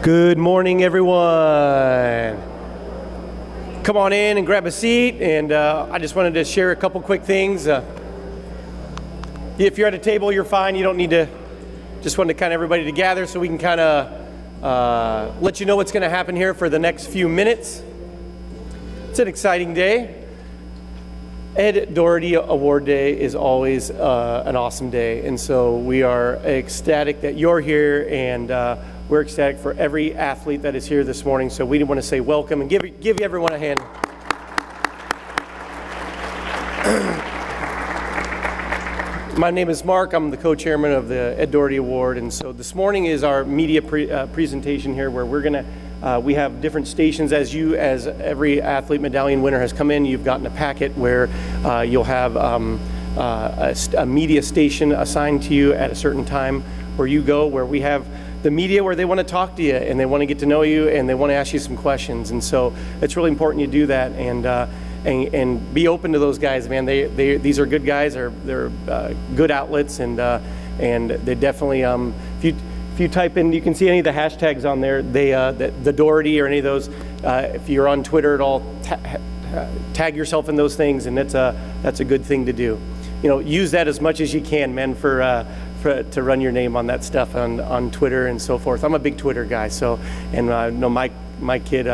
Good morning, everyone. Come on in and grab a seat, and I just wanted to share a couple quick things. If you're at a table, you're fine. You don't need to. Just wanted to kind of everybody to gather so we can kind of let you know what's going to happen here for the next few minutes. It's an exciting day. Ed Doherty Award Day is always an awesome day, and so we are ecstatic that you're here, and we're ecstatic for every athlete that is here this morning. So we want to say welcome and give everyone a hand. My name is Mark. I'm the co-chairman of the Ed Doherty Award, and so this morning is our media presentation here, where we're going to we have different stations. As every athlete medallion winner has come in, you've gotten a packet where you'll have a media station assigned to you at a certain time where you go, where we have the media where they want to talk to you and they want to get to know you and they want to ask you some questions. And so it's really important you do that and be open to those guys, man. These are good guys. They're good outlets, and they definitely if you type in, you can see any of the hashtags on there. The Doherty or any of those. If you're on Twitter at all, tag yourself in those things, and that's a good thing to do. Use that as much as you can, man, to run your name on that stuff on Twitter and so forth. I'm a big Twitter guy, so, and I know my kid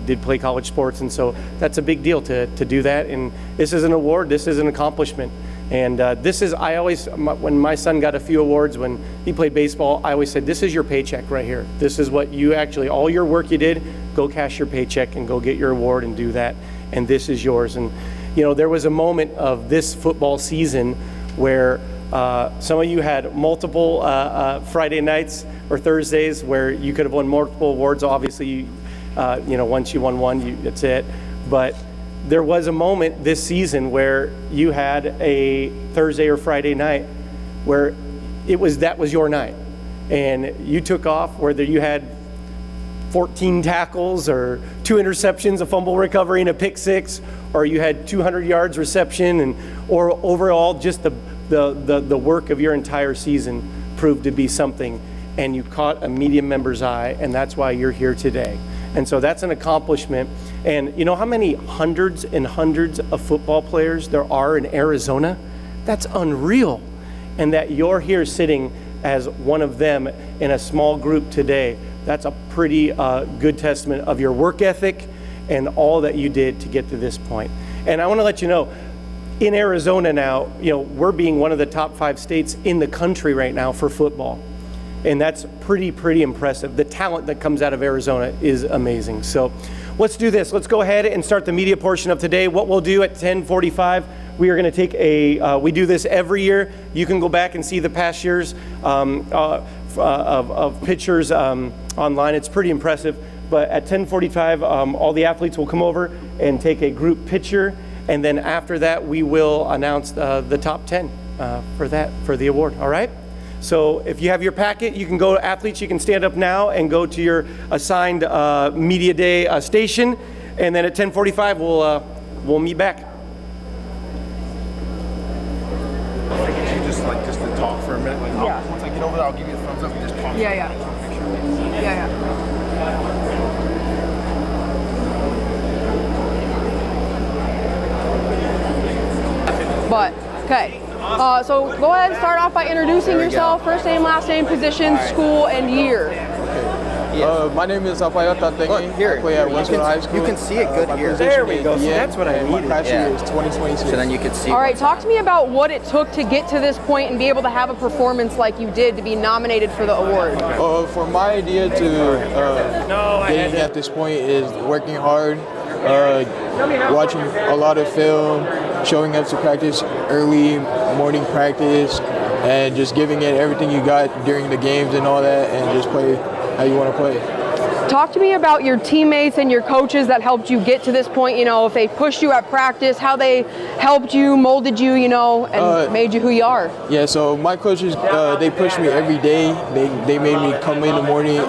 did play college sports, and so that's a big deal to do that. And this is an award. This is an accomplishment. And when my son got a few awards when he played baseball, I always said, this is your paycheck right here. This is what you actually, all your work you did, go cash your paycheck and go get your award and do that. And this is yours. And, there was a moment of this football season where some of you had multiple Friday nights or Thursdays where you could have won multiple awards. Obviously, once you won one, that's it. But there was a moment this season where you had a Thursday or Friday night where that was your night, and you took off, whether you had 14 tackles or 2 interceptions, a fumble recovery, and a pick six, or you had 200 yards reception, or overall just the work of your entire season proved to be something, and you caught a media member's eye, and that's why you're here today. And so that's an accomplishment. And you know how many hundreds and hundreds of football players there are in Arizona? That's unreal. And that you're here sitting as one of them in a small group today, that's a pretty good testament of your work ethic and all that you did to get to this point. And I want to let you know, in Arizona now, we're being one of the top 5 states in the country right now for football. And that's pretty impressive. The talent that comes out of Arizona is amazing. So let's do this. Let's go ahead and start the media portion of today. What we'll do at 10:45, we are going to take we do this every year. You can go back and see the past years of pictures online. It's pretty impressive. But at 10:45, all the athletes will come over and take a group picture. And then after that, we will announce the top 10 for the award. All right? So if you have your packet, you can go to athletes. You can stand up now and go to your assigned media day station, and then at 10:45 we'll meet back. I get you just to talk for a minute. Once I get over there, I'll give you a thumbs up and just talk. Yeah. But okay. So go ahead and start off by introducing yourself, first name, last name, position, school, and year. My name is Apayota Tengi. I play at Westwood High School. You can see it good here. There we go. So that's what I needed. My class year is 2022. So then you can see. All right, talk to me about what it took to get to this point and be able to have a performance like you did to be nominated for the award. For my idea to getting at this point is working hard, watching a lot of film, showing up to practice early, morning practice, and just giving it everything you got during the games and all that, and just play how you want to play. Talk to me about your teammates and your coaches that helped you get to this point, if they pushed you at practice, how they helped you, molded you, and made you who you are. Yeah, so my coaches, they pushed me every day. They made me come in the morning.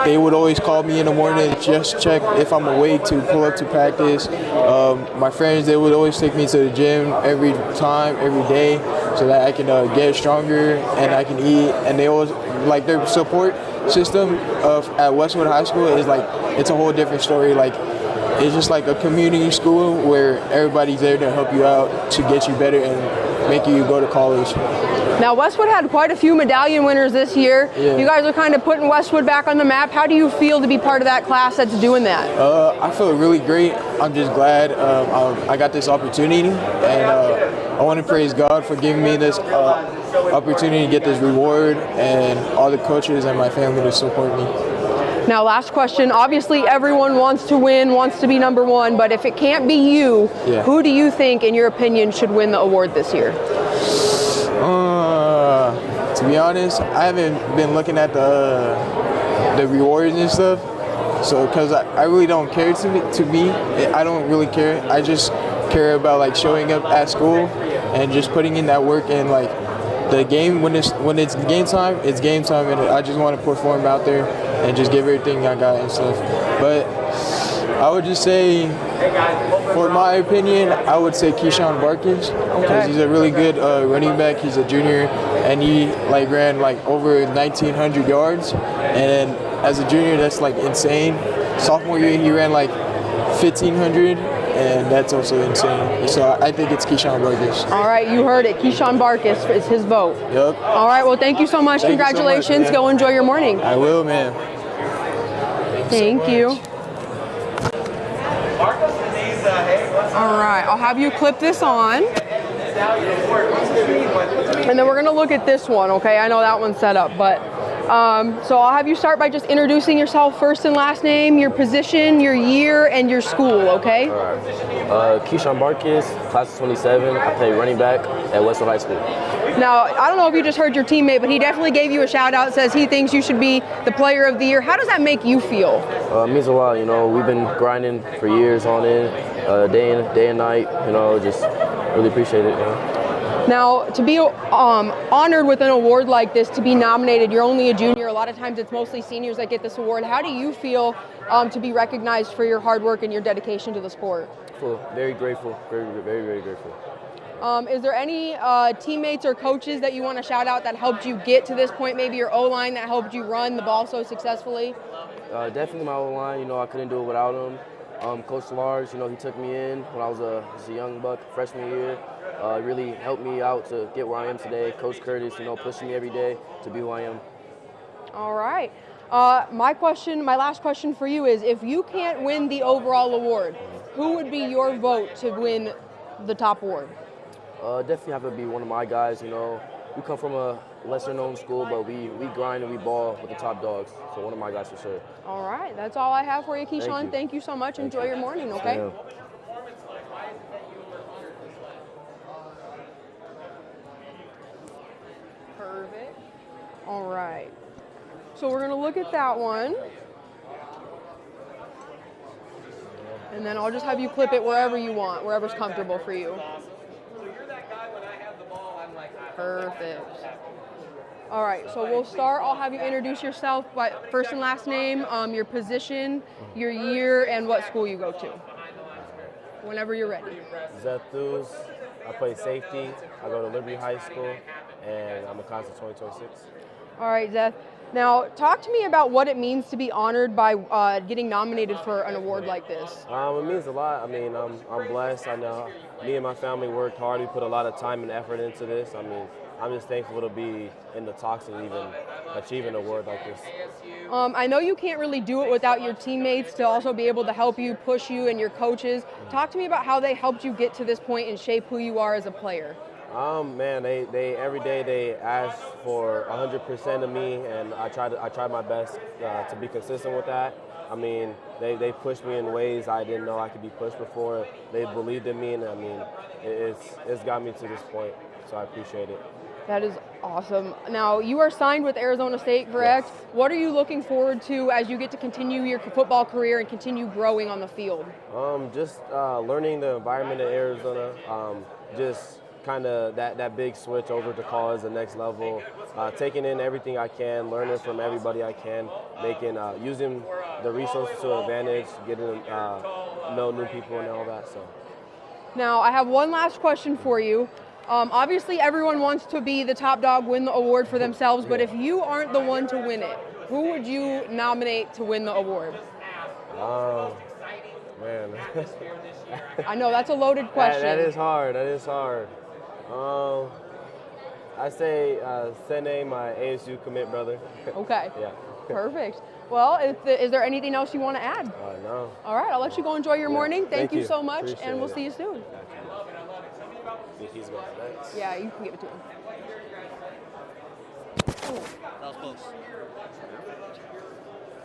They would always call me in the morning and just check if I'm awake to pull up to practice. My friends, they would always take me to the gym every time, every day, so that I can get stronger and I can eat. And they always like their support system at Westwood High School is like, it's a whole different story. Like, it's just like a community school where everybody's there to help you out, to get you better and make you go to college. Now, Westwood had quite a few medallion winners this year. Yeah. You guys are kind of putting Westwood back on the map. How do you feel to be part of that class that's doing that? I feel really great. I'm just glad I got this opportunity, and I want to praise God for giving me this opportunity to get this reward, and all the coaches and my family to support me. Now, last question. Obviously, everyone wants to win, wants to be number one, but if it can't be you, who do you think, in your opinion, should win the award this year? To be honest, I haven't been looking at the rewards and stuff, so because I really don't care to me, I don't really care. I just care about like showing up at school and just putting in that work, and like the game, when it's game time, it's game time, and I just want to perform out there and just give everything I got and stuff. But I would just say, for my opinion, I would say Keyshawn Barkis, because he's a really good running back. He's a junior, and he like ran like over 1,900 yards, and as a junior, that's like insane. Sophomore year, he ran like 1,500, and that's also insane. So I think it's Keyshawn Barkis. All right, you heard it. Keyshawn Barkis is his vote. Yep. All right, well, thank you so much. Thank you so Congratulations. much, man. Go enjoy your morning. I will, man. Thank you. All right, I'll have you clip this on. And then we're gonna look at this one, okay? I know that one's set up, but so I'll have you start by just introducing yourself, first and last name, your position, your year, and your school, okay? All right. Keyshawn Barkis, class of 27. I play running back at Westwood High School. Now, I don't know if you just heard your teammate, but he definitely gave you a shout out, says he thinks you should be the player of the year. How does that make you feel? It means a lot, you know. We've been grinding for years on it, day and night, you know, just really appreciate it, you know. Now, to be honored with an award like this, to be nominated, you're only a junior. A lot of times it's mostly seniors that get this award. How do you feel to be recognized for your hard work and your dedication to the sport? Very grateful, very, very grateful. Is there any teammates or coaches that you want to shout out that helped you get to this point? Maybe your O-line that helped you run the ball so successfully? Definitely my O-line. You know, I couldn't do it without him. Coach Lars, you know, he took me in when I was a young buck, freshman year. Really helped me out to get where I am today. Coach Curtis, you know, pushing me every day to be who I am. All right. My last question for you is, if you can't win the overall award, who would be your vote to win the top award? Definitely have to be one of my guys, you know. We come from a lesser-known school, but we grind and we ball with the top dogs. So one of my guys for sure. All right. That's all I have for you, Keyshawn. Thank you so much. Enjoy your morning, okay? Yeah. Perfect. All right. So we're going to look at that one. And then I'll just have you clip it wherever you want, wherever's comfortable for you. Perfect. All right, so we'll start. I'll have you introduce yourself by first and last name, your position, your year, and what school you go to. Whenever you're ready. Zethus, I play safety. I go to Liberty High School, and I'm a class of 2026. All right, Zeth. Now, talk to me about what it means to be honored by getting nominated for an award like this. It means a lot. I mean, I'm blessed. I know me and my family worked hard. We put a lot of time and effort into this. I mean, I'm just thankful to be in the talks and even achieve an award like this. I know you can't really do it without your teammates to also be able to help you, push you, and your coaches. Talk to me about how they helped you get to this point and shape who you are as a player. Man, they every day they ask for 100% of me, and I try my best to be consistent with that. I mean, they pushed me in ways I didn't know I could be pushed before. They believed in me, and I mean, it's got me to this point, so I appreciate it. That is awesome. Now, you are signed with Arizona State, correct? Yes. What are you looking forward to as you get to continue your football career and continue growing on the field? Just learning the environment in Arizona, just kind of that big switch over to college, the next level, taking in everything I can, learning from everybody I can, using the resources to advantage, getting know new people and all that. So. Now, I have one last question for you. Obviously, everyone wants to be the top dog, win the award for themselves, but if you aren't the one to win it, who would you nominate to win the award? Oh, man. I know, that's a loaded question. That is hard. That is hard. I say Sene, my ASU commit brother. Okay. Yeah. Perfect. Well, is there anything else you want to add? No. All right, I'll let you go enjoy your morning. Thank you so much, Appreciate and we'll it. see you soon. Think he's going next. Yeah, you can give it to him. That was close.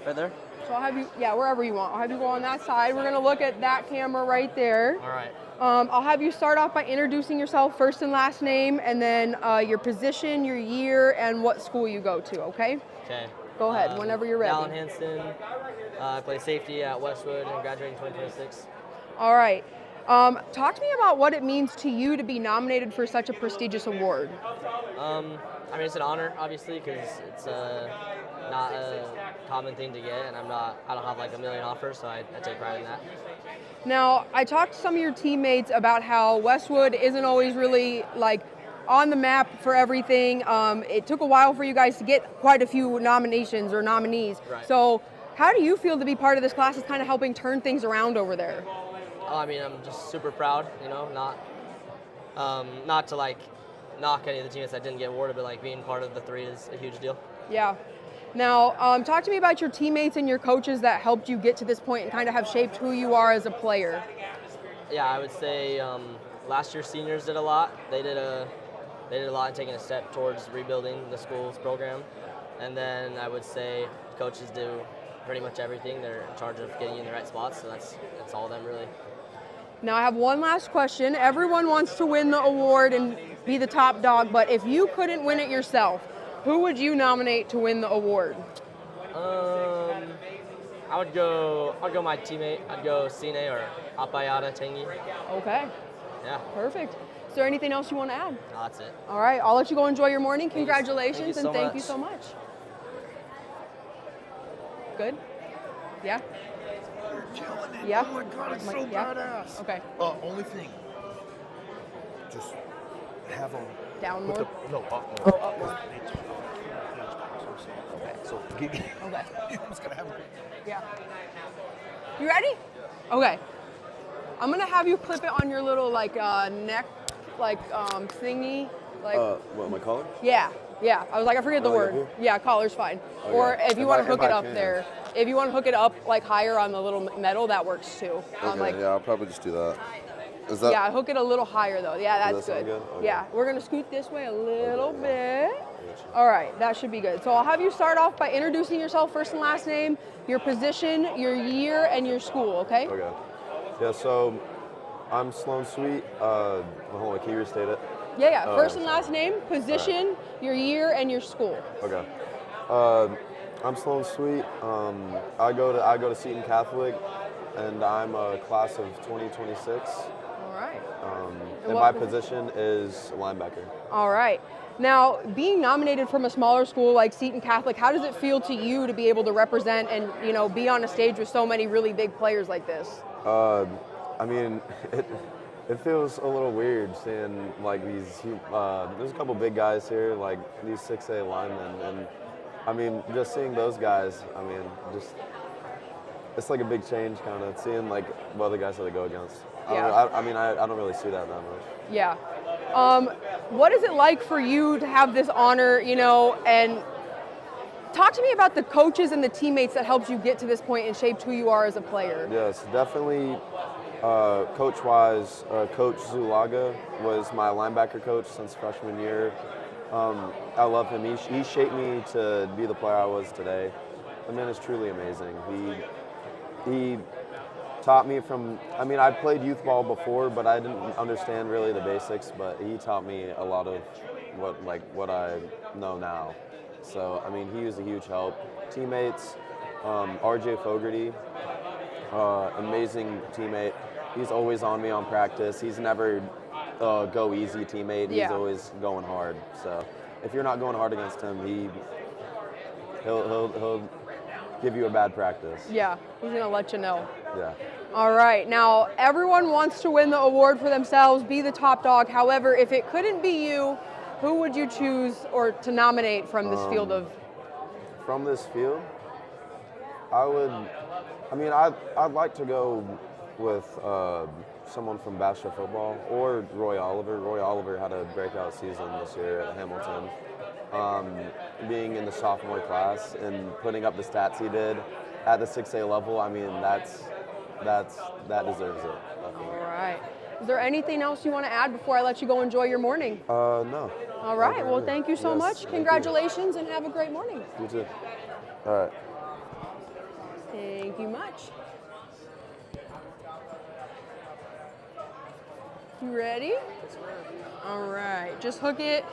Right there? So I'll have you, yeah, wherever you want. I'll have you go on that side. We're going to look at that camera right there. All right. I'll have you start off by introducing yourself, first and last name, and then your position, your year, and what school you go to, okay? Okay. Go ahead, whenever you're ready. Alan Hansen. I play safety at Westwood and graduating 2026. All right. Talk to me about what it means to you to be nominated for such a prestigious award. I mean, it's an honor, obviously, because it's not a common thing to get, and I don't have like a million offers, so I take pride in that. Now, I talked to some of your teammates about how Westwood isn't always really like on the map for everything. It took a while for you guys to get quite a few nominations or nominees. Right. So how do you feel to be part of this class is kind of helping turn things around over there? Oh, I mean, I'm just super proud, you know, not to like knock any of the teammates that didn't get awarded, but like being part of the three is a huge deal. Yeah. Now, talk to me about your teammates and your coaches that helped you get to this point and kind of have shaped who you are as a player. Yeah, I would say last year's seniors did a lot. They did a lot in taking a step towards rebuilding the school's program. And then I would say coaches do pretty much everything. They're in charge of getting you in the right spots, so that's all of them really. Now I have one last question. Everyone wants to win the award and be the top dog, but if you couldn't win it yourself, who would you nominate to win the award? I'd go my teammate. I'd go Sine or Apayada Tengi. Okay, Yeah, perfect. Is there anything else you want to add? no, that's it. All right, I'll let you go enjoy your morning. Thank you Congratulations so and thank much. you so much. Good? Yeah? You're killing it. Yeah? Oh my God, it's Like, so yeah? badass. Okay. Only thing. Just have them. Down more? No, up Oh, more. up more. Okay. So, okay. Okay. You just gotta have them. Yeah. You ready? Okay. I'm gonna have you clip it on your little like neck, like thingy, like. What, my collar? Yeah. Yeah. I was like, I forget the Oh, word. yeah, here? Yeah, collar's fine. Okay. Or if you If want I- to hook if it I up can. there, if you want to hook it up like higher on the little metal, that works too. Okay, yeah, I'll probably just do that. Is that? Yeah, hook it a little higher though. Yeah, that's that sound good. good? Okay. Yeah, we're gonna scoot this way a little Okay, bit. All right, that should be good. So I'll have you start off by introducing yourself, first and last name, your position, your year, and your school, okay? Okay. Yeah, so I'm Sloan Sweet. Hold on, can you restate it? Yeah, Oh, first and last name, position, your year, and your school. Okay. I'm Sloan Sweet. I go to Seton Catholic, and I'm a class of 2026. All right. And what my posi- position is linebacker. All right. Now, being nominated from a smaller school like Seton Catholic, how does it feel to you to be able to represent and, you know, be on a stage with so many really big players like this? I mean, it feels a little weird seeing like these. There's a couple big guys here, like these 6A linemen, and I mean, just seeing those guys. I mean, just it's like a big change, kind of seeing like what other guys that they go against. Yeah. I don't really see that much. Yeah. What is it like for you to have this honor, you know, and talk to me about the coaches and the teammates that helped you get to this point and shaped who you are as a player. Yes, definitely. Coach-wise, Coach Zulaga was my linebacker coach since freshman year. I love him. He shaped me to be the player I was today. The man is truly amazing. He taught me from, I mean, I played youth ball before, but I didn't understand really the basics, but he taught me a lot of what I know now. So, I mean, he was a huge help. Teammates, RJ Fogarty, amazing teammate. He's always on me on practice. He's never go easy teammate. He's Yeah. always going hard. So if you're not going hard against him, give you a bad practice. Yeah, he's gonna let you know. Yeah. All right, now everyone wants to win the award for themselves, be the top dog. However, if it couldn't be you, who would you choose or to nominate from this field of? From this field, I'd like to go with someone from Basha football or Roy Oliver. Roy Oliver had a breakout season this year at Hamilton. Being in the sophomore class and putting up the stats he did at the 6A level, I mean, that deserves it. Definitely. All right. Is there anything else you want to add before I let you go enjoy your morning? No. All right. Well, thank you so Yes, much. thank Congratulations and have a great morning. You too. All right. Thank you much. You ready? All right. Just hook it.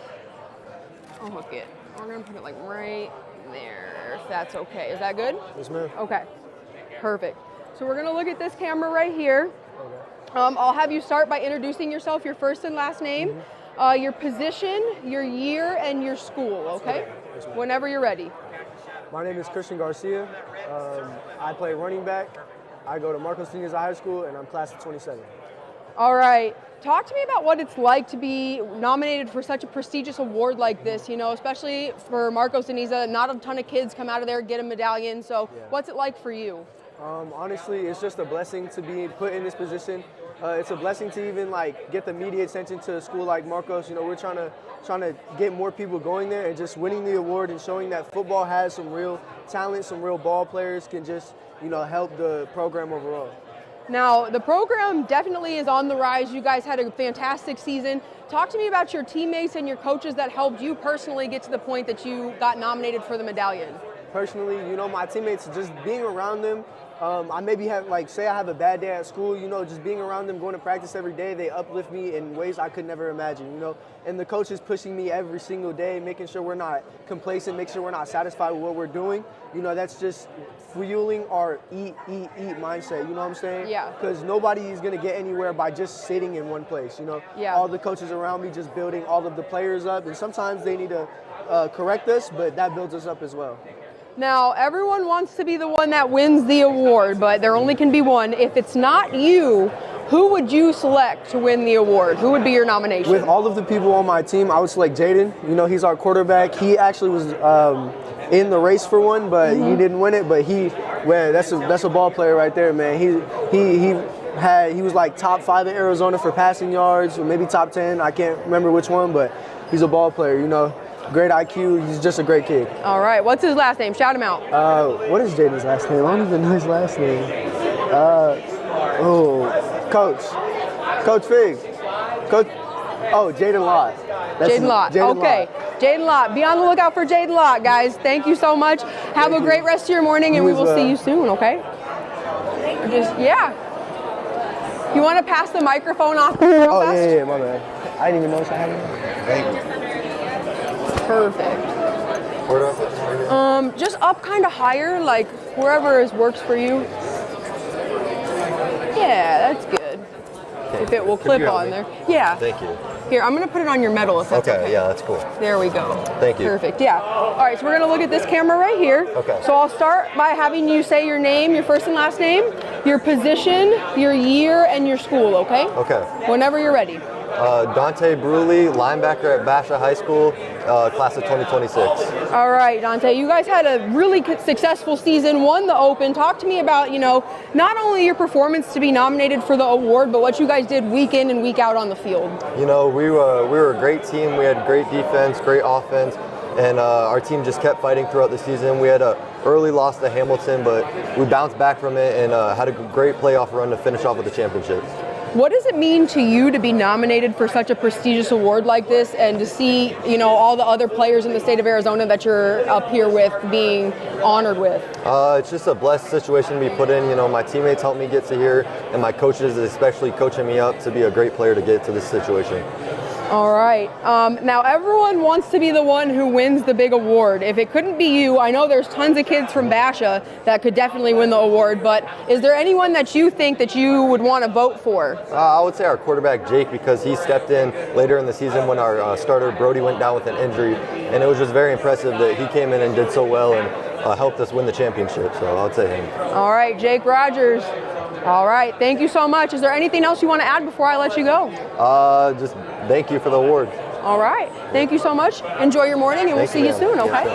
I'll hook it. We're going to put it like right there, if that's okay. Is that good? Yes, ma'am. Okay. Perfect. So we're going to look at this camera right here. I'll have you start by introducing yourself, your first and last name, your position, your year, and your school, okay? Yes, ma'am. Whenever you're ready. My name is Christian Garcia. I play running back. I go to Marcos Seniors High School, and I'm class of 27. All right. Talk to me about what it's like to be nominated for such a prestigious award like this, you know, especially for Marcos Deniza. Not a ton of kids come out of there, get a medallion. So what's it like for you? Honestly, it's just a blessing to be put in this position. It's a blessing to even like get the media attention to a school like Marcos. You know, we're trying to get more people going there, and just winning the award and showing that football has some real talent, some real ball players can just, you know, help the program overall. Now, the program definitely is on the rise. You guys had a fantastic season. Talk to me about your teammates and your coaches that helped you personally get to the point that you got nominated for the medallion. Personally, you know, my teammates, just being around them, I maybe have, like, say I have a bad day at school, you know, just being around them, going to practice every day, they uplift me in ways I could never imagine, you know. And the coaches pushing me every single day, making sure we're not complacent, making sure we're not satisfied with what we're doing, you know, that's just fueling our eat mindset, you know what I'm saying? Yeah. Because nobody is going to get anywhere by just sitting in one place, you know. Yeah. All the coaches around me just building all of the players up, and sometimes they need to correct us, but that builds us up as well. Now, everyone wants to be the one that wins the award, but there only can be one. If it's not you, who would you select to win the award? Who would be your nomination? With all of the people on my team, I would select Jaden. You know, he's our quarterback. He actually was in the race for one, but he didn't win it. But that's a ball player right there, man. He was like top 5 in Arizona for passing yards, or maybe top 10. I can't remember which one, but he's a ball player, you know. Great IQ. He's just a great kid. All right. What's his last name? Shout him out. What is Jaden's last name? I don't even know his last name. Coach Fig. Jaden Lott. Jaden Lott. Okay. Jaden Lott. Be on the lookout for Jaden Lott, guys. Thank you so much. Have a great rest of your morning, and we will see you soon, okay? You want to pass the microphone off real fast? Yeah, my bad. I didn't even notice I had it. Thank you. Perfect. Just up kind of higher, like wherever works for you. Yeah, that's good. Okay. If it will clip on there. Yeah. Thank you. Here, I'm going to put it on your medal if that's okay. Yeah, that's cool. There we go. Thank you. Perfect, yeah. All right, so we're going to look at this camera right here. Okay. So I'll start by having you say your name, your first and last name, your position, your year, and your school, okay? Okay. Whenever you're ready. Dante Bruley, linebacker at Basha High School, class of 2026. All right, Dante, you guys had a really successful season, won the Open. Talk to me about, you know, not only your performance to be nominated for the award, but what you guys did week in and week out on the field. You know, we were a great team. We had great defense, great offense, and our team just kept fighting throughout the season. We had an early loss to Hamilton, but we bounced back from it and had a great playoff run to finish off with the championship. What does it mean to you to be nominated for such a prestigious award like this, and to see, you know, all the other players in the state of Arizona that you're up here with being honored with? It's just a blessed situation to be put in. You know, my teammates helped me get to here, and my coaches especially coaching me up to be a great player to get to this situation. All right. Now everyone wants to be the one who wins the big award. If it couldn't be you, I know there's tons of kids from Basha that could definitely win the award, but is there anyone that you think that you would want to vote for? I would say our quarterback, Jake, because he stepped in later in the season when our starter, Brody, went down with an injury, and it was just very impressive that he came in and did so well, and helped us win the championship. So I'll say him. All right, Jake Rogers. All right, thank you so much. Is there anything else you want to add before I let you go? Just thank you for the award. All right, thank you so much. Enjoy your morning, and we'll see you soon, okay?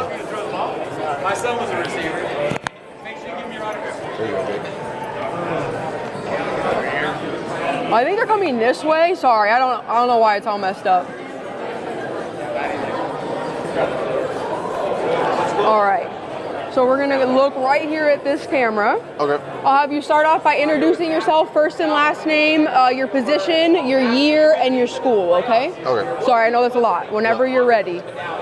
My son was a receiver. Make sure you give me your autograph. I think they're coming this way. Sorry, I don't know why it's all messed up. All right. So we're gonna look right here at this camera. Okay. I'll have you start off by introducing yourself, first and last name, your position, your year, and your school, okay? Okay. Sorry, I know that's a lot. Whenever you're ready.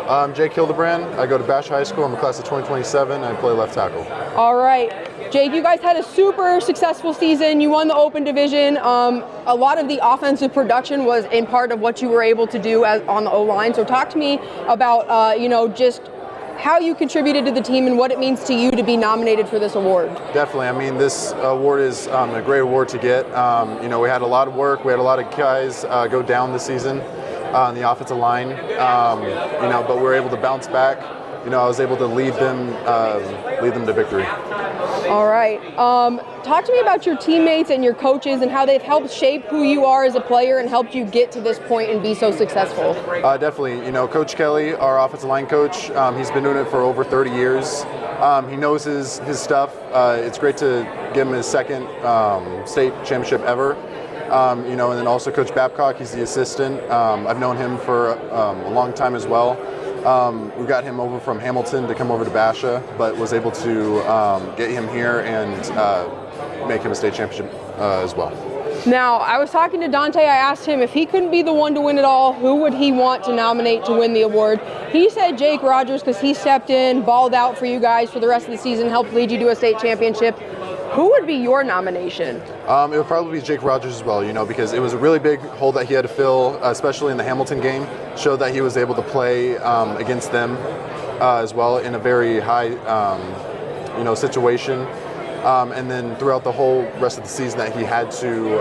I'm Jake Hildebrand. I go to Bash High School. I'm a class of 2027. I play left tackle. All right. Jake, you guys had a super successful season. You won the Open Division. A lot of the offensive production was in part of what you were able to do on the O-line. So talk to me about, just how you contributed to the team and what it means to you to be nominated for this award. Definitely. I mean, this award is a great award to get. We had a lot of work. We had a lot of guys go down this season on the offensive line, but we were able to bounce back. I was able to lead them to victory. All right. Talk to me about your teammates and your coaches and how they've helped shape who you are as a player and helped you get to this point and be so successful. Definitely. Coach Kelly, our offensive line coach, he's been doing it for over 30 years. He knows his stuff. It's great to give him his second state championship ever. And then also Coach Babcock, he's the assistant. I've known him for a long time as well. We got him over from Hamilton to come over to Basha, but was able to get him here and make him a state championship as well. Now, I was talking to Dante. I asked him if he couldn't be the one to win it all, who would he want to nominate to win the award? He said Jake Rogers because he stepped in, balled out for you guys for the rest of the season, helped lead you to a state championship. Who would be your nomination? It would probably be Jake Rogers as well, because it was a really big hole that he had to fill, especially in the Hamilton game. Showed that he was able to play against them as well in a very high, situation. And then throughout the whole rest of the season that he had to,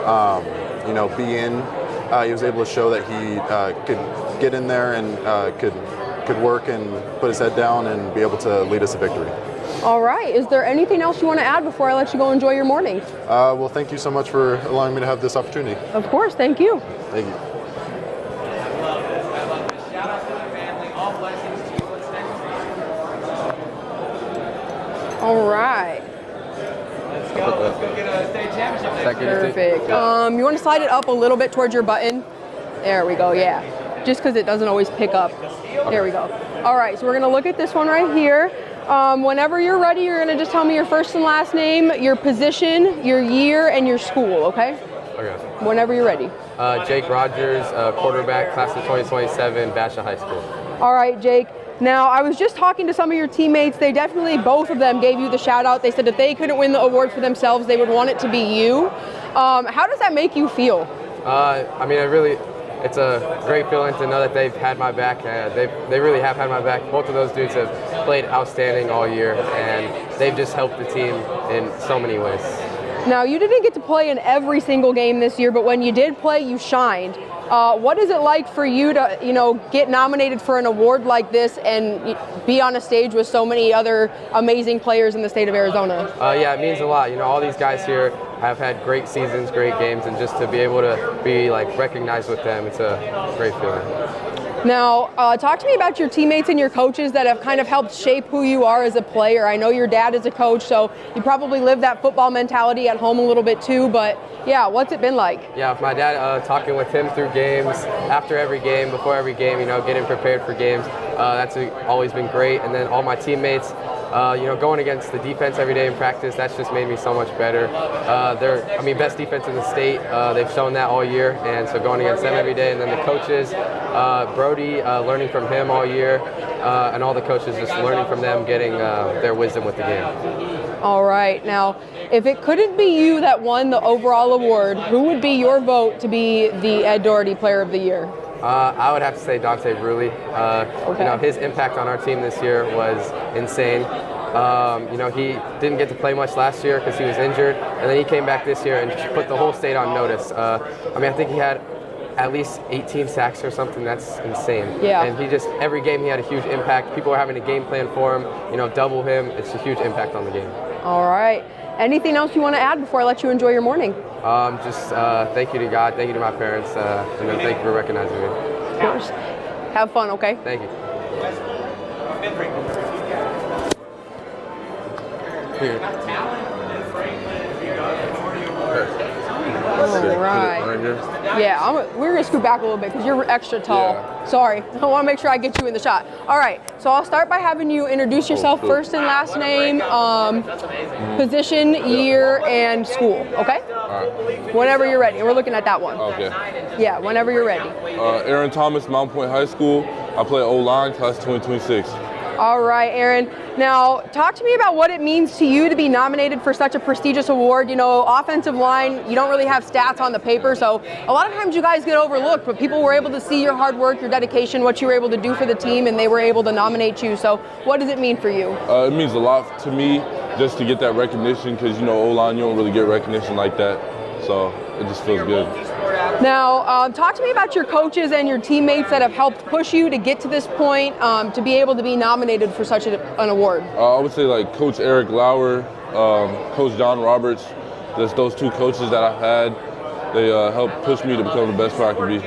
be in, he was able to show that he could get in there and could work and put his head down and be able to lead us to victory. All right. Is there anything else you want to add before I let you go enjoy your morning? Well, thank you so much for allowing me to have this opportunity. Of course. Thank you. Thank you. All right. Perfect. You want to slide it up a little bit towards your button? There we go. Yeah. Just because it doesn't always pick up. There we go. All right. So we're going to look at this one right here. Whenever you're ready, you're going to just tell me your first and last name, your position, your year, and your school, okay? Okay. Whenever you're ready. Jake Rogers, quarterback, class of 2027, Basha High School. All right, Jake. Now, I was just talking to some of your teammates. They definitely, both of them, gave you the shout out. They said if they couldn't win the award for themselves, they would want it to be you. How does that make you feel? It's a great feeling to know that they've had my back. They really have had my back. Both of those dudes have played outstanding all year, and they've just helped the team in so many ways. Now, you didn't get to play in every single game this year, but when you did play, you shined. What is it like for you to, get nominated for an award like this and be on a stage with so many other amazing players in the state of Arizona? Yeah, it means a lot. All these guys here have had great seasons, great games, and just to be able to be recognized with them, it's a great feeling. Now, talk to me about your teammates and your coaches that have kind of helped shape who you are as a player. I know your dad is a coach, so you probably live that football mentality at home a little bit too, but yeah, what's it been like? Yeah, my dad, talking with him through games, after every game, before every game, getting prepared for games, that's always been great. And then all my teammates, going against the defense every day in practice, that's just made me so much better. They're, best defense in the state. They've shown that all year, and so going against them every day. And then the coaches, Brody, learning from him all year, and all the coaches just learning from them, getting their wisdom with the game. All right. Now, if it couldn't be you that won the overall award, who would be your vote to be the Ed Doherty Player of the Year? I would have to say Dante Bruley. His impact on our team this year was insane. He didn't get to play much last year because he was injured, and then he came back this year and just put the whole state on notice. I think he had at least 18 sacks or something. That's insane. Yeah. And every game he had a huge impact. People are having a game plan for him, double him. It's a huge impact on the game. All right. Anything else you want to add before I let you enjoy your morning? Thank you to God, thank you to my parents, and then thank you for recognizing me. Of course. Have fun, okay? Thank you. All right. Yeah, we're going to scoot back a little bit because you're extra tall. Yeah. Sorry. I want to make sure I get you in the shot. All right. So I'll start by having you introduce yourself, first and last name, position, year, and school. Okay? Whenever you're ready. And we're looking at that one. Okay. Yeah, whenever you're ready. Aaron Thomas, Mount Point High School. I play O-line, class 2026. All right, Aaron. Now, talk to me about what it means to you to be nominated for such a prestigious award. Offensive line, you don't really have stats on the paper, so a lot of times you guys get overlooked, but people were able to see your hard work, your dedication, what you were able to do for the team, and they were able to nominate you. So what does it mean for you? It means a lot to me just to get that recognition because, O-line, you don't really get recognition like that. So it just feels good. Now, talk to me about your coaches and your teammates that have helped push you to get to this point, to be able to be nominated for such an award. I would say like Coach Eric Lauer, Coach John Roberts, just those two coaches that I've had, they helped push me to become the best player I could be.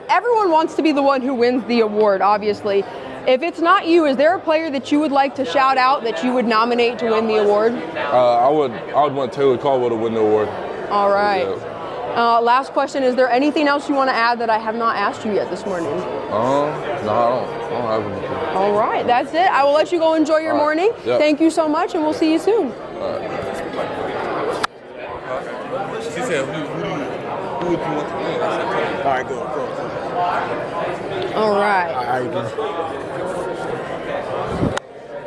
Everyone wants to be the one who wins the award, obviously. If it's not you, is there a player that you would like to shout out that you would nominate to win the award? I would want Taylor Caldwell to win the award. All right. Yeah. Last question, is there anything else you want to add that I have not asked you yet this morning? No, I don't have anything. All right, that's it. I will let you go enjoy your morning. Yep. Thank you so much, and we'll see you soon. All right. She said, who would you want to win? All right, go. All right. All right,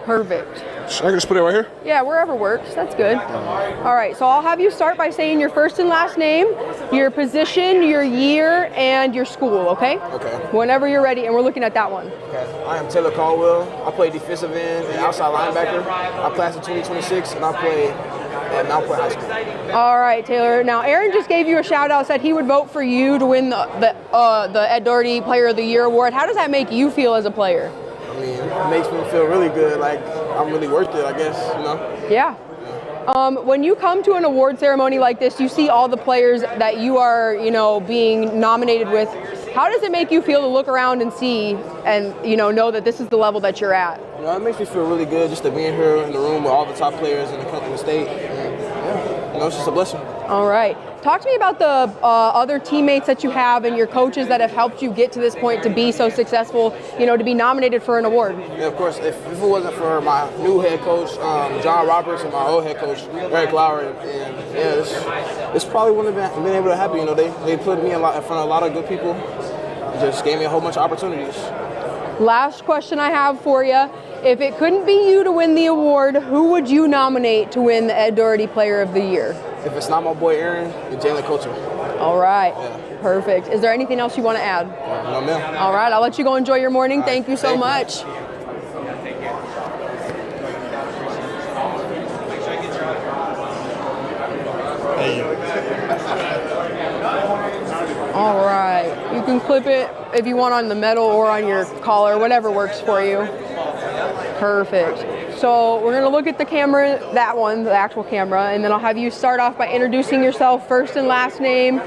Perfect. Should I just put it right here? Yeah, wherever works. That's good. All right, so I'll have you start by saying your first and last name, your position, your year, and your school, okay? Okay. Whenever you're ready, and we're looking at that one. Okay. I am Taylor Caldwell. I play defensive end and outside linebacker. I class in 2026, and I play at Mount Point High School. All right, Taylor. Now, Aaron just gave you a shout out, said he would vote for you to win the Ed Doherty Player of the Year award. How does that make you feel as a player? I mean, it makes me feel really good, like I'm really worth it, I guess, Yeah. When you come to an award ceremony like this, you see all the players that you are, being nominated with. How does it make you feel to look around and see and, know that this is the level that you're at? It makes me feel really good just to be in here in the room with all the top players in the state. And, it's just a blessing. All right. Talk to me about the other teammates that you have and your coaches that have helped you get to this point to be so successful, to be nominated for an award. Yeah, of course. If it wasn't for my new head coach, John Roberts, and my old head coach, Eric Lauer, this probably wouldn't have been able to happen. They put me in front of a lot of good people and just gave me a whole bunch of opportunities. Last question I have for you. If it couldn't be you to win the award, who would you nominate to win the Ed Doherty Player of the Year? If it's not my boy Aaron, it's Jalen Coulter. All right. Yeah. Perfect. Is there anything else you want to add? No, ma'am. All right. I'll let you go enjoy your morning. Thank you so much. All right. You can clip it if you want on the medal or on your collar, whatever works for you. Perfect. So we're going to look at the camera, that one, the actual camera, and then I'll have you start off by introducing yourself, first and last name,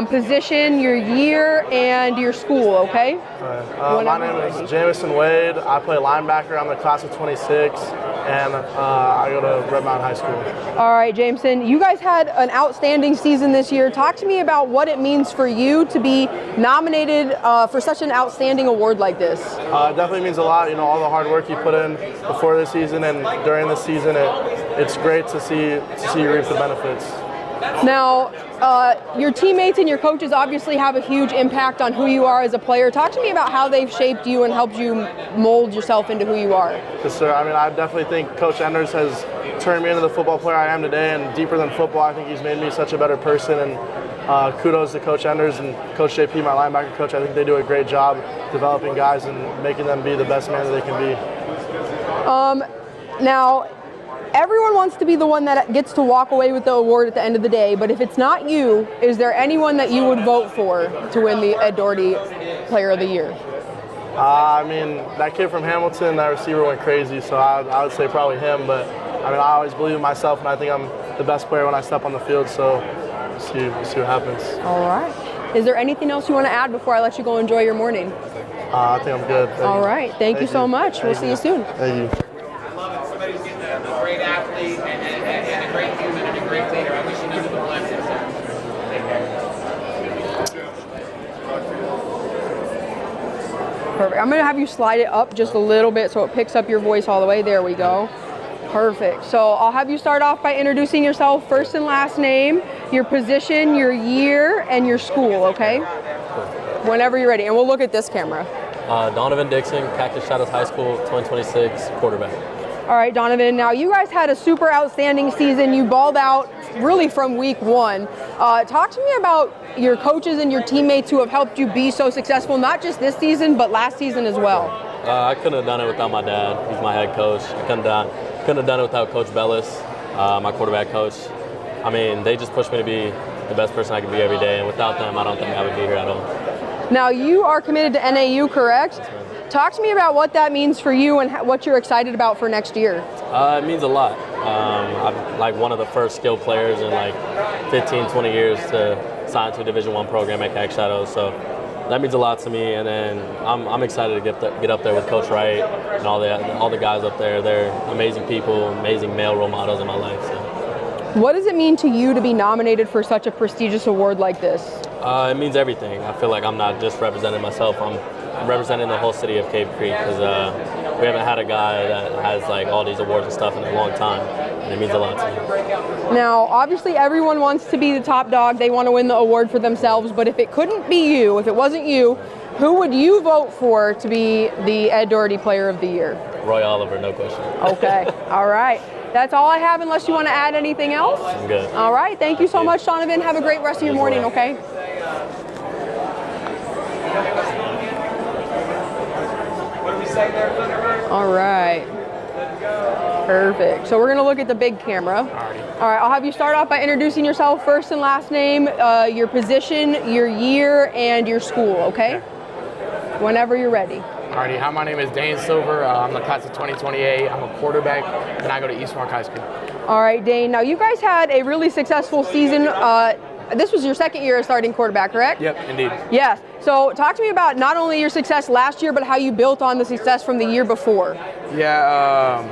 position, your year, and your school, okay? My name is Jamison Wade. I play linebacker. I'm the class of 26, and I go to Red Mountain High School. All right, Jameson, you guys had an outstanding season this year. Talk to me about what it means for you to be nominated for such an outstanding award like this. It definitely means a lot, all the hard work you put in before the season and during the season. It's great to see you reap the benefits. Now, your teammates and your coaches obviously have a huge impact on who you are as a player. Talk to me about how they've shaped you and helped you mold yourself into who you are. Yes, sir. I definitely think Coach Enders has turned me into the football player I am today, and deeper than football, I think he's made me such a better person. And kudos to Coach Enders and Coach JP, my linebacker coach. I think they do a great job developing guys and making them be the best man that they can be. Now, everyone wants to be the one that gets to walk away with the award at the end of the day, but if it's not you, is there anyone that you would vote for to win the Ed Doherty Player of the Year? I mean, that kid from Hamilton, that receiver went crazy, so I would say probably him. But I mean, I always believe in myself, and I think I'm the best player when I step on the field. So we'll see what happens. All right. Is there anything else you want to add before I let you go enjoy your morning? I think I'm good. All right. Thank you so much. We'll see you soon. Thank you. I love it. Somebody's getting a great athlete and a great human and a great leader. I wish you nothing but blessings. Take care. Perfect. I'm going to have you slide it up just a little bit so it picks up your voice all the way. There we go. Perfect. So I'll have you start off by introducing yourself, first and last name, your position, your year, and your school, okay? Whenever you're ready. And we'll look at this camera. Donovan Dixon, Cactus Shadows High School, 2026 quarterback. All right, Donovan. Now, you guys had a super outstanding season. You balled out really from week one. Talk to me about your coaches and your teammates who have helped you be so successful, not just this season, but last season as well. I couldn't have done it without my dad. He's my head coach. I couldn't have done it without Coach Bellis, my quarterback coach. I mean, they just pushed me to be the best person I could be every day, and without them, I don't think I would be here at all. Now, you are committed to NAU, correct? Talk to me about what that means for you and what you're excited about for next year. It means a lot. I'm like one of the first skilled players in like 15, 20 years to sign to a Division I program at Cactus Shadows, so that means a lot to me. And then I'm excited to get up there with Coach Wright and all the guys up there. They're amazing people, amazing male role models in my life. So. What does it mean to you to be nominated for such a prestigious award like this? It means everything. I feel like I'm not just representing myself. I'm representing the whole city of Cave Creek because we haven't had a guy that has like all these awards and stuff in a long time, and it means a lot to me. Now, obviously everyone wants to be the top dog. They want to win the award for themselves, but if it couldn't be you, if it wasn't you, who would you vote for to be the Ed Doherty Player of the Year? Roy Oliver, no question. Okay, all right. That's all I have unless you want to add anything else. I'm good. All right, thank you so much, Donovan. Have a great rest of your morning, okay? All right. Perfect. So we're going to look at the big camera. All right, I'll have you start off by introducing yourself, first and last name, your position, your year, and your school, okay? Whenever you're ready. Alrighty, hi, my name is Dane Silver. I'm the class of 2028. I'm a quarterback, and I go to East Mark High School. All right, Dane. Now, you guys had a really successful season. This was your second year as starting quarterback, correct? Yep, indeed. Yes. So talk to me about not only your success last year, but how you built on the success from the year before. Yeah,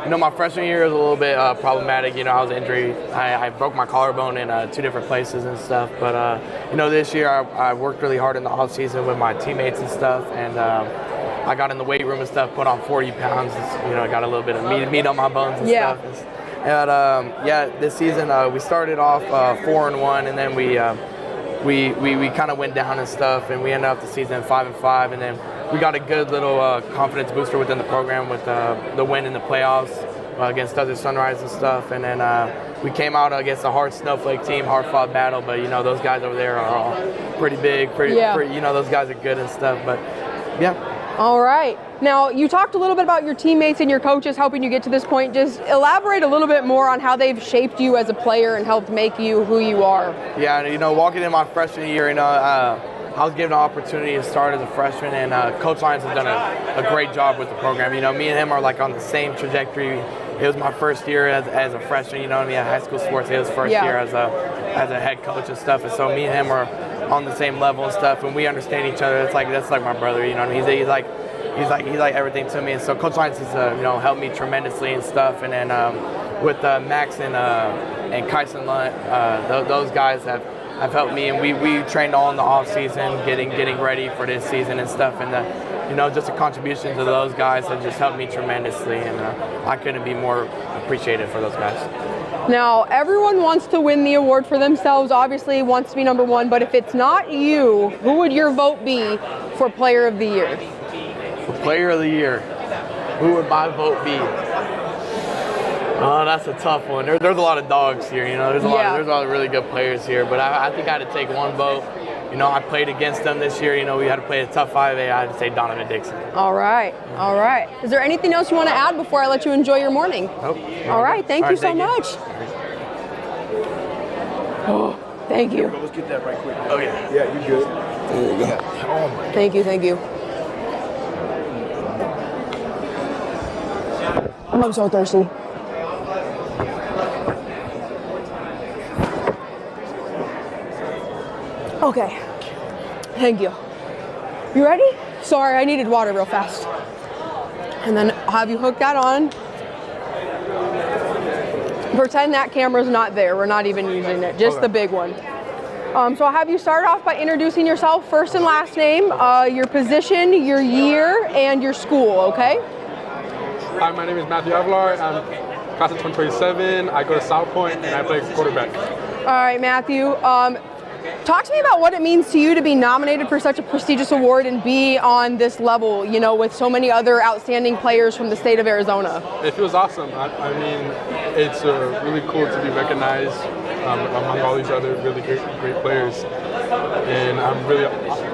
my freshman year was a little bit problematic. I was injured. I broke my collarbone in 2 different places and stuff. But, this year I worked really hard in the off season with my teammates and stuff. And I got in the weight room and stuff, put on 40 pounds. I got a little bit of meat on my bones and stuff. And this season we started off 4-1, and then we kind of went down and stuff, and we ended up the season 5-5, and then we got a good little confidence booster within the program with the win in the playoffs against Desert Sunrise and stuff, and then we came out against a hard Snowflake team, hard fought battle, but those guys over there are all pretty big, pretty those guys are good and stuff, but yeah. All right. Now, you talked a little bit about your teammates and your coaches helping you get to this point. Just elaborate a little bit more on how they've shaped you as a player and helped make you who you are. Yeah, walking in my freshman year, I was given an opportunity to start as a freshman, and Coach Lyons has done a great job with the program. Me and him are like on the same trajectory. It was my first year as a freshman, at high school sports. It was first year as a head coach and stuff, and so me and him are on the same level and stuff, and we understand each other. That's like my brother, He's like everything to me, and so Coach Lyons has helped me tremendously and stuff. And then with Max and Kyson Lunt, those guys have helped me, and we trained all in the off season, getting ready for this season and stuff. And just a contribution to those guys have just helped me tremendously, and I couldn't be more appreciated for those guys. Now, everyone wants to win the award for themselves, obviously wants to be number one, but if it's not you, who would your vote be for Player of the Year? For Player of the Year, who would my vote be? Oh, that's a tough one. There's a lot of dogs here, There's a lot of really good players here, but I think I had to take one vote. I played against them this year. We had to play a tough 5A. I had to say Donovan Dixon. All right. All right. Is there anything else you want to add before I let you enjoy your morning? Nope. All right. Thank you so much. Oh, thank you. Let's get that right quick. Oh, yeah. Yeah, you good. There you go. Oh, my. Thank you. Thank you. I'm so thirsty. Okay. Thank you. You ready? Sorry, I needed water real fast. And then I'll have you hook that on. Pretend that camera's not there. We're not even using it, just the big one. So I'll have you start off by introducing yourself, first and last name, your position, your year, and your school, okay? Hi, my name is Matthew Avalar. I'm class of 2027. I go to South Point and I play quarterback. All right, Matthew. Talk to me about what it means to you to be nominated for such a prestigious award and be on this level, with so many other outstanding players from the state of Arizona. It feels awesome. I mean, it's really cool to be recognized among all these other really great players. And I'm really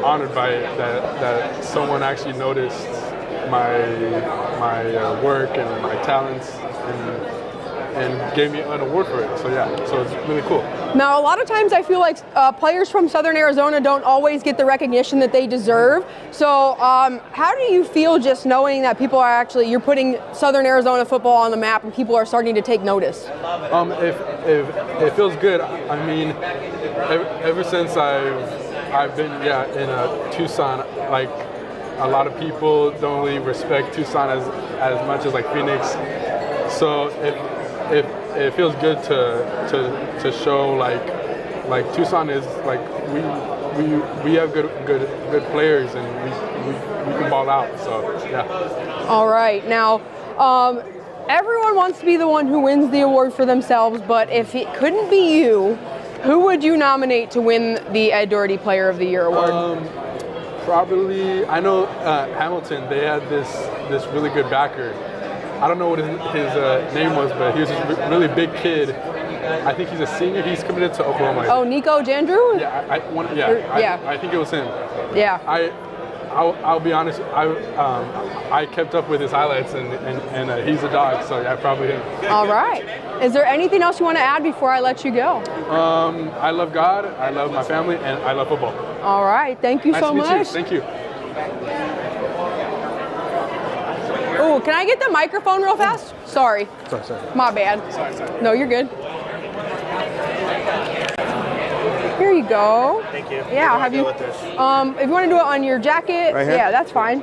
honored by it that someone actually noticed my work and my talents and gave me an award for it. So yeah, so it's really cool. Now, a lot of times I feel like players from Southern Arizona don't always get the recognition that they deserve. So how do you feel just knowing that people are you're putting Southern Arizona football on the map and people are starting to take notice? It feels good. I mean, ever since I've been in Tucson, like a lot of people don't really respect Tucson as much as like Phoenix. So it feels good to show like Tucson is like we have good players and we can ball out. So yeah. All right. Now, everyone wants to be the one who wins the award for themselves, but if it couldn't be you, who would you nominate to win the Ed Doherty Player of the Year award? Probably, I know Hamilton. They had this really good backer. I don't know what his name was, but he was this really big kid. I think he's a senior. He's committed to Oklahoma. Oh, Nico Jandrew? Yeah, I think it was him. Yeah. I'll be honest. I kept up with his highlights, and he's a dog. So yeah, probably him. All right. Is there anything else you want to add before I let you go? I love God. I love my family, and I love football. All right. Thank you so much. Nice to meet you. Thank you. Oh, can I get the microphone real fast? Sorry. Sorry. My bad. Sorry. No, you're good. Here you go. Thank you. Yeah, I'll have you. With this? If you want to do it on your jacket, right here? Yeah, that's fine.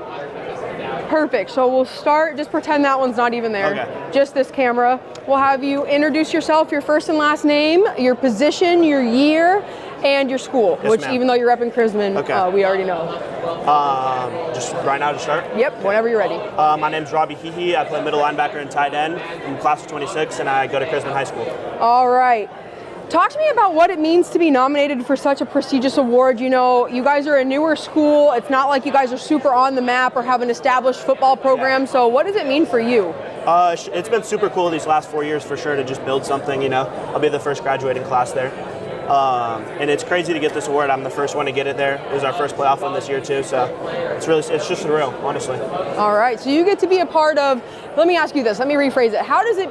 Perfect. So we'll start. Just pretend that one's not even there. Okay. Just this camera. We'll have you introduce yourself, your first and last name, your position, your year, and your school. Yes, which, ma'am. even though you're repping Chrisman, we already know. Just right now to start? Yep. Whenever you're ready. My name's Robbie Hehe. I play middle linebacker and tight end. I'm class of 26, and I go to Chrisman High School. All right. Talk to me about what it means to be nominated for such a prestigious award. You guys are a newer school. It's not like you guys are super on the map or have an established football program. So what does it mean for you? It's been super cool these last 4 years for sure to just build something, I'll be the first graduating class there. And it's crazy to get this award. I'm the first one to get it there. It was our first playoff one this year too, so it's just surreal, honestly. All right, so you get to be a part of, let me ask you this, let me rephrase it. How does it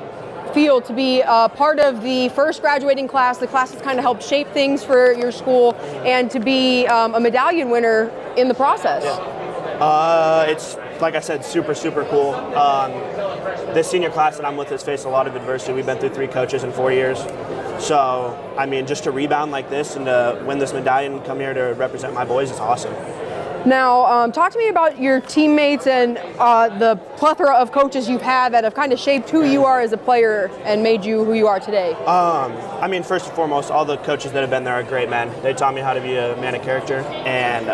feel to be a part of the first graduating class, the class that's kind of helped shape things for your school, and to be a medallion winner in the process? Yeah. It's, like I said, super, super cool. This senior class that I'm with has faced a lot of adversity. We've been through 3 coaches in 4 years. So, I mean, just to rebound like this and to win this medallion and come here to represent my boys is awesome. Now, talk to me about your teammates and the plethora of coaches you've had that have kind of shaped who you are as a player and made you who you are today. I mean, first and foremost, all the coaches that have been there are great men. They taught me how to be a man of character, and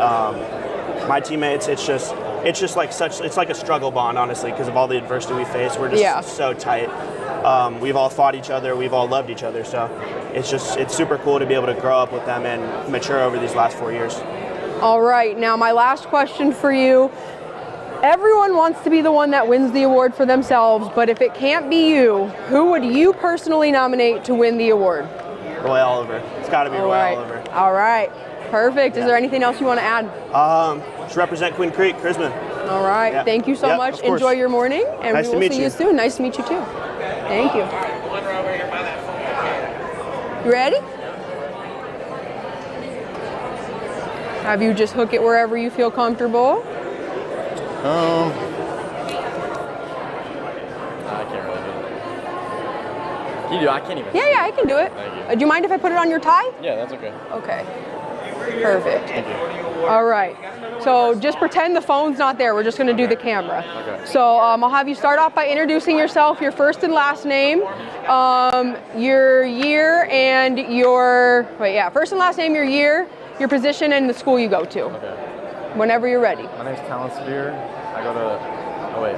my teammates, it's like a struggle bond, honestly, because of all the adversity we face. We're just so tight. We've all fought each other. We've all loved each other. So it's super cool to be able to grow up with them and mature over these last 4 years. All right, now my last question for you. Everyone wants to be the one that wins the award for themselves, but if it can't be you, who would you personally nominate to win the award? Roy Oliver. It's got to be Roy Oliver. All right. Perfect. Is there anything else you want to add? Just represent Quinn Creek, Chrisman. All right. Yeah. Thank you so Yep, much. of course. Enjoy your morning, and Nice we to will meet see you. you soon. Nice to meet you too. Thank you. You ready? Have you just hook it wherever you feel comfortable? I can't really do it. You do? I can't even. Yeah, I can do it. Thank you. Do you mind if I put it on your tie? Yeah, that's okay. Okay. Perfect. Thank you. All right. So just pretend the phone's not there. We're just going to do the camera. Okay. So I'll have you start off by introducing yourself, your first and last name, your year, and your first and last name, your year, your position, and the school you go to. Okay. Whenever you're ready. My name's Talon Spear. I go to,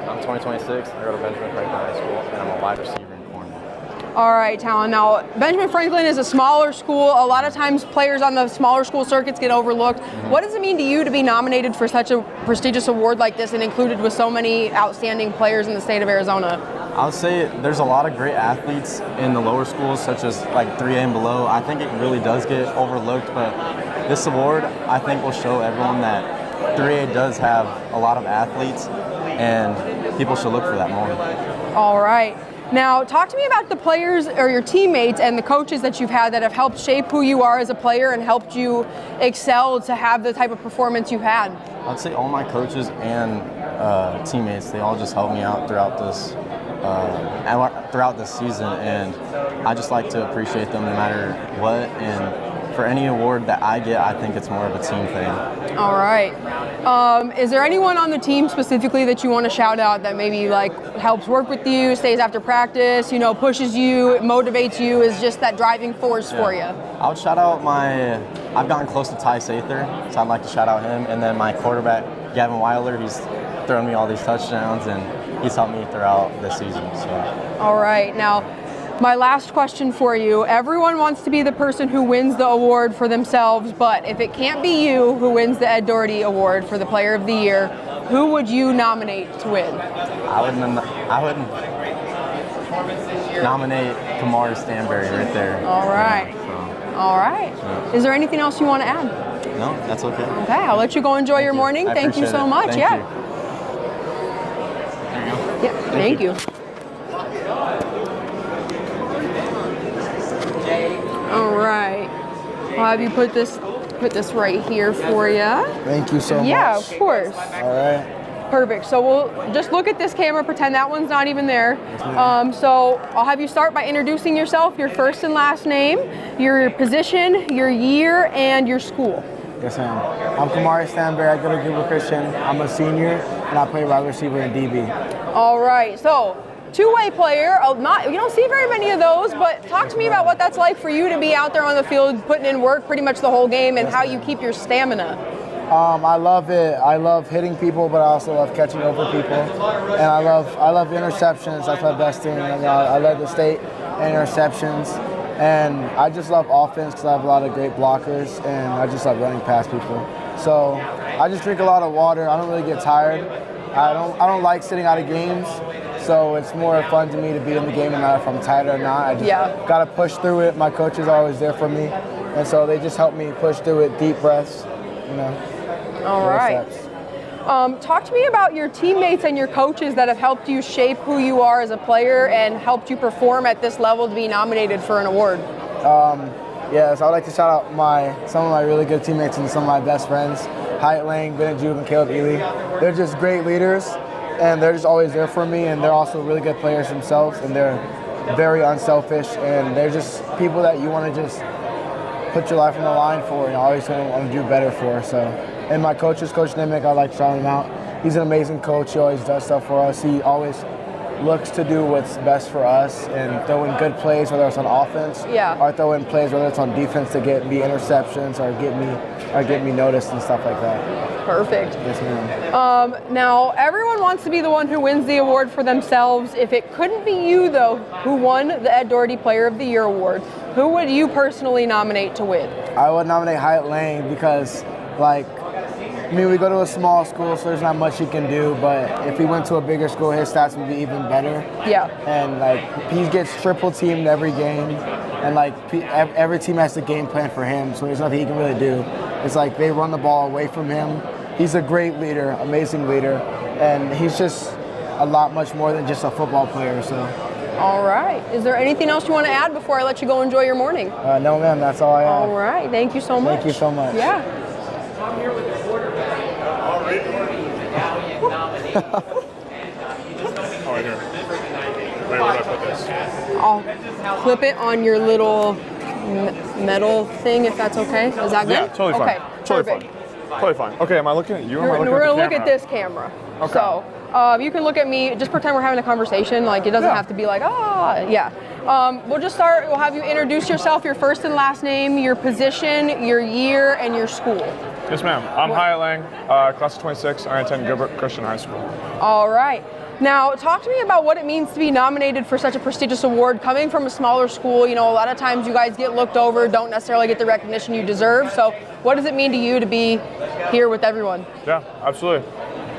I'm 2026. I go to Benjamin Franklin High School, and I'm a wide receiver in Cornwall. All right, Talon. Now, Benjamin Franklin is a smaller school. A lot of times players on the smaller school circuits get overlooked. What does it mean to you to be nominated for such a prestigious award like this and included with so many outstanding players in the state of Arizona? I would say there's a lot of great athletes in the lower schools, such as like 3A and below. I think it really does get overlooked, but this award, I think, will show everyone that 3A does have a lot of athletes, and people should look for that more. All right. Now, talk to me about the players or your teammates and the coaches that you've had that have helped shape who you are as a player and helped you excel to have the type of performance you've had. I'd say all my coaches and teammates, they all just helped me out throughout this season, and I just like to appreciate them no matter what. And for any award that I get, I think it's more of a team thing. All right. Is there anyone on the team specifically that you want to shout out that maybe like helps work with you, stays after practice, pushes you, motivates you, is just that driving force for you? I would shout out I've gotten close to Ty Sather, so I'd like to shout out him. And then my quarterback, Gavin Weiler, he's thrown me all these touchdowns, and he's helped me throughout this season. So. All right. Now, my last question for you. Everyone wants to be the person who wins the award for themselves, but if it can't be you who wins the Ed Doherty Award for the Player of the Year, who would you nominate to win? I would nominate Kamari Stanberry right there. All right. All right. Yeah. Is there anything else you want to add? No, that's okay. Okay, I'll let you go enjoy your morning. Thank you so much. Thank you. Yeah, thank you. All right. I'll have you put this right here for you. Thank you so much. Yeah, of course. All right. Perfect. So we'll just look at this camera, pretend that one's not even there. So I'll have you start by introducing yourself, your first and last name, your position, your year, and your school. Yes, ma'am. I'm Kamari Stanberry. I go to Gilbert Christian. I'm a senior, and I play wide receiver in DB. All right. So two-way player. You don't see very many of those, but talk to me about what that's like for you to be out there on the field, putting in work pretty much the whole game, and how you keep your stamina. I love it. I love hitting people, but I also love catching over people, and I love interceptions. That's my best thing. I led the state in interceptions, and I just love offense because I have a lot of great blockers, and I just love running past people. So I just drink a lot of water. I don't really get tired. I don't like sitting out of games, so it's more fun to me to be in the game no matter if I'm tired or not. I just got to push through it. My coaches are always there for me, and so they just help me push through it. Deep breaths, All right. Talk to me about your teammates and your coaches that have helped you shape who you are as a player and helped you perform at this level to be nominated for an award. Yes, I would like to shout out some of my really good teammates and some of my best friends, Hyatt Lang, Ben Juve, and Caleb Ely. They're just great leaders, and they're just always there for me, and they're also really good players themselves, and they're very unselfish, and they're just people that you want to just put your life on the line for and always want to do better for. So, and my coaches, Coach Nimick, I like to shout him out. He's an amazing coach. He always does stuff for us. He always looks to do what's best for us and throw in good plays, whether it's on offense or throw in plays, whether it's on defense, to get me interceptions or get me noticed and stuff like that. Perfect. Yes, ma'am. Now, everyone wants to be the one who wins the award for themselves. If it couldn't be you, though, who won the Ed Doherty Player of the Year award, who would you personally nominate to win? I would nominate Hyatt Lang because, I mean, we go to a small school, so there's not much he can do. But if he went to a bigger school, his stats would be even better. Yeah. And like he gets triple teamed every game, and like every team has a game plan for him. So there's nothing he can really do. It's like they run the ball away from him. He's a great leader, amazing leader, and he's just a lot much more than just a football player. So. All right. Is there anything else you want to add before I let you go enjoy your morning? No, ma'am. That's all I have. All right. Thank you so much. Thank you so much. Yeah. I'm here with the quarterback. Valiant nominee. Oh, right here. Wait, where do I put this? I'll clip it on your little metal thing, if that's okay. Is that good? Yeah, totally fine. Okay. Totally Perfect. fine. Totally fine. Okay, am I looking at you? Or am I looking We're at gonna the look camera? at this camera. Okay. So you can look at me. Just pretend we're having a conversation. Like it doesn't have to be like yeah. We'll just start. We'll have you introduce yourself, your first and last name, your position, your year, and your school. Yes, ma'am. I'm Hyatt Lang, class of 26. I attend Gilbert Christian High School. All right. Now, talk to me about what it means to be nominated for such a prestigious award. Coming from a smaller school, you know, a lot of times you guys get looked over, don't necessarily get the recognition you deserve. So, what does it mean to you to be here with everyone? Yeah, absolutely.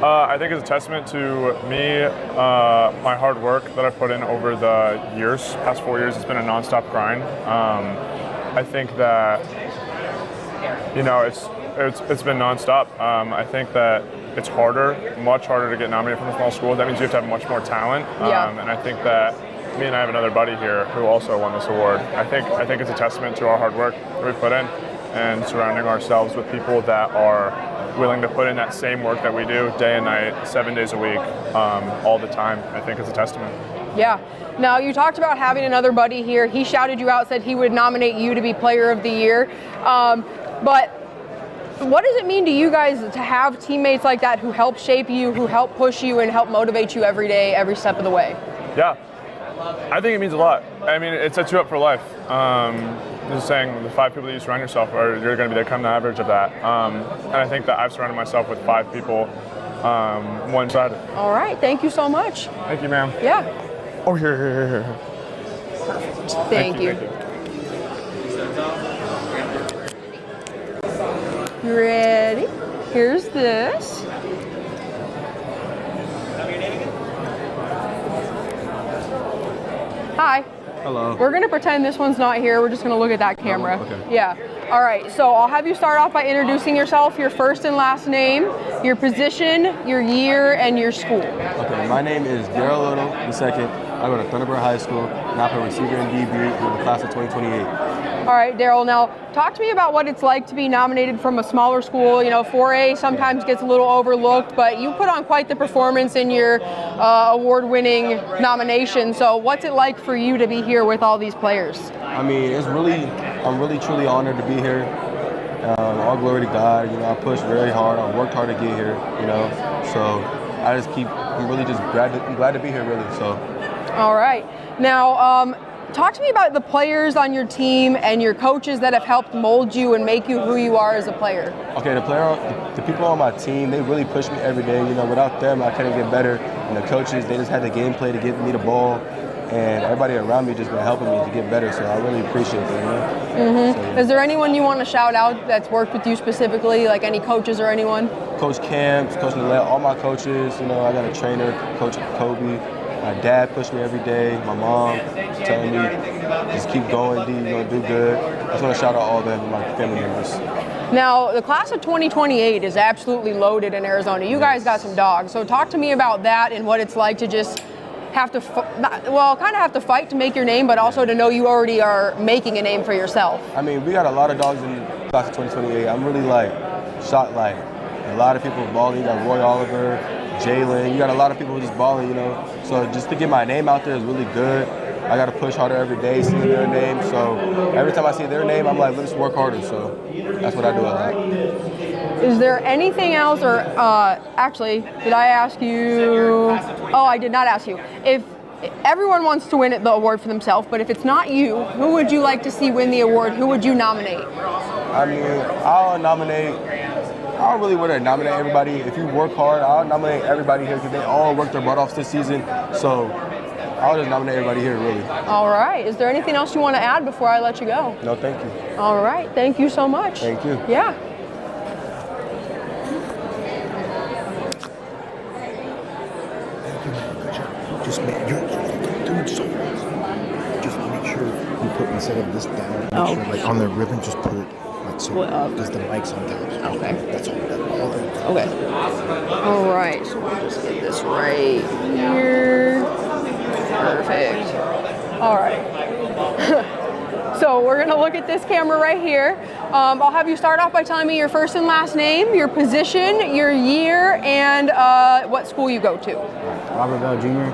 I think it's a testament to me, my hard work that I've put in over the years. Past 4 years, it's been a nonstop grind. I think that, you know, it's been nonstop. I think that it's much harder to get nominated from a small school. That means you have to have much more talent. And I think that me and I have another buddy here who also won this award. I think it's a testament to our hard work that we put in and surrounding ourselves with people that are willing to put in that same work that we do day and night, 7 days a week, all the time. I think it's a testament. Yeah. Now, you talked about having another buddy here. He shouted you out, said he would nominate you to be Player of the Year. But what does it mean to you guys to have teammates like that who help shape you, who help push you, and help motivate you every day, every step of the way? Yeah, I think it means a lot. I mean, it sets you up for life. Just saying, the 5 people that you surround yourself, you're going to be the average of that. And I think that I've surrounded myself with 5 people, one-sided. All right, thank you so much. Thank you, ma'am. Yeah. Oh, here. Perfect. Thank you. You ready? Here's this. Hi. Hello. We're going to pretend this one's not here. We're just going to look at that camera. Okay. Yeah. All right. So I'll have you start off by introducing yourself, your first and last name, your position, your year, and your school. Okay. My name is Daryl Little II. I go to Thunderbird High School, and I play receiver in DB in the class of 2028. All right, Daryl, now talk to me about what it's like to be nominated from a smaller school. You know, 4A sometimes gets a little overlooked, but you put on quite the performance in your award-winning nomination. So what's it like for you to be here with all these players? I mean, I'm really truly honored to be here. All glory to God. You know, I pushed very hard. I worked hard to get here, you know. So I'm really just glad to be here, really, so. All right. Now, talk to me about the players on your team and your coaches that have helped mold you and make you who you are as a player. Okay, the people on my team, they really push me every day. You know, without them, I couldn't get better. And the coaches, they just had the gameplay to give me the ball. And everybody around me just been helping me to get better. So I really appreciate that, you know? So, Is there anyone you want to shout out that's worked with you specifically, like any coaches or anyone? Coach Camps, Coach Nalette, all my coaches. You know, I got a trainer, Coach Kobe. My dad pushed me every day. My mom telling me, just keep going, D, you're going to do good. I just want to shout out all of them, my family members. Now, the class of 2028 is absolutely loaded in Arizona. You guys got some dogs. So talk to me about that and what it's like to just have to, kind of have to fight to make your name, but also to know you already are making a name for yourself. I mean, we got a lot of dogs in the class of 2028. I'm really shocked, a lot of people balling. You got Roy Oliver, Jalen, you got a lot of people just balling, you know. So just to get my name out there is really good. I got to push harder every day, seeing their name. So every time I see their name, I'm like, let's work harder. So that's what I do a lot. Is there anything else, or actually, did I ask you? Oh, I did not ask you. If everyone wants to win the award for themselves, but if it's not you, who would you like to see win the award? Who would you nominate? I mean, I don't really want to nominate everybody. If you work hard, I'll nominate everybody here because they all worked their butt off this season. So I'll just nominate everybody here, really. All right. Is there anything else you want to add before I let you go? No, thank you. All right. Thank you so much. Thank you. Yeah. put instead of this down, make Oh. sure like on the ribbon, just put it like so because the mic's on top. Okay. That's all. Okay. All right. So we'll just get this right here. Perfect. All right. So we're gonna look at this camera right here. I'll have you start off by telling me your first and last name, your position, your year, and what school you go to. Robert Bell Jr.,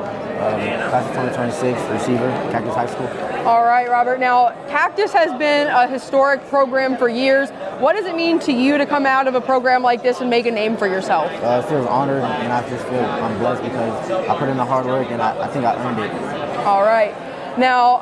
class of 2026, receiver, Cactus High School. All right, Robert. Now, Cactus has been a historic program for years. What does it mean to you to come out of a program like this and make a name for yourself? It feels honored, and I just feel I'm blessed because I put in the hard work, and I think I earned it. All right. Now,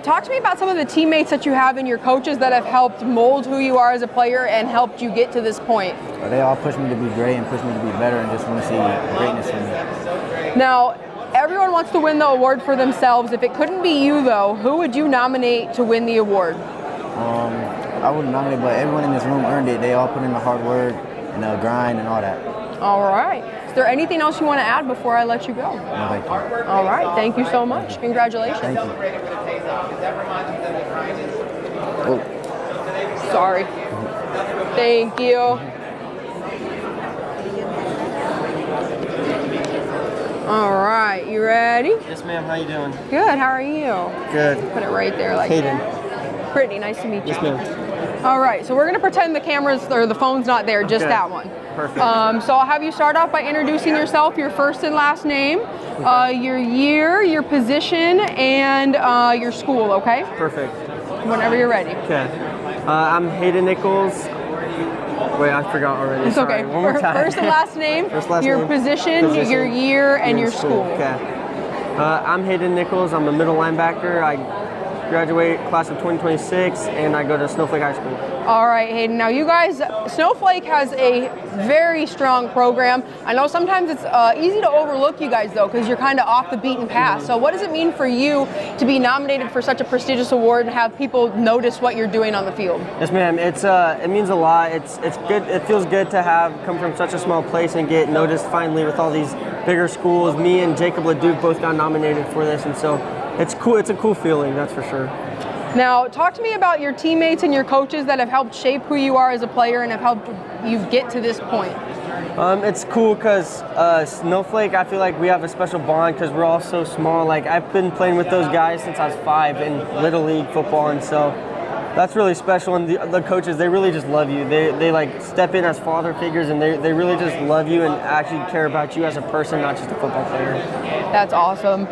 talk to me about some of the teammates that you have and your coaches that have helped mold who you are as a player and helped you get to this point. They all push me to be great and push me to be better and just want to see greatness in me. Now, everyone wants to win the award for themselves. If it couldn't be you, though, who would you nominate to win the award? I wouldn't nominate, but everyone in this room earned it. They all put in the hard work and the grind and all that. All right. Is there anything else you want to add before I let you go? No, thank you. All right. Thank you so much. Congratulations. Thank you. Oh. Sorry. Thank you. All right. You ready? Yes, ma'am. How you doing? Good. How are you? Good. Put it right there like Hayden. that. Brittany, nice to meet you. Yes, ma'am. All right. So we're going to pretend the camera's or the phone's not there, just Okay. that one. Perfect. So I'll have you start off by introducing yourself, your first and last name, your year, your position, and your school, okay? Perfect. Whenever you're ready. Okay. I'm Hayden Nichols. Wait, I forgot already. It's Sorry. okay. One more time. First and last name, First, last your name, position, your year, and your school. Okay. I'm Hayden Nichols. I'm a middle linebacker. I graduate class of 2026, and I go to Snowflake High School. All right, Hayden. Now, you guys, Snowflake has a very strong program. I know sometimes it's easy to overlook you guys, though, because you're kind of off the beaten path. So what does it mean for you to be nominated for such a prestigious award and have people notice what you're doing on the field? Yes, ma'am. It means a lot. It's good. It feels good to have come from such a small place and get noticed finally with all these bigger schools. Me and Jacob LeDuc both got nominated for this, and so it's cool. It's a cool feeling, that's for sure. Now, talk to me about your teammates and your coaches that have helped shape who you are as a player and have helped you get to this point. It's cool because Snowflake, I feel like we have a special bond because we're all so small. Like, I've been playing with those guys since I was 5 in Little League football, and so that's really special. And the coaches, they really just love you. They like step in as father figures, and they really just love you and actually care about you as a person, not just a football player. That's awesome.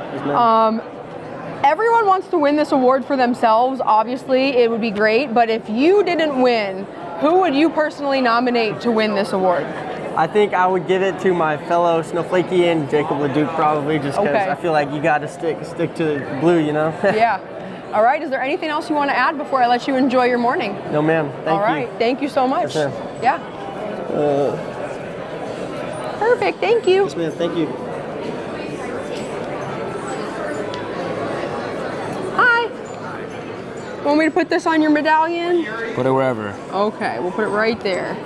Everyone wants to win this award for themselves. Obviously, it would be great. But if you didn't win, who would you personally nominate to win this award? I think I would give it to my fellow Snowflakean, Jacob LeDuc, probably, just because Okay. I feel like you got to stick to the blue, you know? Yeah. All right. Is there anything else you want to add before I let you enjoy your morning? No, ma'am. Thank you. All right. Thank you so much. Yes, Yeah. Perfect. Thank you. Yes, ma'am. Thank you. Hi. Want me to put this on your medallion? Put it wherever. Okay. We'll put it right there.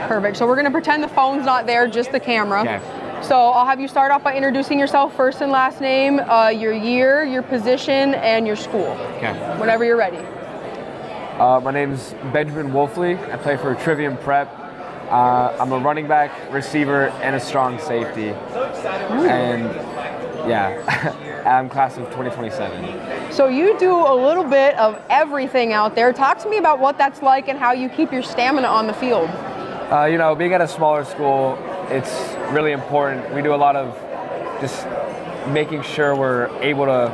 Perfect. So we're going to pretend the phone's not there, just the camera. Okay. So I'll have you start off by introducing yourself, first and last name, your year, your position, and your school. Okay. Whenever you're ready. My name's Benjamin Wolfley. I play for Trivium Prep. I'm a running back, receiver, and a strong safety. And yeah, I'm class of 2027. So you do a little bit of everything out there. Talk to me about what that's like and how you keep your stamina on the field. Being at a smaller school, it's really important. We do a lot of just making sure we're able to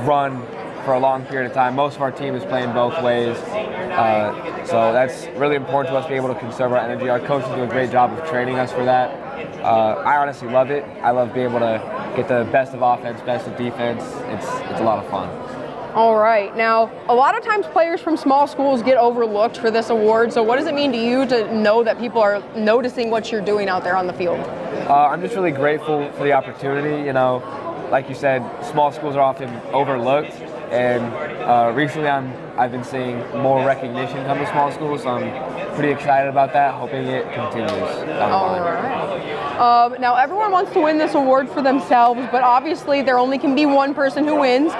run for a long period of time. Most of our team is playing both ways. So that's really important to us to be able to conserve our energy. Our coaches do a great job of training us for that. I honestly love it. I love being able to get the best of offense, best of defense. It's a lot of fun. All right. Now, a lot of times players from small schools get overlooked for this award. So what does it mean to you to know that people are noticing what you're doing out there on the field? I'm just really grateful for the opportunity. Like you said, small schools are often overlooked. And recently I've been seeing more recognition come to small schools, so I'm pretty excited about that, hoping it continues down the line. Right. Now, everyone wants to win this award for themselves, but obviously there only can be one person who wins.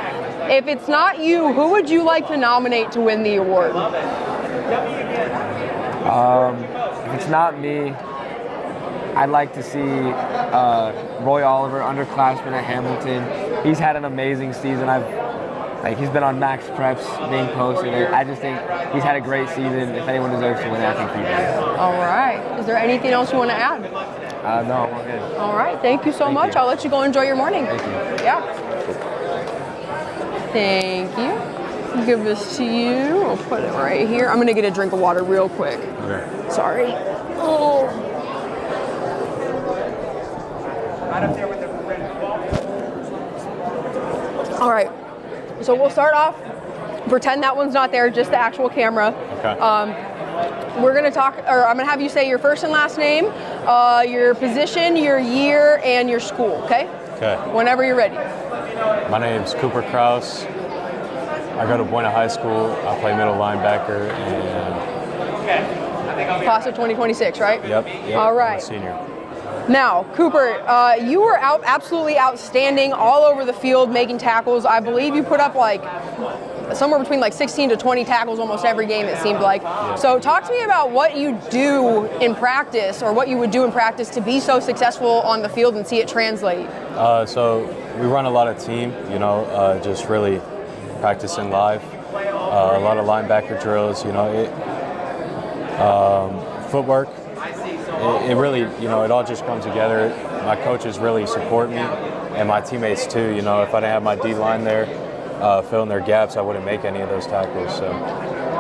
If it's not you, who would you like to nominate to win the award? If it's not me, I'd like to see Roy Oliver, underclassman at Hamilton. He's had an amazing season. He's been on max preps, being posted. I just think he's had a great season. If anyone deserves to win, I think he does. All right. Is there anything else you want to add? No, I'm all good. All right. Thank you so much. you. I'll let you go enjoy your morning. Thank you. Yeah. Thank you. Give this to you. I'll put it right here. I'm going to get a drink of water real quick. Okay. Sorry. Oh. All right. So we'll start off. Pretend that one's not there, just the actual camera. Okay. We're going to talk, or I'm going to have you say your first and last name, your position, your year, and your school, okay? Okay. Whenever you're ready. My name's Cooper Kraus. I go to Buena High School. I play middle linebacker, and Class of 2026, right? yep. All I'm a right. senior. Now, Cooper, you were absolutely outstanding all over the field making tackles. I believe you put up like somewhere between like 16 to 20 tackles almost every game, it seemed like. So talk to me about what you do in practice, or what you would do in practice to be so successful on the field and see it translate. So we run a lot of team, just really practicing live. A lot of linebacker drills, footwork. It really, it all just comes together. My coaches really support me, and my teammates too. If I didn't have my D-line there filling their gaps, I wouldn't make any of those tackles. So.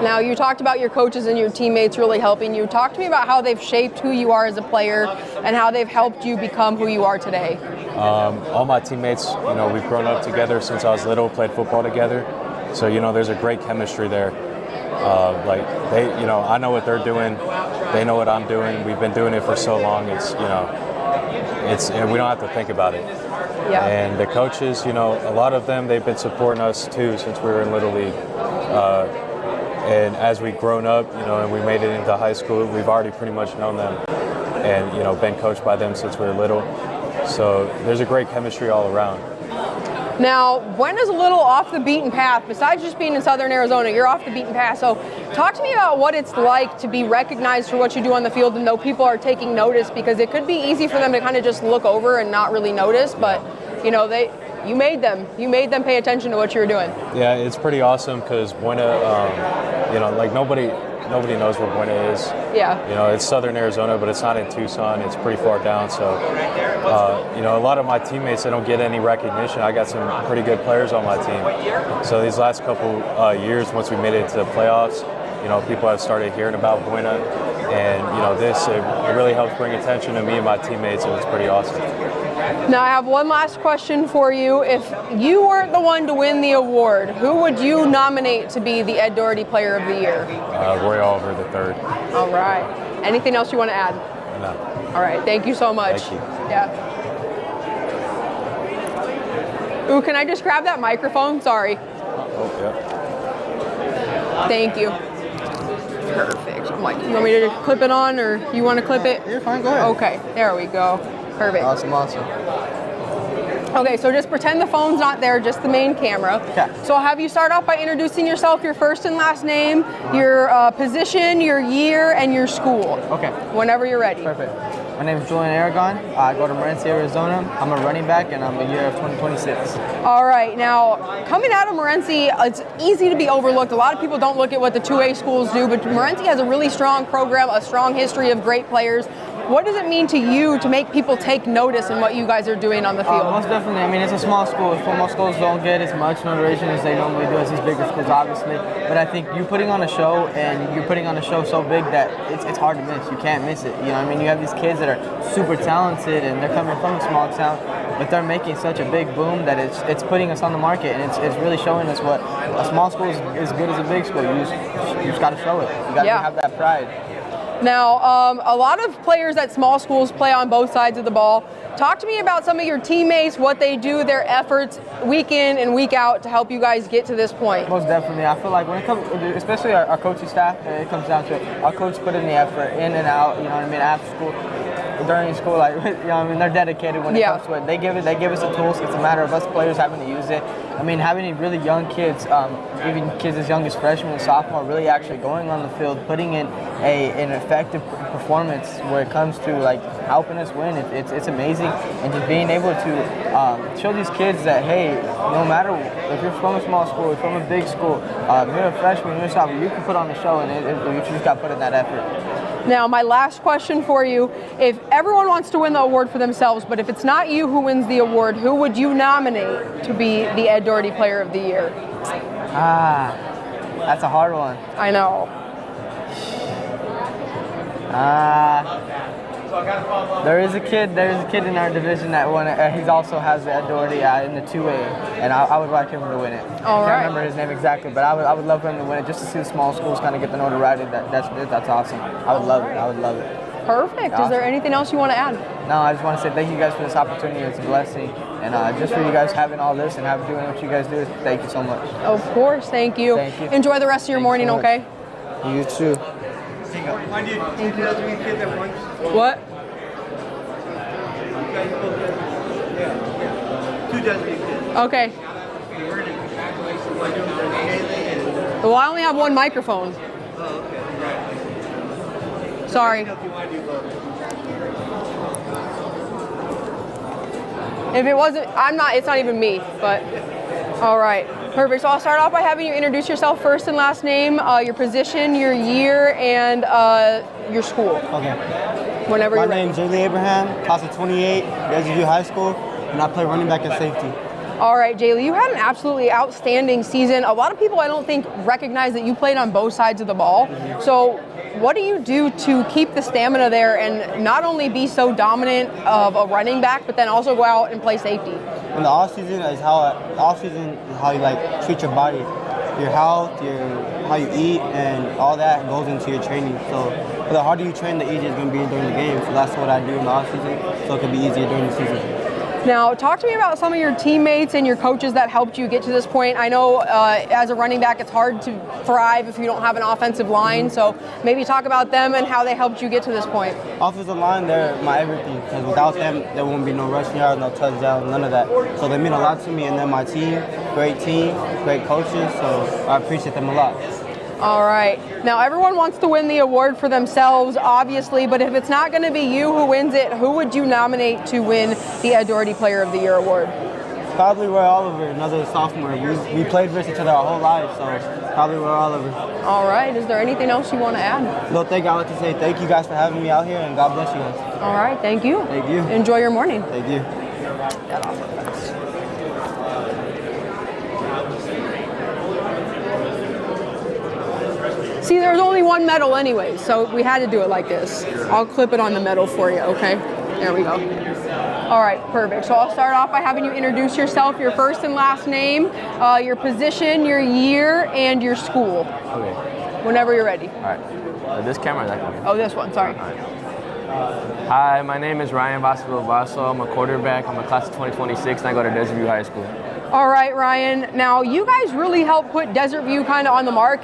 Now, you talked about your coaches and your teammates really helping you. Talk to me about how they've shaped who you are as a player and how they've helped you become who you are today. All my teammates, we've grown up together since I was little, played football together. So, there's a great chemistry there. I know what they're doing. They know what I'm doing. We've been doing it for so long. It's we don't have to think about it. Yeah. And the coaches, a lot of them, they've been supporting us too since we were in Little League. And as we've grown up, and we made it into high school, we've already pretty much known them and, been coached by them since we were little. So there's a great chemistry all around. Now, Buena's a little off the beaten path. Besides just being in Southern Arizona, you're off the beaten path. So talk to me about what it's like to be recognized for what you do on the field and know people are taking notice, because it could be easy for them to kind of just look over and not really notice, but you made them pay attention to what you were doing. Yeah, it's pretty awesome because Buena, nobody knows where Buena is. Yeah. It's Southern Arizona, but it's not in Tucson. It's pretty far down. So, a lot of my teammates, they don't get any recognition. I got some pretty good players on my team. So these last couple years, once we made it to the playoffs, people have started hearing about Buena. And, it really helps bring attention to me and my teammates, and it's pretty awesome. Now, I have one last question for you. If you weren't the one to win the award, who would you nominate to be the Ed Doherty Player of the Year? Roy Oliver III. All right. Anything else you want to add? No. All right. Thank you so much. Thank you. Yeah. Ooh, can I just grab that microphone? Sorry. Oh, yeah. Thank you. Perfect. I'm like, you want me to clip it on, or you want to clip it? You're fine, go ahead. Okay, there we go. Perfect. Awesome. Okay, so just pretend the phone's not there, just the main camera. Okay. So I'll have you start off by introducing yourself, your first and last name, your position, your year, and your school. Okay. Whenever you're ready. Perfect. My name is Julian Aragon. I go to Morenci, Arizona. I'm a running back, and I'm a year of 2026. All right, now coming out of Morenci, it's easy to be overlooked. A lot of people don't look at what the 2A schools do, but Morenci has a really strong program, a strong history of great players. What does it mean to you to make people take notice in what you guys are doing on the field? Most definitely. I mean, it's a small school. Most schools don't get as much notoriety as they normally do as these bigger schools, obviously. But I think you putting on a show, and you're putting on a show so big that it's hard to miss. You can't miss it. You have these kids that are super talented, and they're coming from a small town, but they're making such a big boom that it's putting us on the market, and it's really showing us what a small school is as good as a big school. You just got to show it. You got to have that pride. Now, a lot of players at small schools play on both sides of the ball. Talk to me about some of your teammates, what they do, their efforts week in and week out to help you guys get to this point. Most definitely. I feel like when it comes, especially our coaching staff, it comes down to it. Our coaches put in the effort, in and out, after school, during school, they're dedicated when it comes to it. They give us the tools. It's a matter of us players having to use it. I mean, having really young kids, even kids as young as freshmen and sophomore, really actually going on the field, putting in an effective performance where it comes to like helping us win. It's amazing, and just being able to show these kids that hey, no matter if you're from a small school, if you're from a big school, you're a freshman, you're a sophomore, you can put on the show, and you just got to put in that effort. Now, my last question for you, if everyone wants to win the award for themselves, but if it's not you who wins the award, who would you nominate to be the Ed Doherty Player of the Year? That's a hard one. I know. There is a kid in our division that won it. He also has the Ed Doherty in the 2A, and I would like him to win it. All I right. can't remember his name exactly, but I would love for him to win it just to see the small schools kind of get the notoriety. That's awesome. I would love it. I would love it. Perfect. Awesome. Is there anything else you want to add? No, I just want to say thank you guys for this opportunity. It's a blessing, and just for you guys having all this and doing what you guys do, thank you so much. Of course. Thank you. Thank you. Enjoy the rest of your morning, so much. okay? You too. Thank you. What? Okay. Well, I only have one microphone. Sorry. If it wasn't, it's not even me, but all right. Perfect. So I'll start off by having you introduce yourself, first and last name, your position, your year, and your school. Okay. Whenever you're ready. My name's Ed Abraham, class of 28, Desert View High School, and I play running back and safety. All right, Jaylee, you had an absolutely outstanding season. A lot of people, I don't think, recognize that you played on both sides of the ball. So what do you do to keep the stamina there and not only be so dominant of a running back, but then also go out and play safety? And the off season is how you like treat your body, your health, how you eat, and all that goes into your training. So the harder you train, the easier it's going to be during the game. So that's what I do in the off season, so it can be easier during the season. Now, talk to me about some of your teammates and your coaches that helped you get to this point. I know as a running back, it's hard to thrive if you don't have an offensive line. So maybe talk about them and how they helped you get to this point. Offensive line, they're my everything, because without them, there won't be no rushing yards, no touchdowns, none of that. So they mean a lot to me, and then my team, great coaches, so I appreciate them a lot. All right. Now, everyone wants to win the award for themselves, obviously, but if it's not going to be you who wins it, who would you nominate to win the Ed Doherty Player of the Year award? Probably Roy Oliver, another sophomore. We played versus each other our whole life, so probably Roy Oliver. All right. Is there anything else you want to add? No, thank you. I'd like to say thank you guys for having me out here, and God bless you guys. All right. Thank you. Thank you. Enjoy your morning. Thank you. Get off the fence. See, there's only one medal anyway, so we had to do it like this. I'll clip it on the medal for you, okay? There we go. All right, perfect. So I'll start off by having you introduce yourself, your first and last name, your position, your year, and your school. Okay. Whenever you're ready. All right. This camera or that camera? Oh, this one, sorry. Hi, my name is Ryan Vaso. I'm a quarterback. I'm a class of 2026, and I go to Desert View High School. All right, Ryan. Now, you guys really helped put Desert View kind of on the mark.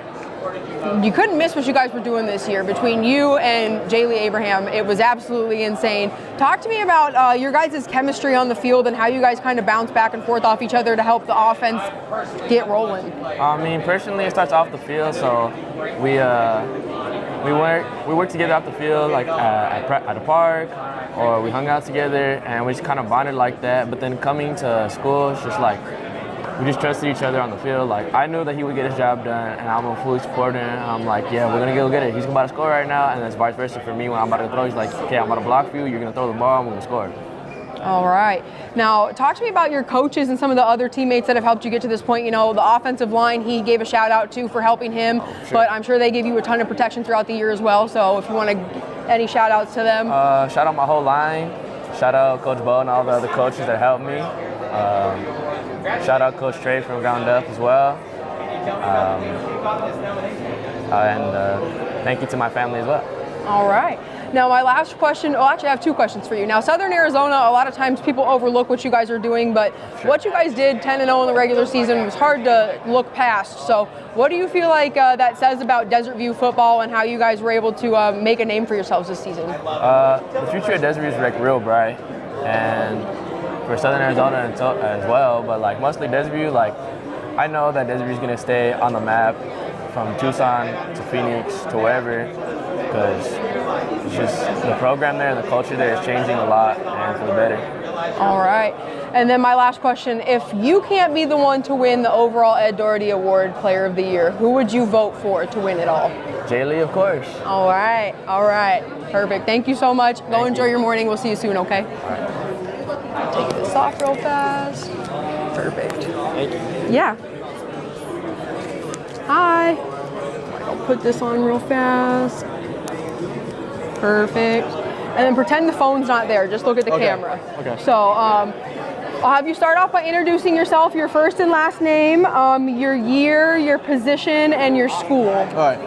You couldn't miss what you guys were doing this year between you and Jaylee Abraham. It was absolutely insane. Talk to me about your guys' chemistry on the field and how you guys kind of bounce back and forth off each other to help the offense get rolling. I mean, personally, it starts off the field, so we work together off the field, like at a park, or we hung out together, and we just kind of bonded like that. But then coming to school, it's just like we just trusted each other on the field. Like, I knew that he would get his job done, and I'm a fully supporter. And I'm like, yeah, we're gonna go get it. He's about to score right now, and that's vice versa for me. When I'm about to throw, he's like, okay, I'm about to block for you. You're gonna throw the ball, and we're gonna score. All right. Now, talk to me about your coaches and some of the other teammates that have helped you get to this point. You know, the offensive line, he gave a shout out to for helping him, but I'm sure they give you a ton of protection throughout the year as well. So if you want to, any shout outs to them? Shout out my whole line. Shout out Coach Bo and all the other coaches that helped me. Shout out Coach Trey from Ground Up as well. And thank you to my family as well. All right. Now, my last question, well, actually, I have two questions for you. Now, Southern Arizona, a lot of times people overlook what you guys are doing, but what you guys did 10-0 in the regular season was hard to look past. So what do you feel like that says about Desert View football and how you guys were able to make a name for yourselves this season? The future of Desert View is like real bright, and for Southern Arizona as well, but like mostly Desview. Like I know that Desview's gonna stay on the map from Tucson to Phoenix to wherever, because it's just the program there and the culture there is changing a lot and for the better. All right. And then my last question, if you can't be the one to win the overall Ed Doherty Award Player of the Year, who would you vote for to win it all? Jay Lee, of course. All right. Perfect. Thank you so much. Go enjoy your morning. We'll see you soon, okay? All right. Take this off real fast. Perfect. Thank you. Yeah. Hi. I'll put this on real fast. Perfect. And then pretend the phone's not there. Just look at the camera. Okay. So I'll have you start off by introducing yourself, your first and last name, your year, your position, and your school. All right.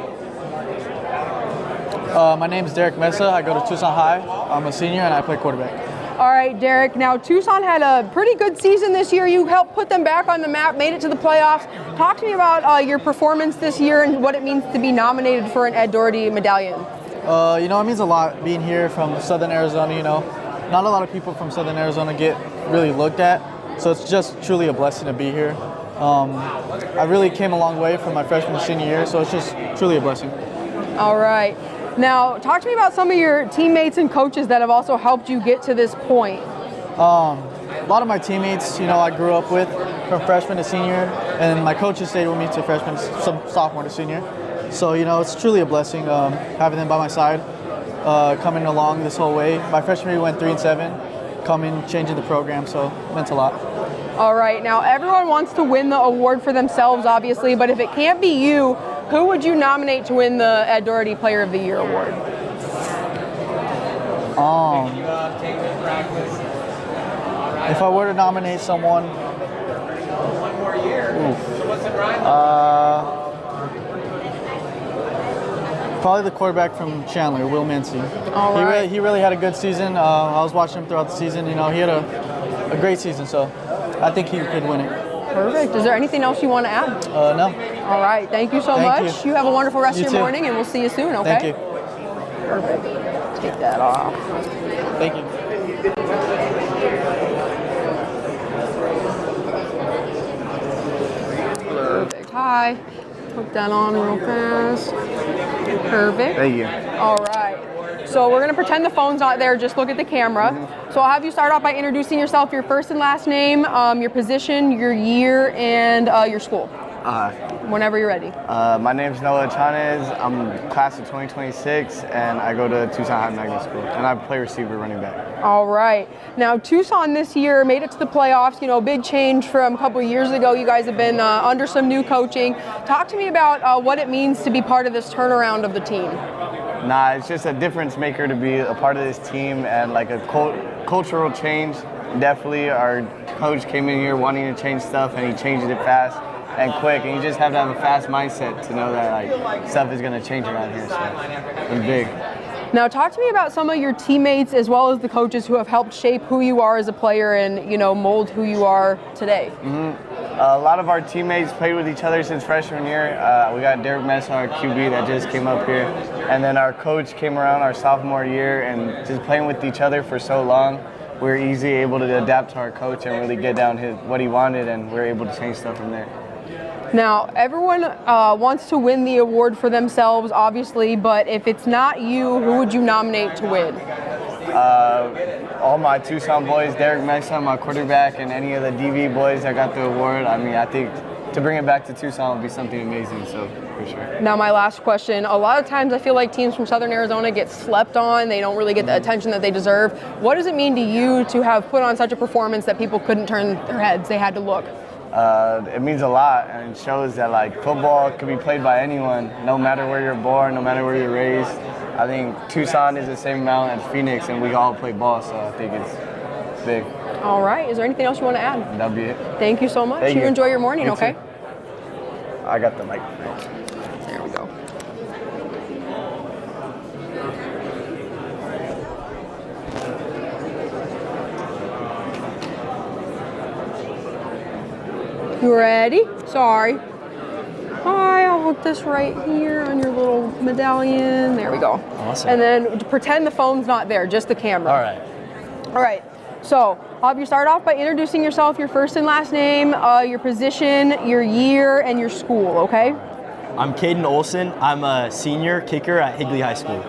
My name is Derek Mesa. I go to Tucson High. I'm a senior and I play quarterback. All right, Derek. Now, Tucson had a pretty good season this year. You helped put them back on the map, made it to the playoffs. Talk to me about your performance this year and what it means to be nominated for an Ed Doherty medallion. It means a lot being here from Southern Arizona. Not a lot of people from Southern Arizona get really looked at, so it's just truly a blessing to be here. I really came a long way from my freshman and senior year, so it's just truly a blessing. All right. Now, talk to me about some of your teammates and coaches that have also helped you get to this point. A lot of my teammates, I grew up with from freshman to senior, and my coaches stayed with me to freshman, sophomore to senior. So, it's truly a blessing having them by my side, coming along this whole way. My freshman year we went 3-7, changing the program, so it meant a lot. All right, now everyone wants to win the award for themselves, obviously, but if it can't be you, who would you nominate to win the Ed Doherty Player of the Year award? If I were to nominate someone, probably the quarterback from Chandler, Will Mincy. All right. He really had a good season. I was watching him throughout the season. He had a great season, so I think he could win it. Perfect. Is there anything else you want to add? No. All right. Thank you so much. You have a wonderful rest of your morning, and we'll see you soon, okay? Thank you. Perfect. Take that off. Thank you. Perfect. Hi. Put that on real fast. Perfect. Thank you. All right. So we're going to pretend the phone's not there. Just look at the camera. So I'll have you start off by introducing yourself, your first and last name, your position, your year, and your school. Whenever you're ready. My name's Noah Chanez. I'm class of 2026, and I go to Tucson High Magnet School, and I play receiver, running back. All right. Now, Tucson this year made it to the playoffs. Big change from a couple of years ago. You guys have been under some new coaching. Talk to me about what it means to be part of this turnaround of the team. Nah, it's just a difference maker to be a part of this team and like a cultural change. Definitely, our coach came in here wanting to change stuff, and he changed it fast and quick. And you just have to have a fast mindset to know that stuff is going to change around here. So it's big. Now, talk to me about some of your teammates as well as the coaches who have helped shape who you are as a player and mold who you are today. A lot of our teammates played with each other since freshman year. We got Derek Mesa, our QB, that just came up here. And then our coach came around our sophomore year, and just playing with each other for so long, we were easily able to adapt to our coach and really get down what he wanted, and we were able to change stuff from there. Now, everyone wants to win the award for themselves, obviously, but if it's not you, who would you nominate to win? All my Tucson boys, Derek Mesa, my quarterback, and any of the DV boys that got the award. I think to bring it back to Tucson would be something amazing, so for sure. Now, my last question. A lot of times I feel like teams from Southern Arizona get slept on. They don't really get the attention that they deserve. What does it mean to you to have put on such a performance that people couldn't turn their heads? They had to look. It means a lot, and it shows that football can be played by anyone, no matter where you're born, no matter where you're raised. I think Tucson is the same amount as Phoenix, and we all play ball, so I think it's big. All right. Is there anything else you want to add? That'll be it. Thank you so much. Thank you. Enjoy your morning, You okay? too. I got the microphone. There we go. You ready? Sorry. Hi, I'll hook this right here on your little medallion. There we go. Awesome. And then pretend the phone's not there, just the camera. All right. All right. So I'll have you start off by introducing yourself, your first and last name, your position, your year, and your school, okay? I'm Caden Olson. I'm a senior kicker at Higley High School.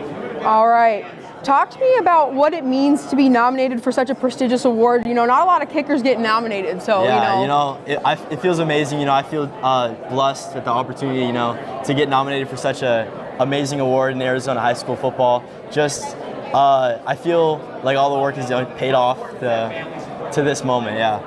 All right. Talk to me about what it means to be nominated for such a prestigious award. You know, not a lot of kickers get nominated, so, it feels amazing. I feel blessed at the opportunity, to get nominated for such a amazing award in Arizona high school football. Just, I feel like all the work is paid off to this moment, yeah.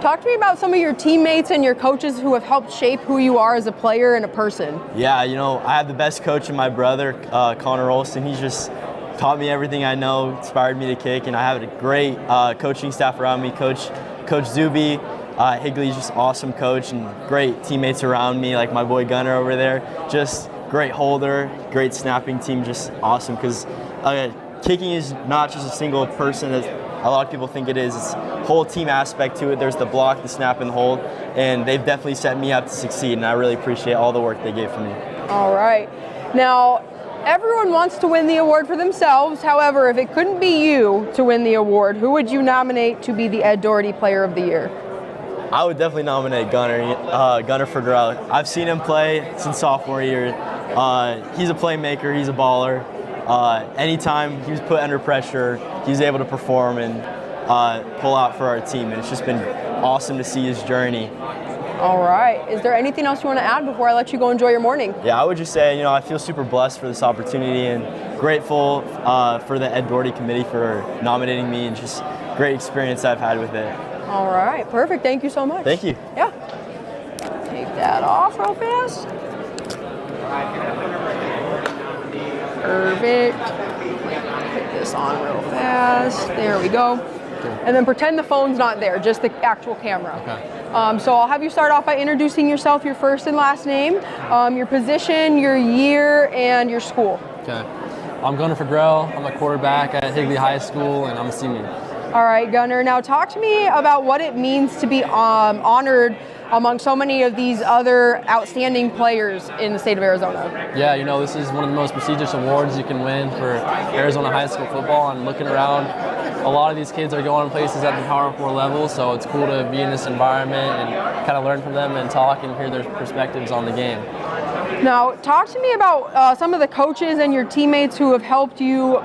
Talk to me about some of your teammates and your coaches who have helped shape who you are as a player and a person. Yeah, I have the best coach in my brother, Connor Olson. He's just taught me everything I know, inspired me to kick, and I have a great coaching staff around me. Coach Zuby, Higley's just awesome coach, and great teammates around me, like my boy Gunner over there. Just great holder, great snapping team, just awesome, because kicking is not just a single person as a lot of people think it is. It's a whole team aspect to it. There's the block, the snap, and the hold, and they've definitely set me up to succeed, and I really appreciate all the work they gave for me. All right. Now, everyone wants to win the award for themselves. However, if it couldn't be you to win the award, who would you nominate to be the Ed Doherty Player of the Year? I would definitely nominate Gunner Figueroa. I've seen him play since sophomore year. He's a playmaker. He's a baller. Anytime he was put under pressure, he's able to perform and pull out for our team. And it's just been awesome to see his journey. All right. Is there anything else you want to add before I let you go enjoy your morning? Yeah, I would just say, I feel super blessed for this opportunity and grateful for the Ed Doherty committee for nominating me, and just great experience I've had with it. All right. Perfect. Thank you so much. Thank you. Yeah. Take that off real fast. Perfect. Put this on real fast. There we go. And then pretend the phone's not there, just the actual camera. Okay. So I'll have you start off by introducing yourself, your first and last name, your position, your year, and your school. Okay. I'm Gunner Figueroa. I'm a quarterback at Higley High School, and I'm a senior. All right, Gunner. Now talk to me about what it means to be honored among so many of these other outstanding players in the state of Arizona. Yeah, this is one of the most prestigious awards you can win for Arizona high school football. And looking around, a lot of these kids are going places at the Power 4 level, so it's cool to be in this environment and kind of learn from them and talk and hear their perspectives on the game. Now, talk to me about some of the coaches and your teammates who have helped you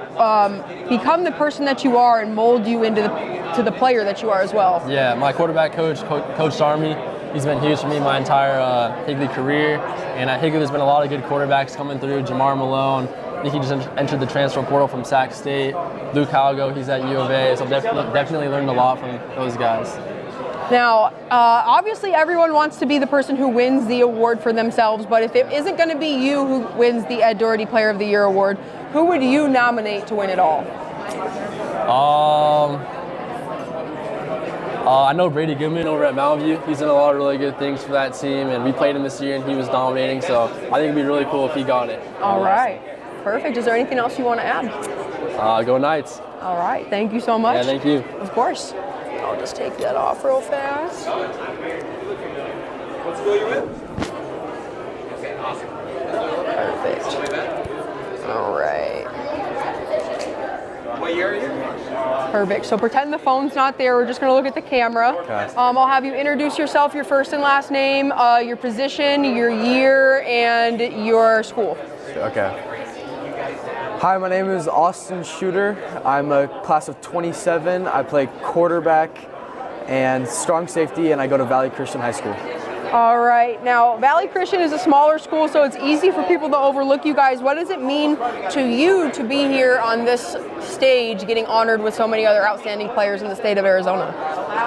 become the person that you are and mold you into the player that you are as well. Yeah, my quarterback coach, Coach Sarmi, he's been huge for me my entire Higley career. And at Higley, there's been a lot of good quarterbacks coming through. Jamar Malone, I think he just entered the transfer portal from Sac State. Luke Halgo, he's at U of A. So definitely learned a lot from those guys. Now, obviously everyone wants to be the person who wins the award for themselves, but if it isn't going to be you who wins the Ed Doherty Player of the Year award, who would you nominate to win it all? I know Brady Goodman over at Mountain View. He's done a lot of really good things for that team, and we played him this year, and he was dominating, so I think it'd be really cool if he got it. All right. Perfect. Is there anything else you want to add? Go Knights. All right. Thank you so much. Yeah, thank you. Of course. I'll just take that off real fast. What school you with? Okay, awesome. Perfect. All right. What year are you? Perfect. So pretend the phone's not there. We're just going to look at the camera. Okay. I'll have you introduce yourself, your first and last name, your position, your year, and your school. Okay. Hi, my name is Austin Shooter. I'm a class of 27. I play quarterback and strong safety, and I go to Valley Christian High School. All right. Now, Valley Christian is a smaller school, so it's easy for people to overlook you guys. What does it mean to you to be here on this stage getting honored with so many other outstanding players in the state of Arizona?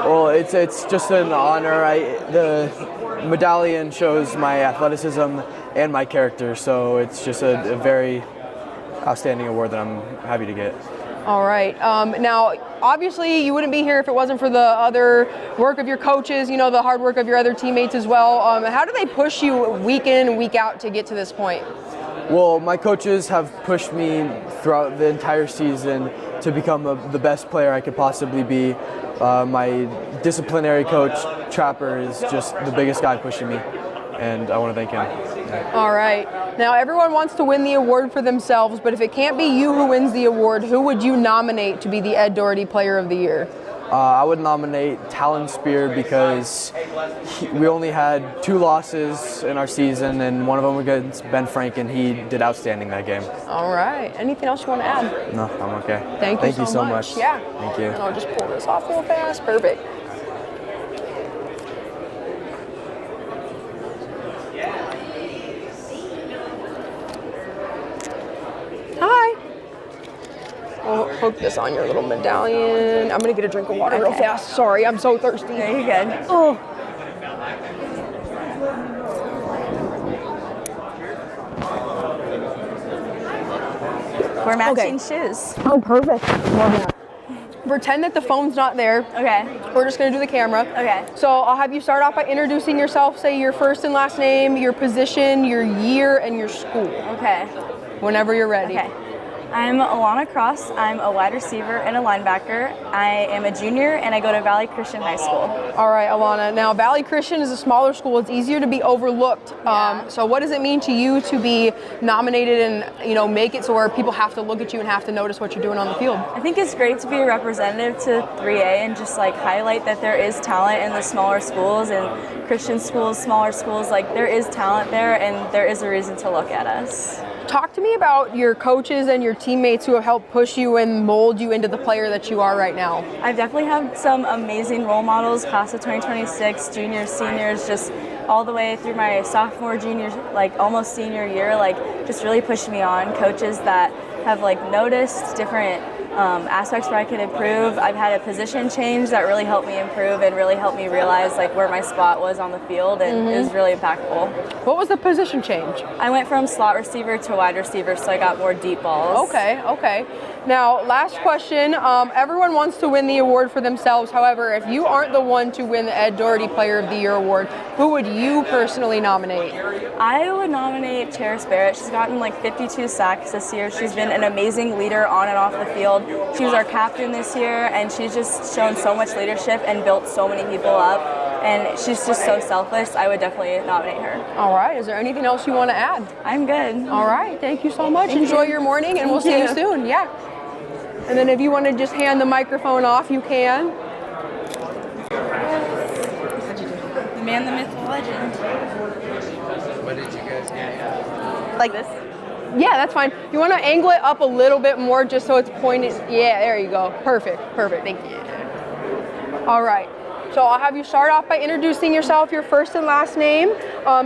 Well, it's just an honor. The medallion shows my athleticism and my character, so it's just a very outstanding award that I'm happy to get. All right. Now, obviously, you wouldn't be here if it wasn't for the other work of your coaches, the hard work of your other teammates as well. How do they push you week in and week out to get to this point? Well, my coaches have pushed me throughout the entire season to become the best player I could possibly be. My disciplinary coach, Trapper, is just the biggest guy pushing me, and I want to thank him. All right. Now, everyone wants to win the award for themselves, but if it can't be you who wins the award, who would you nominate to be the Ed Doherty Player of the Year? I would nominate Talon Spear because we only had 2 losses in our season, and one of them was against Ben Frank, and he did outstanding that game. All right. Anything else you want to add? No, I'm okay. Thank you so much. Yeah. Thank you. And I'll just pull this off real fast. Perfect. Hi. I'll hook this on your little medallion. I'm gonna get a drink of water real fast. Sorry, I'm so thirsty. Yeah, you're good. Oh. We're matching shoes. Oh, perfect. Love that. Pretend that the phone's not there. Okay. We're just gonna do the camera. Okay. So I'll have you start off by introducing yourself, say your first and last name, your position, your year, and your school. Okay. Whenever you're ready. Okay. I'm Alana Cross. I'm a wide receiver and a linebacker. I am a junior and I go to Valley Christian High School. All right, Alana. Now, Valley Christian is a smaller school. It's easier to be overlooked. So what does it mean to you to be nominated and, you know, make it so where people have to look at you and have to notice what you're doing on the field? I think it's great to be a representative to 3A and just like highlight that there is talent in the smaller schools and Christian schools, smaller schools, like there is talent there and there is a reason to look at us. Talk to me about your coaches and your teammates who have helped push you and mold you into the player that you are right now. I've definitely had some amazing role models, class of 2026, juniors, seniors, just all the way through my sophomore, junior, like almost senior year, like just really pushed me on. Coaches that have like noticed different aspects where I could improve. I've had a position change that really helped me improve and really helped me realize like where my spot was on the field, and it was really impactful. What was the position change? I went from slot receiver to wide receiver, so I got more deep balls. Okay. Now, last question. Everyone wants to win the award for themselves. However, if you aren't the one to win the Ed Doherty Player of the Year award, who would you personally nominate? I would nominate Cheris Barrett. She's gotten like 52 sacks this year. She's been an amazing leader on and off the field. She was our captain this year, and she's just shown so much leadership and built so many people up. And she's just so selfless. I would definitely nominate her. All right. Is there anything else you want to add? I'm good. All right. Thank you so much. Enjoy your morning, and we'll see you soon. Yeah. And then if you want to just hand the microphone off, you can. The man, the myth, the legend. What did you guys get? Like this? Yeah, that's fine. You want to angle it up a little bit more just so it's pointed. Yeah, there you go. Perfect. Thank you. All right. So I'll have you start off by introducing yourself, your first and last name,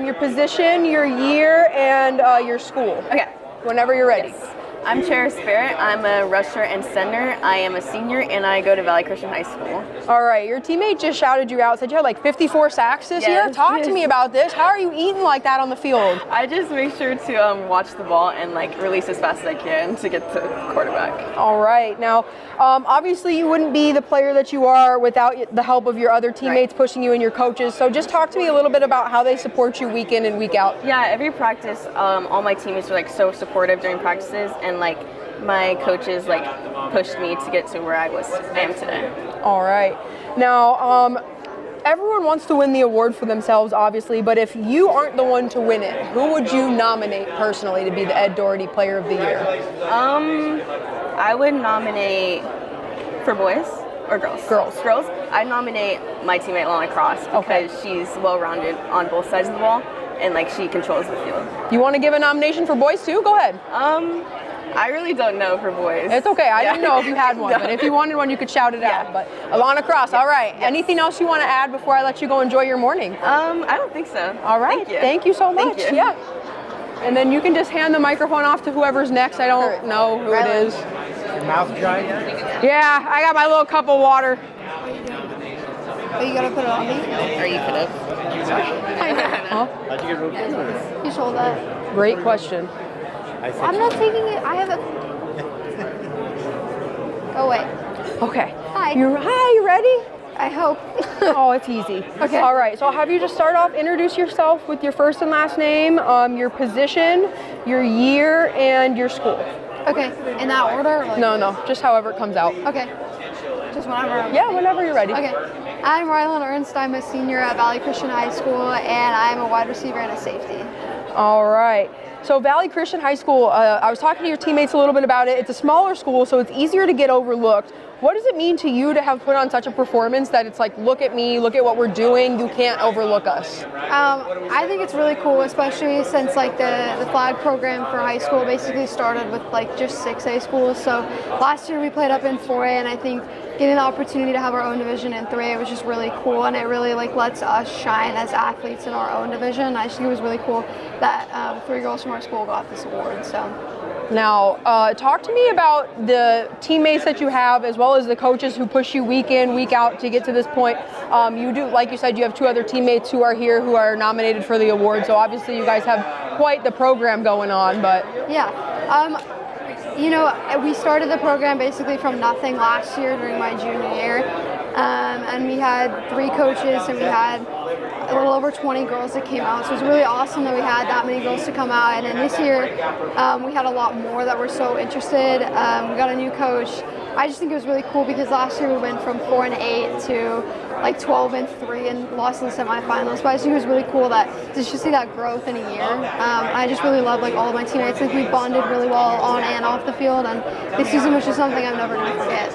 your position, your year, and your school. Okay. Whenever you're ready. Yes. I'm Cheris Barrett. I'm a rusher and center. I am a senior, and I go to Valley Christian High School. All right, your teammate just shouted you out, said you had like 54 sacks this year. Talk to me about this. How are you eating like that on the field? I just make sure to watch the ball and like release as fast as I can to get to the quarterback. All right, now obviously you wouldn't be the player that you are without the help of your other teammates pushing you and your coaches. So just talk to me a little bit about how they support you week in and week out. Yeah, every practice, all my teammates are like so supportive during practices, and like my coaches like pushed me to get to where I am today. All right. Now, everyone wants to win the award for themselves, obviously, but if you aren't the one to win it, who would you nominate personally to be the Ed Doherty Player of the Year? I would nominate for boys or girls? Girls. I nominate my teammate Lana Cross because she's well-rounded on both sides of the ball and like she controls the field. You want to give a nomination for boys too? Go ahead. I really don't know for boys. It's okay. I didn't know if you had one, but if you wanted one, you could shout it out. But Alana Cross, all right. Yes. Anything else you want to add before I let you go enjoy your morning? I don't think so. All right. Thank you so much. Thank you. Yeah. And then you can just hand the microphone off to whoever's next. I don't know who it is. Your mouth dry yet? Yeah, I got my little cup of water. Oh, you gotta put it on me? Or you could have. Huh? How'd you get roped into this? You told that. Great question. I'm not taking it. I have a. Go away. Okay. Hi. You ready? I hope. Oh, it's easy. Okay. All right. So I'll have you just start off, introduce yourself with your first and last name, your position, your year, and your school. Okay. In that order? Like... No. Just however it comes out. Okay. Just whenever. Yeah, whenever you're ready. Okay. I'm Rylan Ernst. I'm a senior at Valley Christian High School, and I'm a wide receiver and a safety. All right. So Valley Christian High School, I was talking to your teammates a little bit about it. It's a smaller school, so it's easier to get overlooked. What does it mean to you to have put on such a performance that it's like, look at me, look at what we're doing, you can't overlook us? I think it's really cool, especially since like the flag program for high school basically started with like just 6A schools. So last year we played up in 4A, and I think getting the opportunity to have our own division in 3A was just really cool, and it really like lets us shine as athletes in our own division. I just think it was really cool that 3 girls from our school got this award. So. Now, talk to me about the teammates that you have, as well as the coaches who push you week in, week out to get to this point. You do, like you said, you have 2 other teammates who are here who are nominated for the award. So obviously, you guys have quite the program going on. But yeah, you know, we started the program basically from nothing last year during my junior year, and we had 3 coaches, and we had a little over 20 girls that came out. So it was really awesome that we had that many girls to come out. And then this year, we had a lot more that were so interested. We got a new coach. I just think it was really cool because last year we went from 4 and 8 to like 12 and 3 and lost in the semifinals. But I just think it was really cool that to just see that growth in a year. I just really love like all of my teammates. Like we bonded really well on and off the field. And this season was just something I'm never going to forget.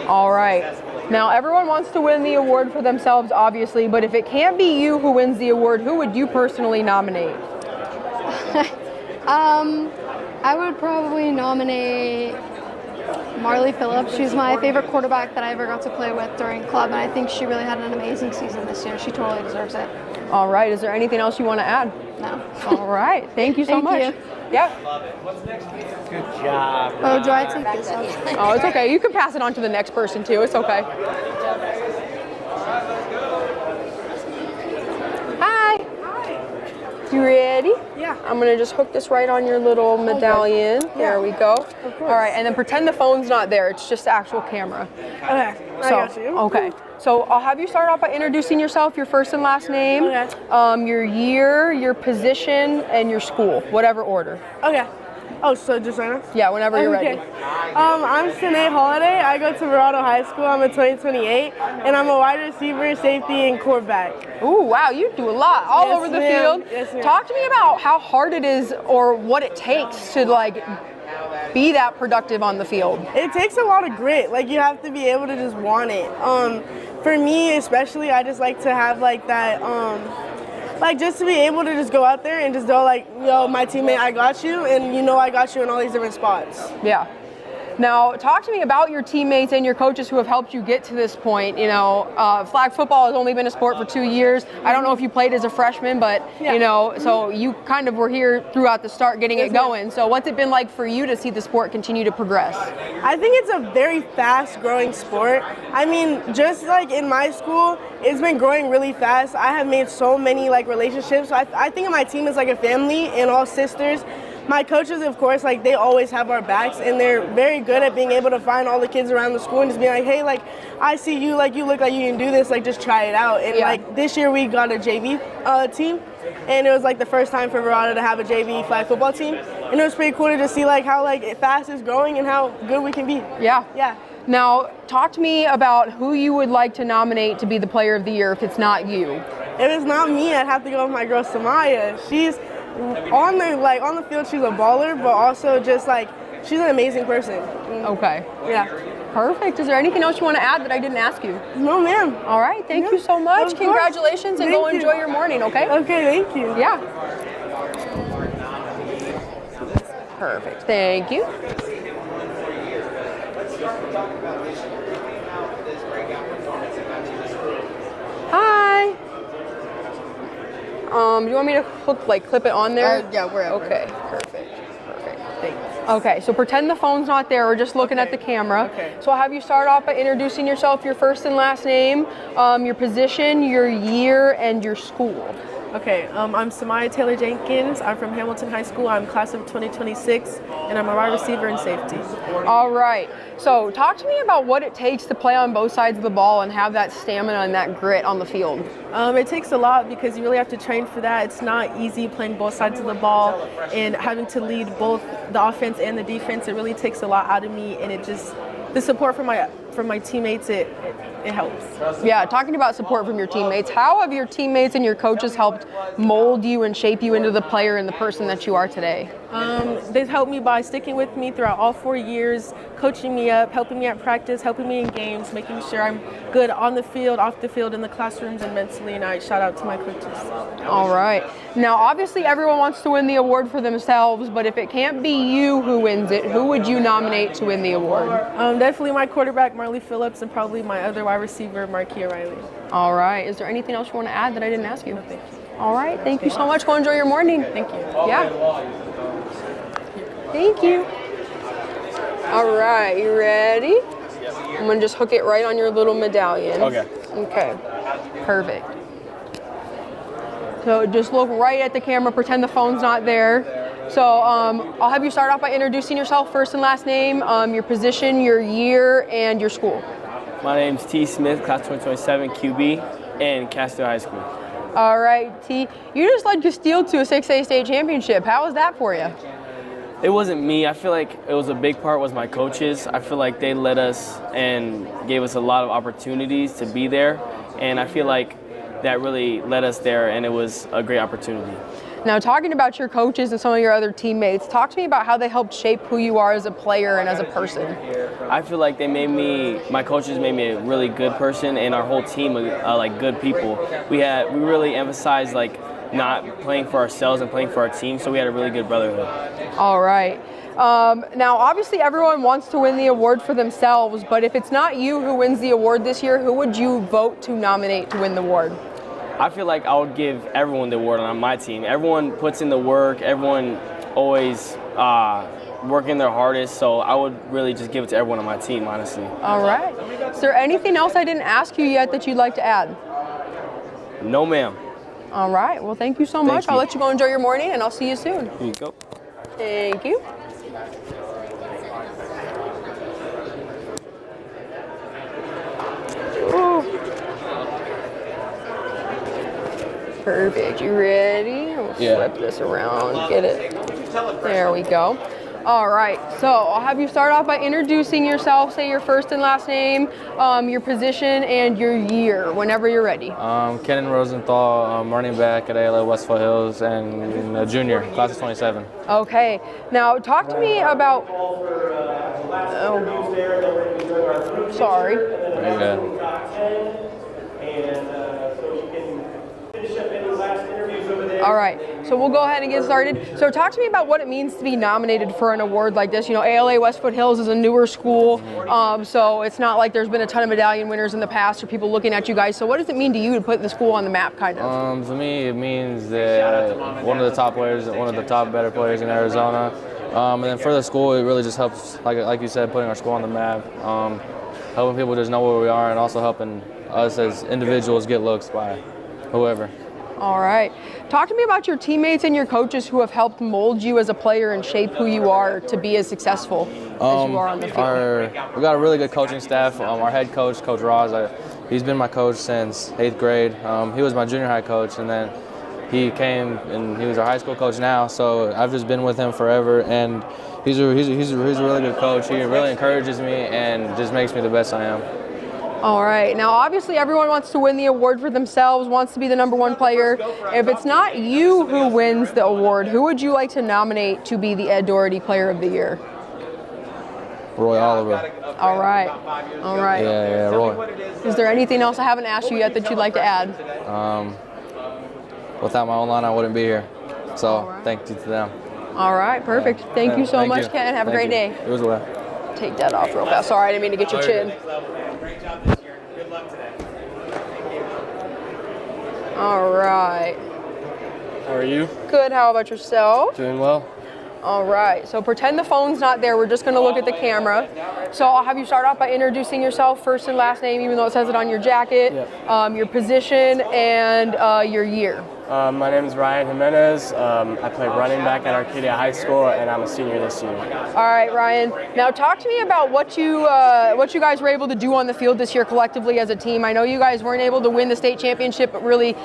All right. Now, everyone wants to win the award for themselves, obviously, but if it can't be you who wins the award, who would you personally nominate? I would probably nominate Marley Phillips. She's my favorite quarterback that I ever got to play with during club, and I think she really had an amazing season this year. She totally deserves it. All right. Is there anything else you want to add? No. All right. Thank you so much. You. Yeah. Good job. Oh, do I take this off? Oh, it's okay. You can pass it on to the next person too. It's okay. Hi. You ready? Yeah. I'm gonna just hook this right on your little medallion. Okay. There we go. Of course. All right, and then pretend the phone's not there. It's just the actual camera. Okay. I got you. Okay. So I'll have you start off by introducing yourself, your first and last name, your year, your position, and your school, whatever order. Okay. Oh, so just right now? Yeah, whenever you're ready. I'm Sinead Holiday. I go to Verado High School. I'm a 2028, and I'm a wide receiver, safety, and quarterback. Ooh, wow, you do a lot all over the field. Yes, ma'am. Talk to me about how hard it is or what it takes to like be that productive on the field. It takes a lot of grit. Like you have to be able to just want it. For me especially, I just like to have like that, like just to be able to just go out there and just go like, yo, my teammate, I got you, and you know I got you in all these different spots. Yeah. Now, talk to me about your teammates and your coaches who have helped you get to this point. You know, flag football has only been a sport for 2 years. I don't know if you played as a freshman, but, you know, so you kind of were here throughout the start getting it going. So what's it been like for you to see the sport continue to progress? I think it's a very fast-growing sport. I mean, just like in my school, it's been growing really fast. I have made so many like relationships. I think of my team as like a family and all sisters. My coaches, of course, like they always have our backs, and they're very good at being able to find all the kids around the school and just be like, hey, like I see you, like you look like you can do this, like just try it out. And like this year we got a JV team, and it was like the first time for Verado to have a JV flag football team, and it was pretty cool to just see like how like fast it's growing and how good we can be. Yeah. Yeah. Now, talk to me about who you would like to nominate to be the player of the year if it's not you. If it's not me, I'd have to go with my girl Samaya. She's on the field, she's a baller, but also just like she's an amazing person. Okay. Yeah. Perfect. Is there anything else you want to add that I didn't ask you? No, ma'am. All right. Thank you so much. Of course. Congratulations, and go enjoy your morning, okay? Okay, thank you. Yeah. Perfect. Thank you. Hi. Do you want me to clip it on there? Yeah, wherever. Okay, perfect. Thanks. Okay, so pretend the phone's not there. We're just looking at the camera. Okay. So I'll have you start off by introducing yourself, your first and last name, your position, your year, and your school. Okay, I'm Samaya Taylor Jenkins. I'm from Hamilton High School. I'm class of 2026, and I'm a wide receiver and safety. All right. So talk to me about what it takes to play on both sides of the ball and have that stamina and that grit on the field. It takes a lot because you really have to train for that. It's not easy playing both sides of the ball and having to lead both the offense and the defense. It really takes a lot out of me, and it just the support from from my teammates, it helps. Yeah, talking about support from your teammates, how have your teammates and your coaches helped mold you and shape you into the player and the person that you are today? They've helped me by sticking with me throughout all 4 years, coaching me up, helping me at practice, helping me in games, making sure I'm good on the field, off the field, in the classrooms, and mentally. And I shout out to my coaches. All right. Now, obviously, everyone wants to win the award for themselves, but if it can't be you who wins it, who would you nominate to win the award? Definitely my quarterback, Marley Phillips, and probably my other wide receiver, Marquia Riley. All right. Is there anything else you want to add that I didn't ask you? No, thank you. All right. Thank you so much. Go enjoy your morning. Thank you. Yeah. Thank you. All right. You ready? I'm going to just hook it right on your little medallion. Okay. Okay. Perfect. So just look right at the camera, pretend the phone's not there. So I'll have you start off by introducing yourself, first and last name, your position, your year, and your school. My name's T. Smith, class 2027, QB, in Scottsdale High School. All right, T. You just led Castile to a 6A state championship. How was that for you? It wasn't me. I feel like it was a big part was my coaches. I feel like they led us and gave us a lot of opportunities to be there. And I feel like that really led us there, and it was a great opportunity. Now, talking about your coaches and some of your other teammates, talk to me about how they helped shape who you are as a player and as a person. I feel like my coaches made me a really good person, and our whole team like good people. We really emphasized like not playing for ourselves and playing for our team, so we had a really good brotherhood. All right. Now, obviously, everyone wants to win the award for themselves, but if it's not you who wins the award this year, who would you vote to nominate to win the award? I feel like I would give everyone the award on my team. Everyone puts in the work. Everyone always working their hardest. So I would really just give it to everyone on my team, honestly. All right. Is there anything else I didn't ask you yet that you'd like to add? No, ma'am. All right. Well, thank you so much. I'll let you go enjoy your morning, and I'll see you soon. Here you go. Thank you. Ooh. Perfect. You ready? We'll flip this around. Get it. There we go. All right. So I'll have you start off by introducing yourself. Say your first and last name, your position, and your year. Whenever you're ready. Kenan Rosenthal, running back at ALA Westfield Hills, and a junior, class of 27. Okay. Now talk to me about. Sorry. Very good. All right, so we'll go ahead and get started. So talk to me about what it means to be nominated for an award like this. You know, ALA Westfield Hills is a newer school, so it's not like there's been a ton of medallion winners in the past or people looking at you guys. So what does it mean to you to put the school on the map, kind of? To me, it means that one of the top players, one of the top better players in Arizona. And then for the school, it really just helps, like you said, putting our school on the map, helping people just know where we are, and also helping us as individuals get looks by whoever. All right. Talk to me about your teammates and your coaches who have helped mold you as a player and shape who you are to be as successful as you are on the field. We got a really good coaching staff. Our head coach, Coach Roz, he's been my coach since 8th grade. He was my junior high coach, and then he came and he was our high school coach now. So I've just been with him forever, and he's a really good coach. He really encourages me and just makes me the best I am. All right. Now, obviously, everyone wants to win the award for themselves, wants to be the #1 player. If it's not you who wins the award, who would you like to nominate to be the Ed Doherty Player of the Year? Roy Oliver. All right. All right. Yeah, Roy. Is there anything else I haven't asked you yet that you'd like to add? Without my own line, I wouldn't be here. So thank you to them. All right. Perfect. Thank you so much, you. Ken. Have a great day. It was well. Take that off real fast. Sorry, I didn't mean to get your chin. Great job this year. Good luck today. All right. How are you? Good. How about yourself? Doing well. All right. So pretend the phone's not there. We're just going to look at the camera. So I'll have you start off by introducing yourself, first and last name, even though it says it on your jacket, your position, and your year. My name is Ryan Jimenez. I play running back at Arcadia High School, and I'm a senior this year. All right, Ryan. Now talk to me about what you guys were able to do on the field this year collectively as a team. I know you guys weren't able to win the state championship, but really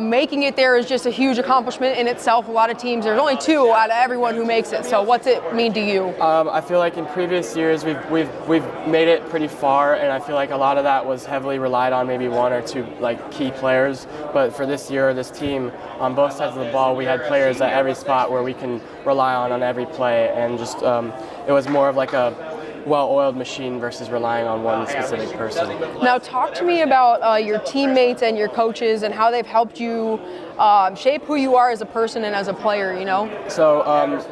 making it there is just a huge accomplishment in itself. A lot of teams, there's only 2 out of everyone who makes it. So what's it mean to you? I feel like in previous years we've made it pretty far, and I feel like a lot of that was heavily relied on maybe 1 or 2 like key players. But for this year, this team on both sides of the ball, we had players at every spot where we can rely on every play, and just it was more of like a well-oiled machine versus relying on one specific person. Now talk to me about your teammates and your coaches and how they've helped you shape who you are as a person and as a player, you know? So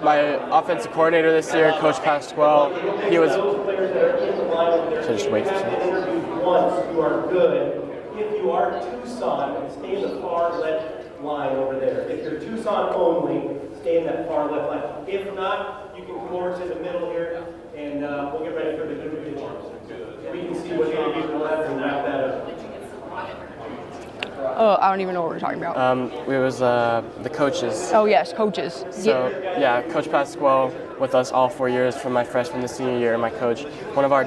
my offensive coordinator this year, Coach Pasquale, he was... So just wait for a second. Once you are good, if you are Tucson, stay in the far left line over there. If you're Tucson only, stay in that far left line. If not, you can come over to the middle here, and we'll get ready for the good pitch. We can see what you left and wrap that up. Oh, I don't even know what we're talking about. It was the coaches. Oh yes, coaches. So yeah, Coach Pasquale with us all 4 years from my freshman to senior year. My coach, one of our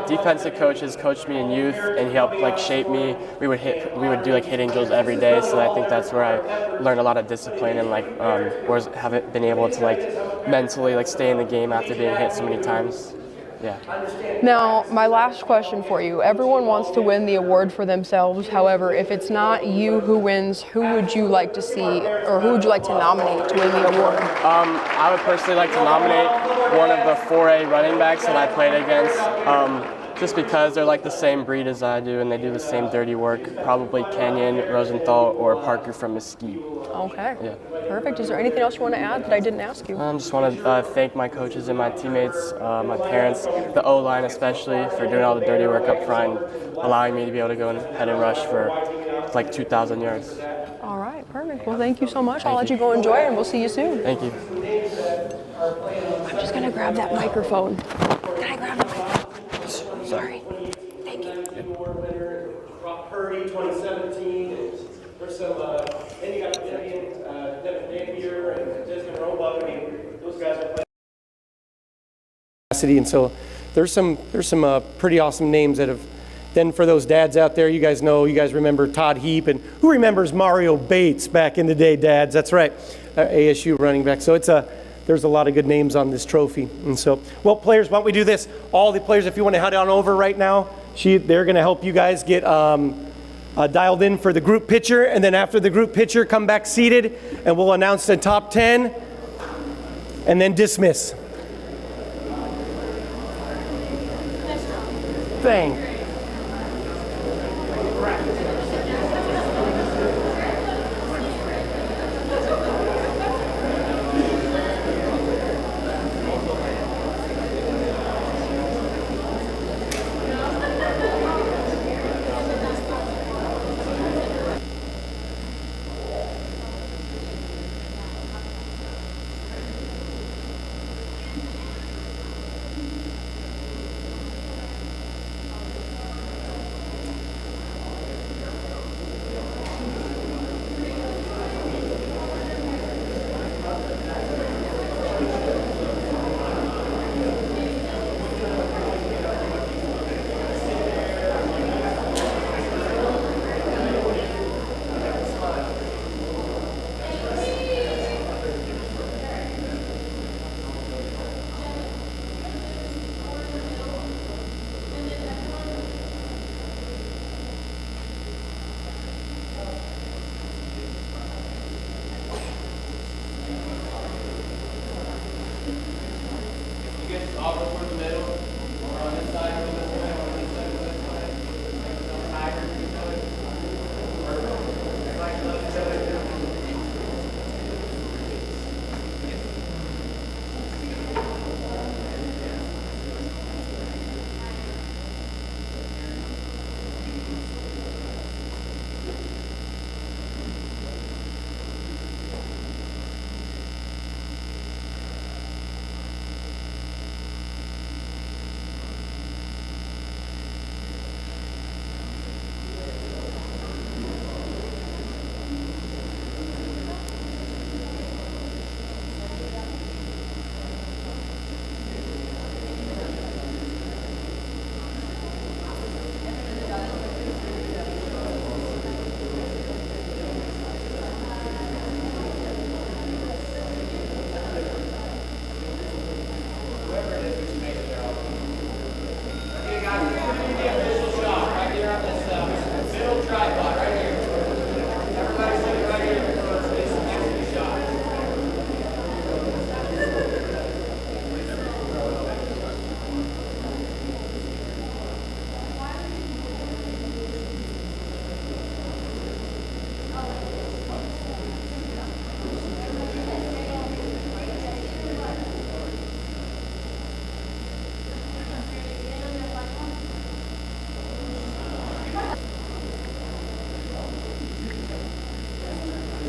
defensive coaches, coached me in youth, and he helped like shape me. We would do like hitting drills every day. So I think that's where I learned a lot of discipline and like haven't been able to like mentally like stay in the game after being hit so many times. Yeah. Now, my last question for you. Everyone wants to win the award for themselves. However, if it's not you who wins, who would you like to see, or who would you like to nominate to win the award? I would personally like to nominate one of the 4A running backs that I played against, just because they're like the same breed as I do and they do the same dirty work. Probably Kenyon, Rosenthal, or Parker from Mesquite. Okay. Yeah. Perfect. Is there anything else you want to add that I didn't ask you? I just want to thank my coaches and my teammates, my parents, the O-line especially, for doing all the dirty work up front, allowing me to be able to go and head and rush for like 2,000 yards. All right, perfect. Well, thank you so much. I'll let you go enjoy it, and we'll see you soon. Thank you. I'm just going to grab that microphone. Can I grab the microphone? Sorry. Thank you. Award winner, Rob Purdy, 2017. There's some, then you got Devin Dampier and Desmond Roebuck. I mean, those guys are playing. And so there's some pretty awesome names that have. Then for those dads out there, you guys remember Todd Heap, and who remembers Mario Bates back in the day, dads? That's right, ASU running back. So there's a lot of good names on this trophy. And so, well, players, why don't we do this? All the players, if you want to head on over right now, they're going to help you guys get dialed in for the group picture, and then after the group picture, come back seated, and we'll announce the top 10, and then dismiss. Thanks.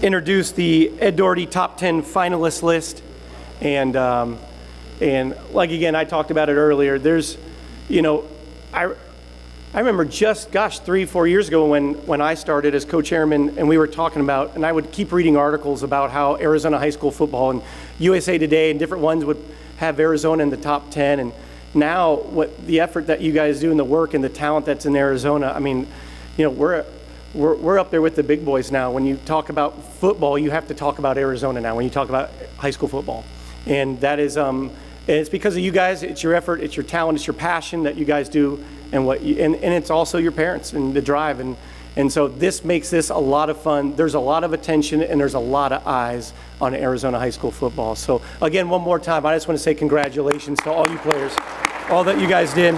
introduce the Ed Doherty Top 10 finalist list. And like again, I talked about it earlier. There's, I remember just 3-4 years ago when I started as co-chairman, and we were talking about, and I would keep reading articles about how Arizona high school football and USA Today and different ones would have Arizona in the top 10. And now what the effort that you guys do and the work and the talent that's in Arizona, I mean, we're up there with the big boys now. When you talk about football, you have to talk about Arizona now when you talk about high school football. And that is, and it's because of you guys. It's your effort, it's your talent, it's your passion that you guys do, and and it's also your parents and the drive. And so this makes this a lot of fun. There's a lot of attention and there's a lot of eyes on Arizona high school football. So again, one more time, I just want to say congratulations to all you players, all that you guys did.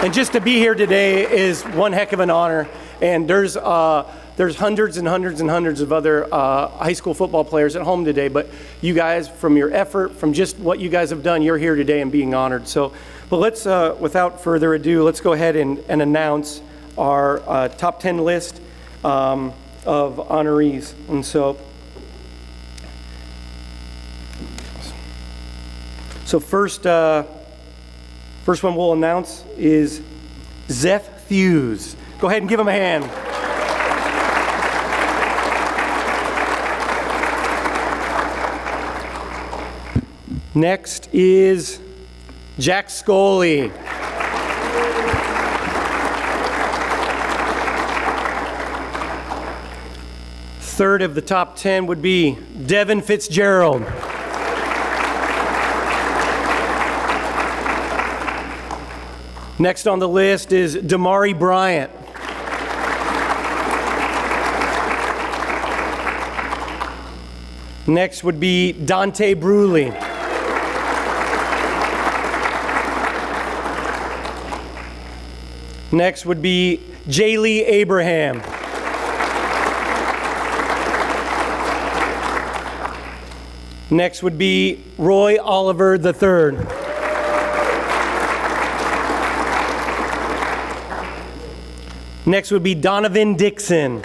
And just to be here today is one heck of an honor. And there's hundreds and hundreds and hundreds of other high school football players at home today, but you guys, from your effort, from just what you guys have done, you're here today and being honored. So, but let's, without further ado, let's go ahead and announce our top 10 list of honorees. And so first one we'll announce is Zeph Thews. Go ahead and give him a hand. Next is Jack Scully. Third of the top 10 would be Devin Fitzgerald. Next on the list is Damari Bryant. Next would be Dante Bruley. Next would be Jaylee Abraham. Next would be Roy Oliver III. Next would be Donovan Dixon.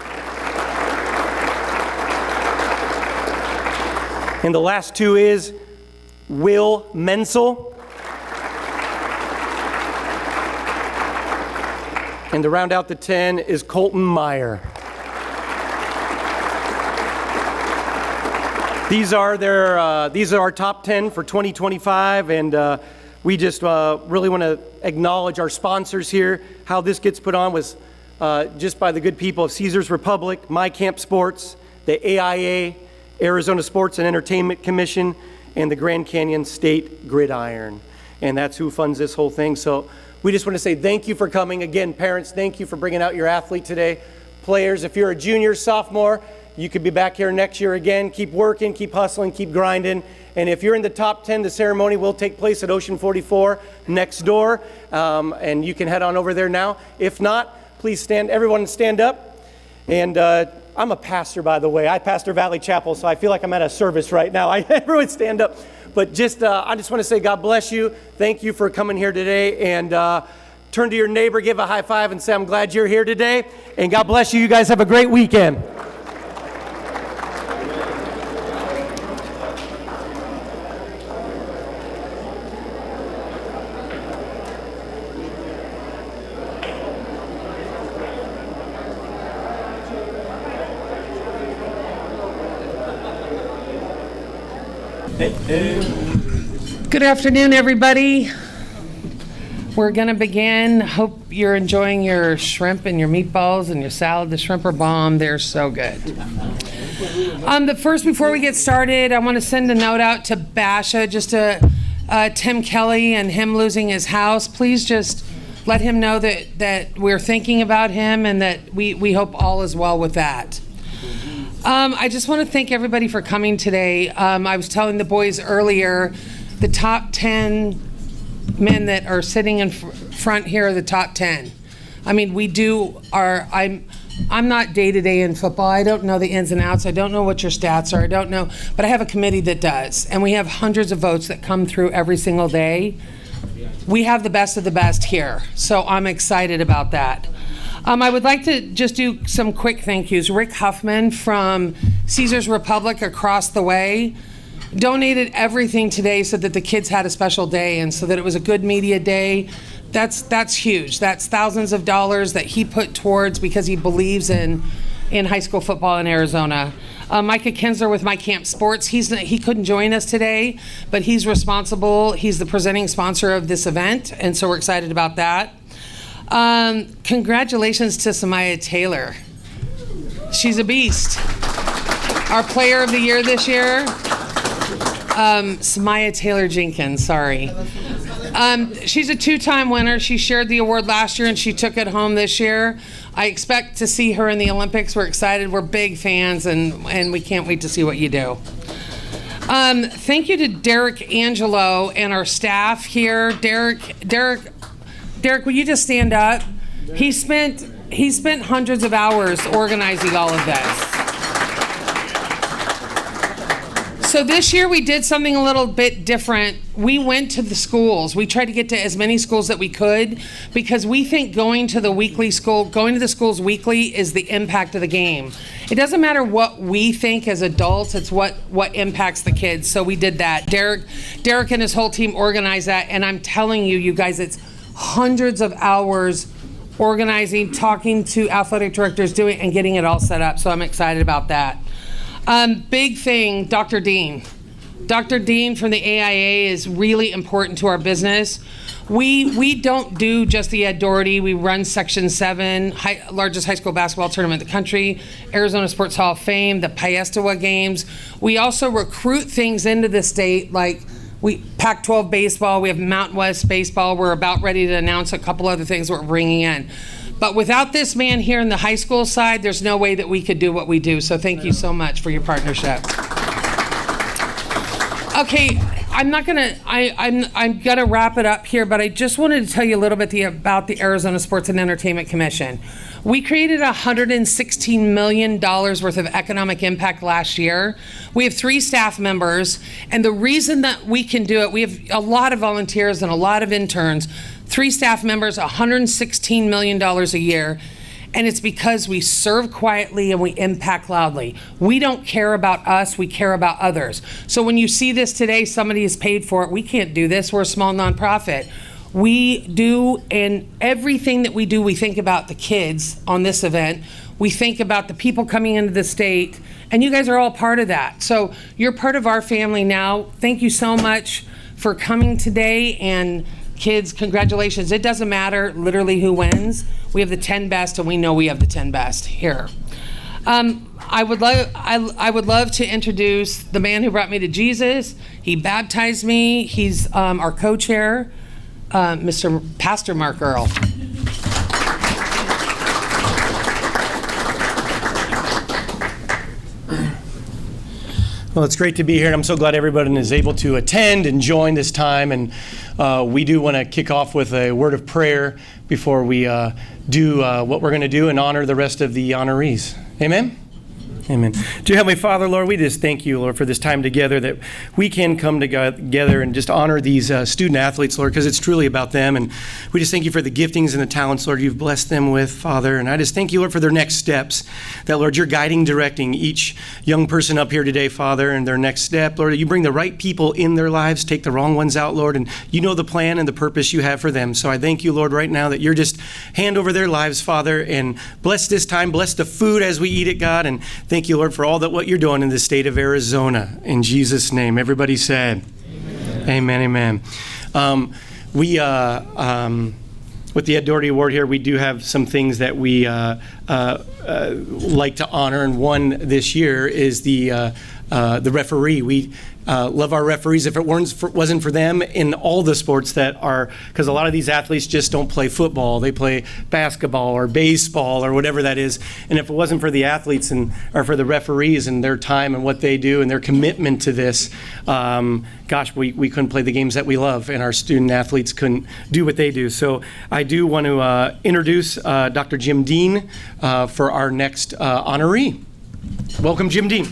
And the last two is Will Mensel. And to round out the 10 is Colton Meyer. These are our top 10 for 2025, and we just really want to acknowledge our sponsors here. How this gets put on was just by the good people of Caesars Republic, My Camp Sports, the AIA, Arizona Sports and Entertainment Commission, and the Grand Canyon State Gridiron. And that's who funds this whole thing. So we just want to say thank you for coming. Again, parents, thank you for bringing out your athlete today. Players, if you're a junior, sophomore, you could be back here next year again. Keep working, keep hustling, keep grinding. And if you're in the top 10, the ceremony will take place at Ocean 44 next door. And you can head on over there now. If not, please stand, everyone stand up. And I'm a pastor, by the way. I pastor Valley Chapel, so I feel like I'm at a service right now. Everyone stand up. But just, I just want to say God bless you. Thank you for coming here today. And turn to your neighbor, give a high five, and say, I'm glad you're here today. And God bless you. You guys have a great weekend. Good afternoon, everybody. We're going to begin. Hope you're enjoying your shrimp and your meatballs and your salad. The shrimp are bomb. They're so good. Before we get started, I want to send a note out to Basha, just to Tim Kelly and him losing his house. Please just let him know that we're thinking about him and that we hope all is well with that. I just want to thank everybody for coming today. I was telling the boys earlier, the top 10 men that are sitting in front here are the top 10. I mean, I'm not day-to-day in football. I don't know the ins and outs. I don't know what your stats are. I don't know, but I have a committee that does. And we have hundreds of votes that come through every single day. We have the best of the best here. So I'm excited about that. I would like to just do some quick thank yous. Rick Huffman from Caesars Republic across the way donated everything today so that the kids had a special day and so that it was a good media day. That's huge. That's thousands of dollars that he put towards because he believes in high school football in Arizona. Micah Kinsler with My Camp Sports, he couldn't join us today, but he's responsible. He's the presenting sponsor of this event, and so we're excited about that. Congratulations to Samaya Taylor. She's a beast. Our player of the year this year, Samaya Taylor Jenkins, sorry. She's a 2-time winner. She shared the award last year and she took it home this year. I expect to see her in the Olympics. We're excited. We're big fans and we can't wait to see what you do. Thank you to Derek Angelo and our staff here. Derek, will you just stand up? He spent hundreds of hours organizing all of this. So this year we did something a little bit different. We went to the schools. We tried to get to as many schools that we could because we think going to the schools weekly is the impact of the game. It doesn't matter what we think as adults, it's what impacts the kids. So we did that. Derek and his whole team organized that, and I'm telling you guys, it's hundreds of hours organizing, talking to athletic directors, doing and getting it all set up. So I'm excited about that. Big thing, Dr. Dean. Dr. Dean from the AIA is really important to our business. We don't do just the Ed Doherty. We run Section 7, largest high school basketball tournament in the country, Arizona Sports Hall of Fame, the Piestewa Games. We also recruit things into the state like Pac-12 baseball. We have Mountain West baseball. We're about ready to announce a couple other things we're bringing in. But without this man here in the high school side, there's no way that we could do what we do. So thank you so much for your partnership. Okay, I'm gonna wrap it up here, but I just wanted to tell you a little bit about the Arizona Sports and Entertainment Commission. We created $116 million worth of economic impact last year. We have 3 staff members, and the reason that we can do it, we have a lot of volunteers and a lot of interns, 3 staff members, $116 million a year, and it's because we serve quietly and we impact loudly. We don't care about us, we care about others. So when you see this today, somebody is paid for it. We can't do this, we're a small nonprofit. We do, and everything that we do, we think about the kids on this event. We think about the people coming into the state, and you guys are all part of that. So you're part of our family now. Thank you so much for coming today, and kids, congratulations. It doesn't matter literally who wins. We have the 10 best, and we know we have the 10 best here. I would love to introduce the man who brought me to Jesus. He baptized me. He's our co-chair, Pastor Mark Earl. Well, it's great to be here, and I'm so glad everybody is able to attend and join this time. And we do want to kick off with a word of prayer before we do what we're going to do and honor the rest of the honorees. Amen? Amen. Dear Heavenly Father, Lord, we just thank you, Lord, for this time together that we can come together and just honor these student athletes, Lord, because it's truly about them. And we just thank you for the giftings and the talents, Lord, you've blessed them with, Father. And I just thank you, Lord, for their next steps, that, Lord, you're guiding, directing each young person up here today, Father, and their next step. Lord, you bring the right people in their lives, take the wrong ones out, Lord, and you know the plan and the purpose you have for them. So I thank you, Lord, right now that you're just hand over their lives, Father, and bless this time, bless the food as we eat it, God, and thank you, Lord, for all that what you're doing in the state of Arizona. In Jesus' name, everybody said, amen, amen. With the Ed Doherty Award here, we do have some things that we like to honor, and one this year is the referee. We love our referees. If it wasn't for them in all the sports that are, because a lot of these athletes just don't play football, they play basketball or baseball or whatever that is. And if it wasn't for the athletes or for the referees and their time and what they do and their commitment to this, gosh, we couldn't play the games that we love, and our student athletes couldn't do what they do. So I do want to introduce Dr. Jim Dean for our next honoree. Welcome, Jim Dean.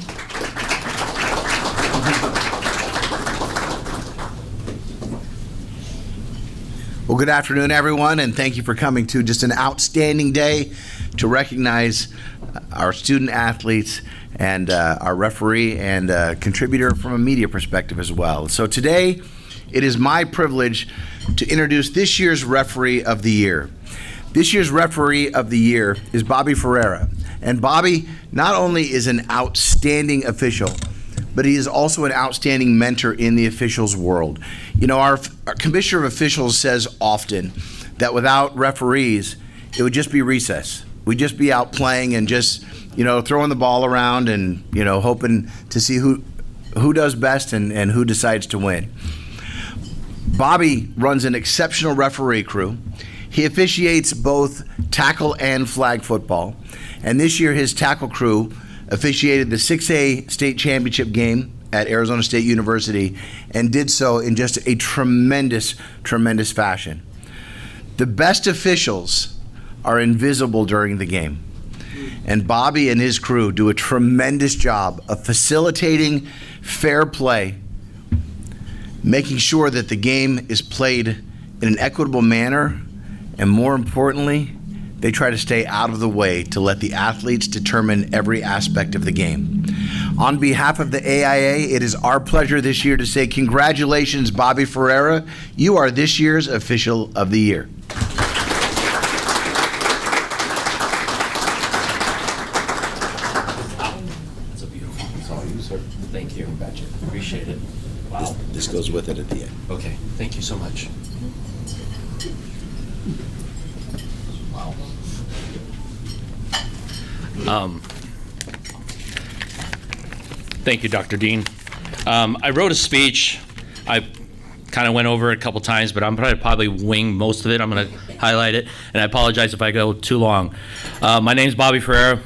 Well, good afternoon, everyone, and thank you for coming to just an outstanding day to recognize our student athletes and our referee and contributor from a media perspective as well. So today, it is my privilege to introduce this year's Referee of the Year. This year's Referee of the Year is Bobby Ferreira. And Bobby not only is an outstanding official, but he is also an outstanding mentor in the officials world. You know, our commissioner of officials says often that without referees, it would just be recess. We'd just be out playing and just, throwing the ball around and, hoping to see who does best and who decides to win. Bobby runs an exceptional referee crew. He officiates both tackle and flag football. And this year, his tackle crew officiated the 6A state championship game at Arizona State University and did so in just a tremendous, tremendous fashion. The best officials are invisible during the game. And Bobby and his crew do a tremendous job of facilitating fair play, making sure that the game is played in an equitable manner, and more importantly, they try to stay out of the way to let the athletes determine every aspect of the game. On behalf of the AIA, it is our pleasure this year to say congratulations, Bobby Ferreira. You are this year's Official of the Year. That's a beautiful. It's all you, sir. Thank you. Gotcha. Appreciate it. Wow. This goes with it at the end. Okay. Thank you so much. Thank you, Dr. Dean. I wrote a speech. I kind of went over it a couple times, but I'm going to probably wing most of it. I'm going to highlight it, and I apologize if I go too long. My name's Bobby Ferreira.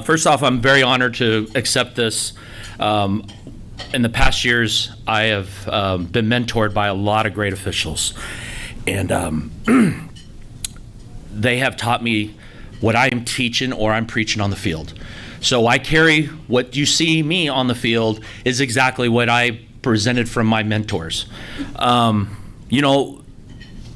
First off, I'm very honored to accept this. In the past years, I have been mentored by a lot of great officials, and they have taught me what I am teaching or I'm preaching on the field. So I carry what you see me on the field is exactly what I presented from my mentors.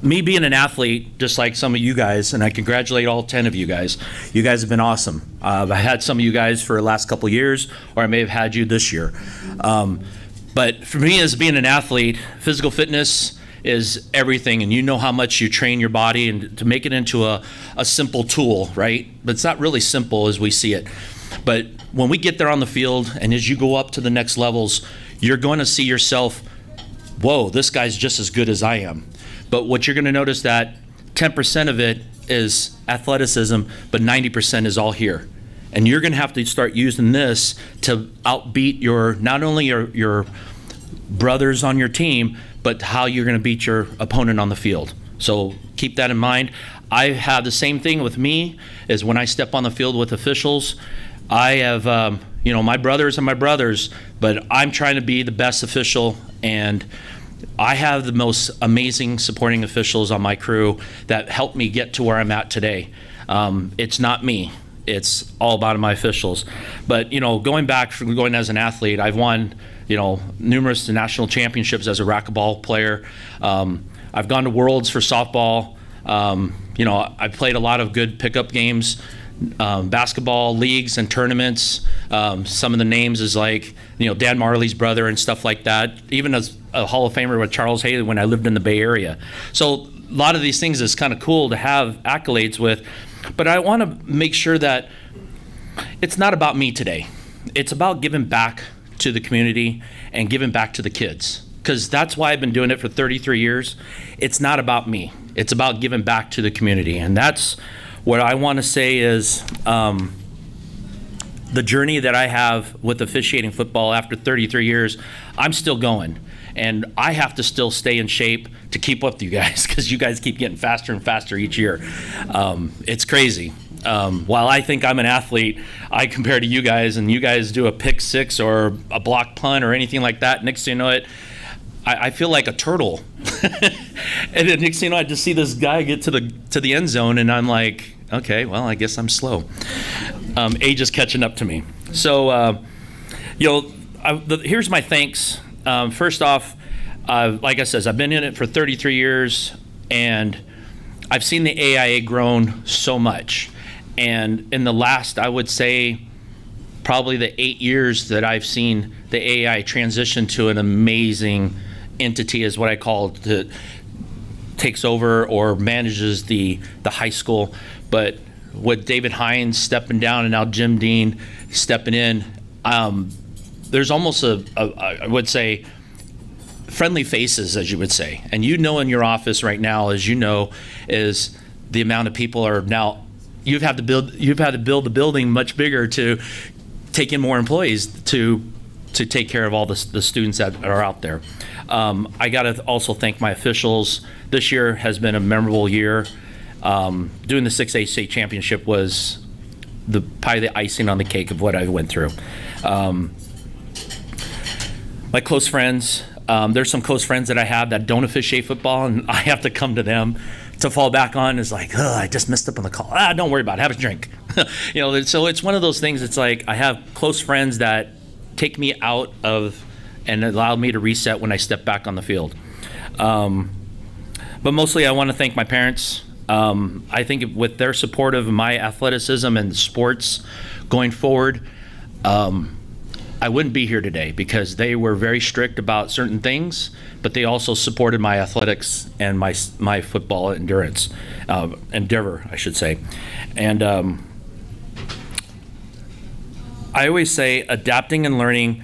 Me being an athlete, just like some of you guys, and I congratulate all 10 of you guys. You guys have been awesome. I had some of you guys for the last couple of years, or I may have had you this year. But for me, as being an athlete, physical fitness is everything, and you know how much you train your body and to make it into a simple tool, right? But it's not really simple as we see it. But when we get there on the field, and as you go up to the next levels, you're going to see yourself, whoa, this guy's just as good as I am. But what you're going to notice that 10% of it is athleticism, but 90% is all here. And you're going to have to start using this to outbeat not only your brothers on your team, but how you're going to beat your opponent on the field. So keep that in mind. I have the same thing with me as when I step on the field with officials. I have, my brothers are my brothers, but I'm trying to be the best official, and I have the most amazing supporting officials on my crew that helped me get to where I'm at today. It's not me. It's all about my officials. But, going back from going as an athlete, I've won numerous national championships as a racquetball player. I've gone to Worlds for softball. I've played a lot of good pickup games, basketball leagues and tournaments. Some of the names is like, Dan Marley's brother and stuff like that. Even as a Hall of Famer with Charles Haley when I lived in the Bay Area. So a lot of these things is kind of cool to have accolades with. But I want to make sure that it's not about me today. It's about giving back to the community and giving back to the kids, because that's why I've been doing it for 33 years. It's not about me. It's about giving back to the community. And that's what I want to say is the journey that I have with officiating football after 33 years, I'm still going. And I have to still stay in shape to keep up with you guys, because you guys keep getting faster and faster each year. It's crazy. While I think I'm an athlete, I compare to you guys, and you guys do a pick six or a block punt or anything like that. Next thing you know it, I feel like a turtle. And then next thing you know, I just see this guy get to the end zone, and I'm like, okay, well, I guess I'm slow. Age is catching up to me. So, here's my thanks. First off, like I said, I've been in it for 33 years. And I've seen the AIA grown so much. And in the last, I would say, probably the 8 years that I've seen the AIA transition to an amazing entity, is what I call it, that takes over or manages the high school. But with David Hines stepping down and now Jim Dean stepping in, there's almost I would say, friendly faces, as you would say. And you know in your office right now, as you know, is the amount of people are now, you've had to build the building much bigger to take in more employees to take care of all the students that are out there. I got to also thank my officials. This year has been a memorable year. Doing the 6A state championship was probably the icing on the cake of what I went through. My close friends, there's some close friends that I have that don't officiate football, and I have to come to them to fall back on. It's like, oh, I just messed up on the call. Don't worry about it. Have a drink. So it's one of those things. It's like I have close friends that take me out of and allow me to reset when I step back on the field. But mostly I want to thank my parents. I think with their support of my athleticism and sports going forward, I wouldn't be here today, because they were very strict about certain things, but they also supported my athletics and my football endeavor, I should say. And I always say adapting and learning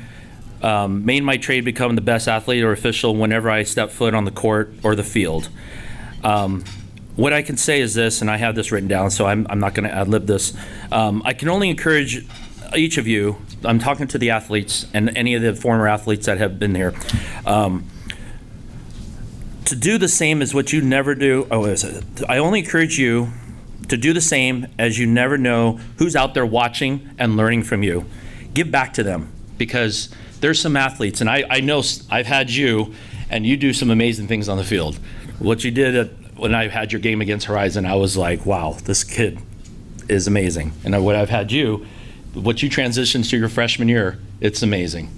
made my trade become the best athlete or official whenever I step foot on the court or the field. What I can say is this, and I have this written down, so I'm not going to ad-lib this. I can only encourage each of you, I'm talking to the athletes and any of the former athletes that have been here, to do the same as what you never do. I only encourage you to do the same, as you never know who's out there watching and learning from you. Give back to them, because there's some athletes, and I know I've had you, and you do some amazing things on the field. What you did when I had your game against Horizon, I was like, wow, this kid is amazing. And what I've had you, what you transitioned to your freshman year, it's amazing.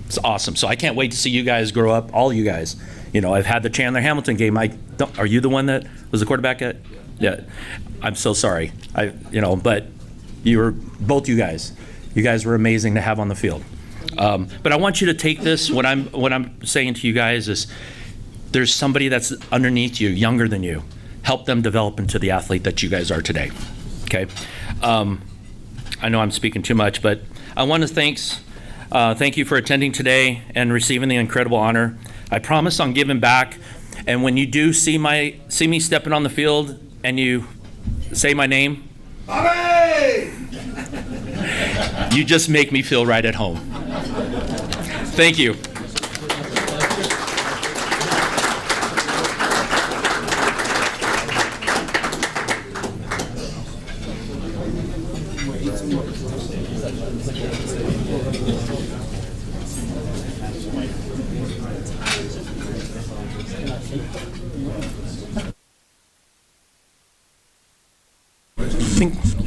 It's awesome. So I can't wait to see you guys grow up, all you guys. I've had the Chandler Hamilton game. Are you the one that was the quarterback at? Yeah. I'm so sorry. But you were both you guys. You guys were amazing to have on the field. But I want you to take this. What I'm saying to you guys is, there's somebody that's underneath you, younger than you. Help them develop into the athlete that you guys are today. Okay. I know I'm speaking too much, but I want to thank you for attending today and receiving the incredible honor. I promise on giving back, and when you do see me stepping on the field and you say my name, Bobby! You just make me feel right at home. Thank you.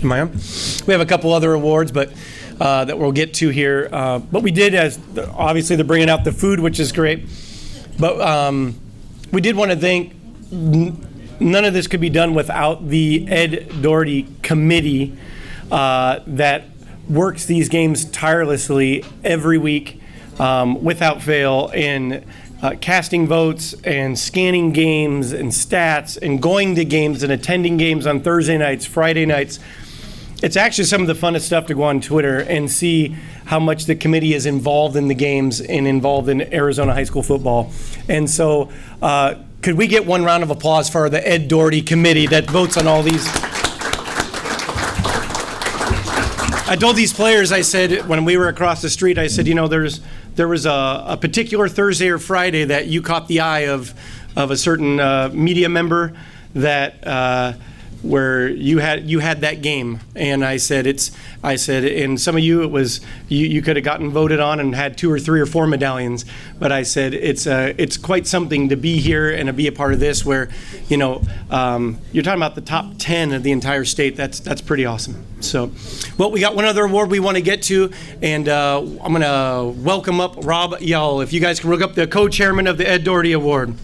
Am I on? We have a couple other awards, but that we'll get to here. But we did, obviously they're bringing out the food, which is great. But we did want to thank, none of this could be done without the Ed Doherty committee that works these games tirelessly every week without fail, in casting votes and scanning games and stats and going to games and attending games on Thursday nights, Friday nights. It's actually some of the funnest stuff to go on Twitter and see how much the committee is involved in the games and involved in Arizona high school football. And so could we get one round of applause for the Ed Doherty committee that votes on all these? I told these players, I said, when we were across the street, I said, there was a particular Thursday or Friday that you caught the eye of a certain media member that where you had that game, and I said, and some of you, it was you could have gotten voted on and had 2 or 3 or 4 medallions, but I said it's quite something to be here and to be a part of this, where you're talking about the top 10 of the entire state. That's pretty awesome. So, well, we got one other award we want to get to, and I'm going to welcome up Rob Yall. If you guys can look up the co-chairman of the Ed Doherty Award.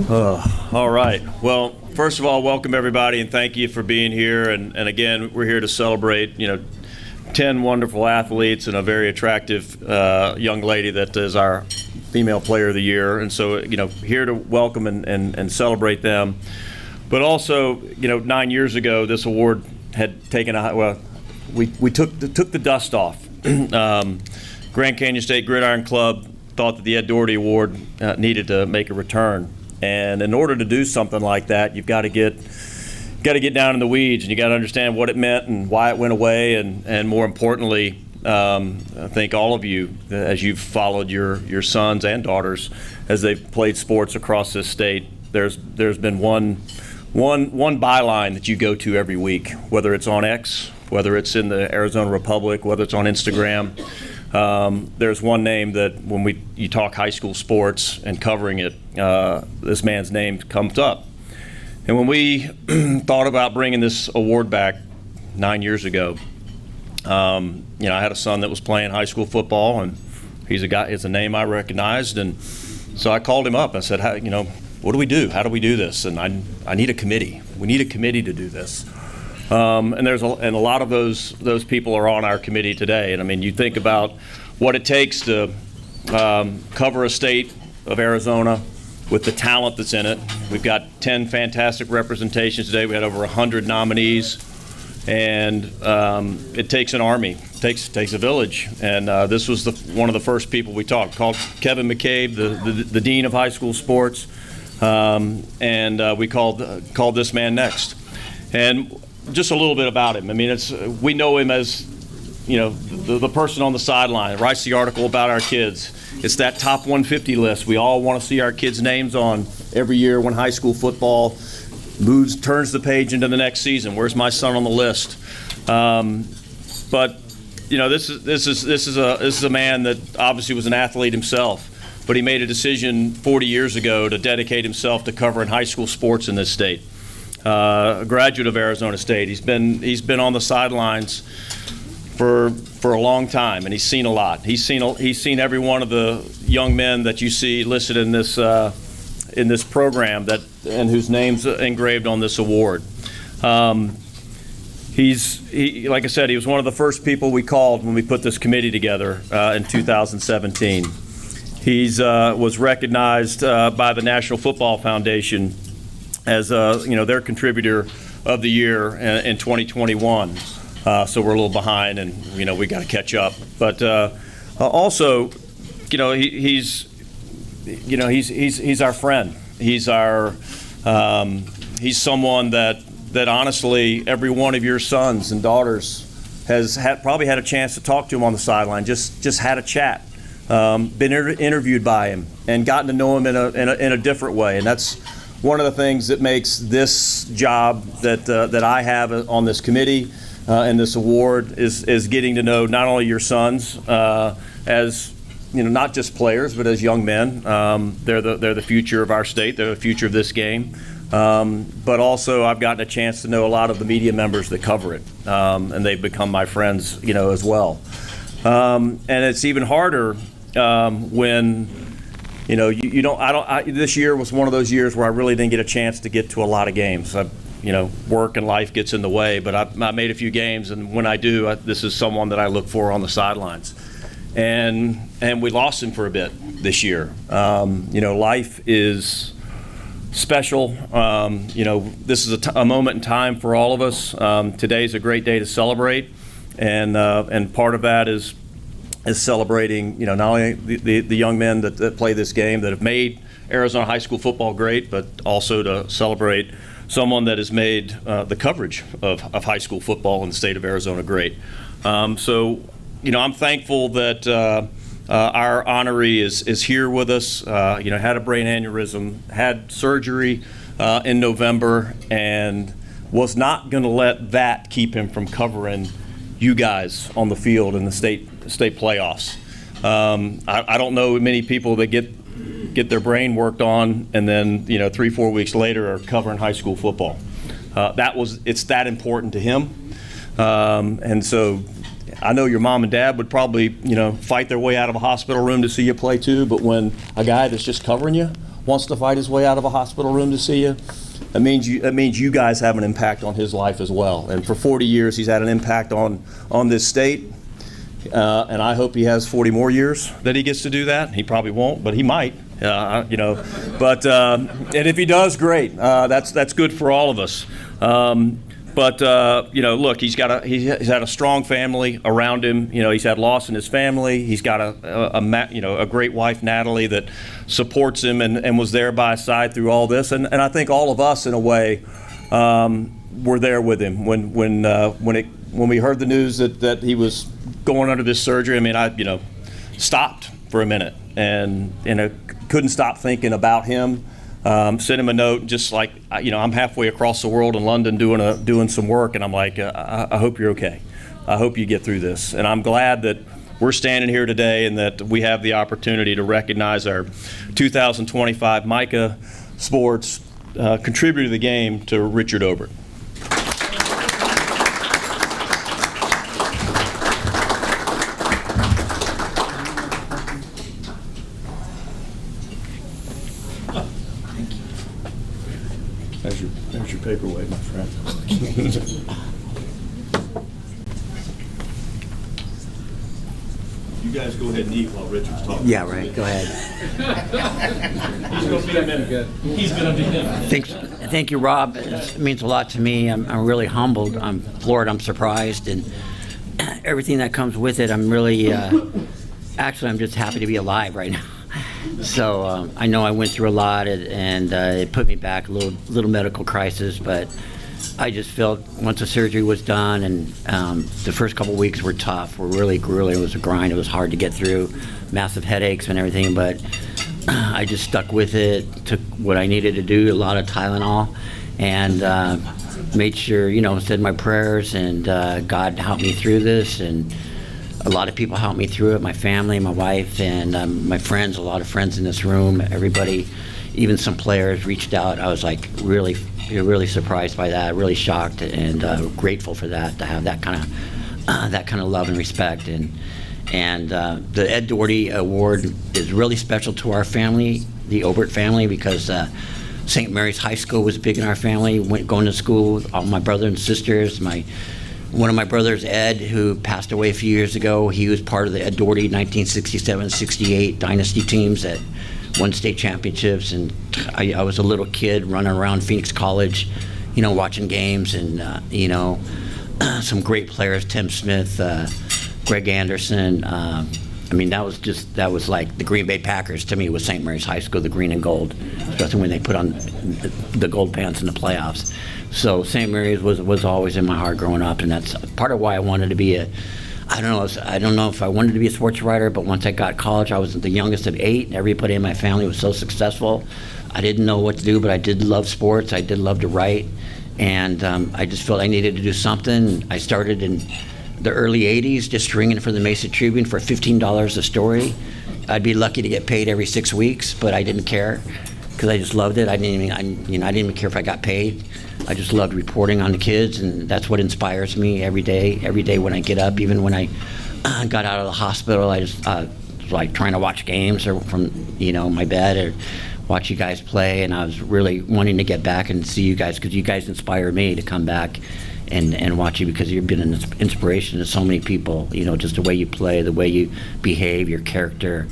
All right. Well, first of all, welcome everybody, and thank you for being here. And again, we're here to celebrate, 10 wonderful athletes and a very attractive young lady that is our female player of the year. And so, here to welcome and celebrate them. But also, 9 years ago, this award had taken we took the dust off. Grand Canyon State Gridiron Club thought that the Ed Doherty Award needed to make a return. And in order to do something like that, you've got to get down in the weeds, and you got to understand what it meant and why it went away, and more importantly, I think all of you, as you've followed your sons and daughters as they've played sports across this state, there's been one byline that you go to every week, whether it's on X, whether it's in the Arizona Republic, whether it's on Instagram. There's one name that when you talk high school sports and covering it, this man's name comes up. And when we thought about bringing this award back 9 years ago, I had a son that was playing high school football, and he's a guy. It's a name I recognized, and so I called him up. I said, what do we do? How do we do this? And I need a committee. We need a committee to do this. And a lot of those people are on our committee today. And I mean, you think about what it takes to cover a state of Arizona with the talent that's in it. We've got 10 fantastic representations today. We had over 100 nominees, and it takes an army. It takes a village. And this was one of the first people we talked. Called Kevin McCabe, the dean of high school sports, and we called this man next. And just a little bit about him. I mean, we know him as, the person on the sideline, writes the article about our kids. It's that top 150 list we all want to see our kids' names on every year when high school football turns the page into the next season. Where's my son on the list? But this is a man that obviously was an athlete himself, but he made a decision 40 years ago to dedicate himself to covering high school sports in this state. A graduate of Arizona State. He's been on the sidelines for a long time, and he's seen a lot. He's seen every one of the young men that you see listed in this program and whose name's engraved on this award. Like I said, he was one of the first people we called when we put this committee together in 2017. He's was recognized by the National Football Foundation as their contributor of the year in 2021. So we're a little behind, and we got to catch up. But also, he's our friend. He's someone that honestly every one of your sons and daughters has probably had a chance to talk to him on the sideline. Just had a chat, been interviewed by him, and gotten to know him in a different way. And that's one of the things that makes this job that I have on this committee and this award is getting to know not only your sons as not just players, but as young men. They're the future of our state. They're the future of this game. But also, I've gotten a chance to know a lot of the media members that cover it, and they've become my friends, as well. And it's even harder when. This year was one of those years where I really didn't get a chance to get to a lot of games. Work and life gets in the way, but I made a few games, and when I do, this is someone that I look for on the sidelines. And we lost him for a bit this year. Life is special. This is a moment in time for all of us. Today's a great day to celebrate, and part of that is celebrating, not only the young men that play this game that have made Arizona high school football great, but also to celebrate someone that has made the coverage of high school football in the state of Arizona great. So, I'm thankful that our honoree is here with us. Had a brain aneurysm, had surgery in November, and was not going to let that keep him from covering you guys on the field in the state playoffs. I don't know many people that get their brain worked on and then 3-4 weeks later are covering high school football. It's that important to him, and so I know your mom and dad would probably fight their way out of a hospital room to see you play too. But when a guy that's just covering you wants to fight his way out of a hospital room to see you, that means you guys have an impact on his life as well. And for 40 years, he's had an impact on this state. And I hope he has 40 more years that he gets to do that. He probably won't, but he might, you know. But and if he does, great. That's good for all of us. But you know, look, he's had a strong family around him. You know, he's had loss in his family. He's got a great wife, Natalie, that supports him and was there by his side through all this. And I think all of us, in a way, were there with him when we heard the news that he was going under this surgery. I mean, I stopped for a minute and couldn't stop thinking about him. Sent him a note, just like, I'm halfway across the world in London doing some work, and I'm like, I hope you're okay. I hope you get through this. And I'm glad that we're standing here today and that we have the opportunity to recognize our 2025 Micah Sports contributor to the game, to Richard Obert. There's your paperweight, my friend. You guys go ahead and eat while Richard's talking. Yeah, right. Go ahead. He's going to be a minute. He's going to be a minute. Thank you, Rob. It means a lot to me. I'm really humbled. I'm floored. I'm surprised, and everything that comes with it. I'm really, actually, I'm just happy to be alive right now. So I know I went through a lot, and it put me back, a little medical crisis, but I just felt once the surgery was done, and the first couple weeks were tough, were really grueling. It was a grind. It was hard to get through, massive headaches and everything, but I just stuck with it, took what I needed to do, a lot of Tylenol, and made sure, said my prayers, and God helped me through this, and a lot of people helped me through it, my family, my wife, and my friends, a lot of friends in this room, everybody, even some players reached out. I was like really surprised by that, really shocked, and grateful for that, to have that kind of love and respect. And the Ed Doherty Award is really special to our family, the Obert family, because St. Mary's High School was big in our family. Going to school with all my brothers and sisters. One of my brothers, Ed, who passed away a few years ago, he was part of the Ed Doherty 1967-68 dynasty teams that won state championships. And I was a little kid running around Phoenix College, watching games, and some great players, Tim Smith, Greg Anderson. That was like the Green Bay Packers to me, was St. Mary's High School, the green and gold, especially when they put on the gold pants in the playoffs. So St. Mary's was always in my heart growing up, and that's part of why I wanted to be I don't know if I wanted to be a sports writer, but once I got college, I was the youngest of 8. Everybody in my family was so successful. I didn't know what to do, but I did love sports. I did love to write, and I just felt I needed to do something. I started in the early 80s, just ringing for the Mesa Tribune for $15 a story. I'd be lucky to get paid every 6 weeks, but I didn't care because I just loved it. I didn't even care if I got paid. I just loved reporting on the kids, and that's what inspires me every day. Every day when I get up, even when I got out of the hospital, I just was like trying to watch games or from my bed, or watch you guys play, and I was really wanting to get back and see you guys, because you guys inspired me to come back and watch you, because you've been an inspiration to so many people. Just the way you play, the way you behave, your character,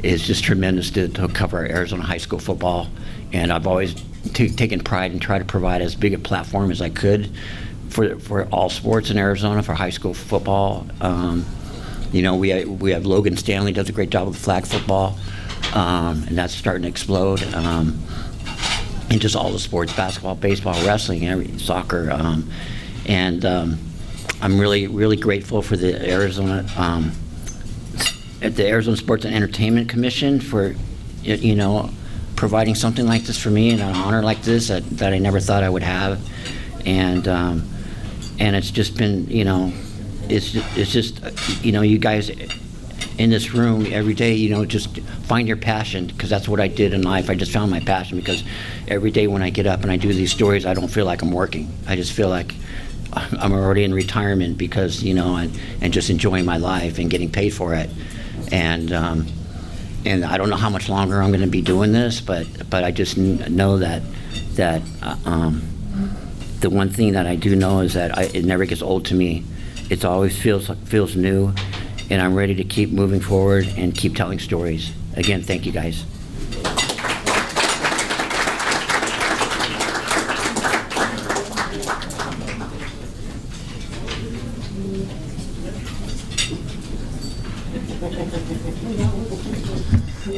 is just tremendous to cover Arizona high school football. And I've always taken pride and tried to provide as big a platform as I could for all sports in Arizona, for high school football. We have Logan Stanley does a great job with flag football, and that's starting to explode. And just all the sports, basketball, baseball, wrestling, soccer. I'm really, really grateful for the Arizona Sports and Entertainment Commission for, providing something like this for me, and an honor like this that I never thought I would have. And it's just been, it's just you guys in this room every day, just find your passion, because that's what I did in life. I just found my passion, because every day when I get up and I do these stories, I don't feel like I'm working. I just feel like I'm already in retirement, because, and just enjoying my life and getting paid for it. And and I don't know how much longer I'm going to be doing this, but I just know that the one thing that I do know is that it never gets old to me. It always feels new, and I'm ready to keep moving forward and keep telling stories. Again, thank you guys.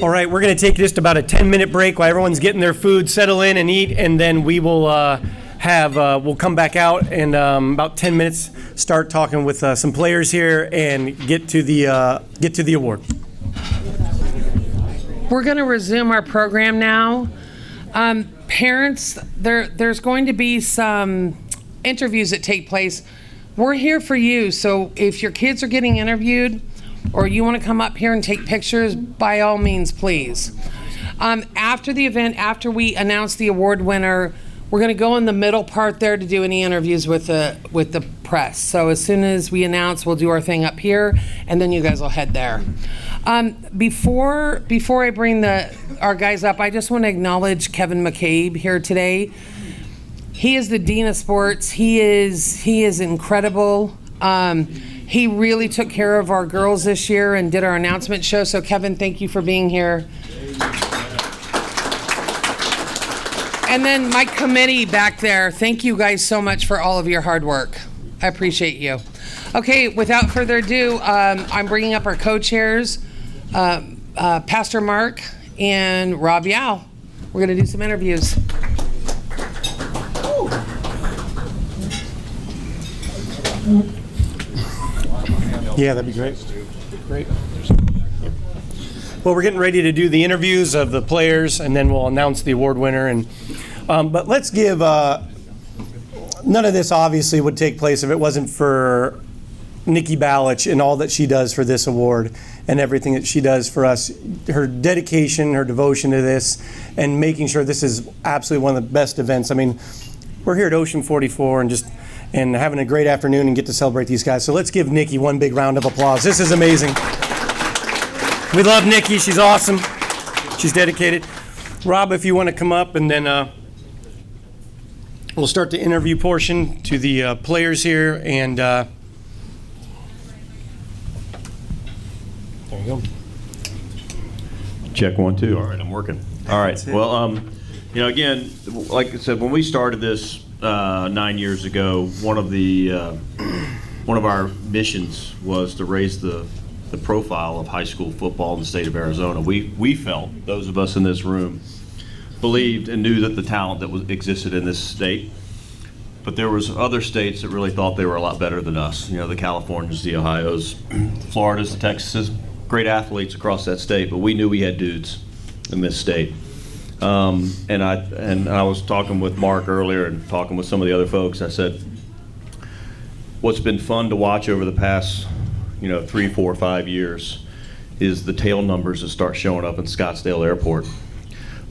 All right, we're going to take just about a 10-minute break while everyone's getting their food, settle in and eat, and then we will we'll come back out in about 10 minutes, start talking with some players here, and get to the award. We're going to resume our program now. Parents, there's going to be some interviews that take place. We're here for you, so if your kids are getting interviewed, or you want to come up here and take pictures, by all means, please. After the event, after we announce the award winner, we're going to go in the middle part there to do any interviews with the press. So as soon as we announce, we'll do our thing up here, and then you guys will head there. Before I bring our guys up, I just want to acknowledge Kevin McCabe here today. He is the Dean of Sports. He is incredible. He really took care of our girls this year and did our announcement show. So Kevin, thank you for being here. And then my committee back there, thank you guys so much for all of your hard work. I appreciate you. Okay, without further ado, I'm bringing up our co-chairs, Pastor Mark and Rob Yao. We're gonna do some interviews. Yeah, that'd be great. Great. Well, we're getting ready to do the interviews of the players, and then we'll announce the award winner. And but let's give. None of this obviously would take place if it wasn't for Nikki Balich and all that she does for this award and everything that she does for us. Her dedication, her devotion to this, and making sure this is absolutely one of the best events. I mean, we're here at Ocean 44 and having a great afternoon and get to celebrate these guys. So let's give Nikki one big round of applause. This is amazing. We love Nikki. She's awesome. She's dedicated. Rob, if you want to come up, and then we'll start the interview portion to the players here. And there you go. Check 1, 2. All right, I'm working. All right. Well, again, like I said, when we started this 9 years ago, one of our missions was to raise the profile of high school football in the state of Arizona. We felt, those of us in this room, believed and knew that the talent that existed in this state, but there was other states that really thought they were a lot better than us. The Californias, the Ohios, Floridas, the Texases, great athletes across that state, but we knew we had dudes in this state. And I was talking with Mark earlier and talking with some of the other folks. I said, what's been fun to watch over the past 3, 4, 5 years is the tail numbers that start showing up in Scottsdale Airport.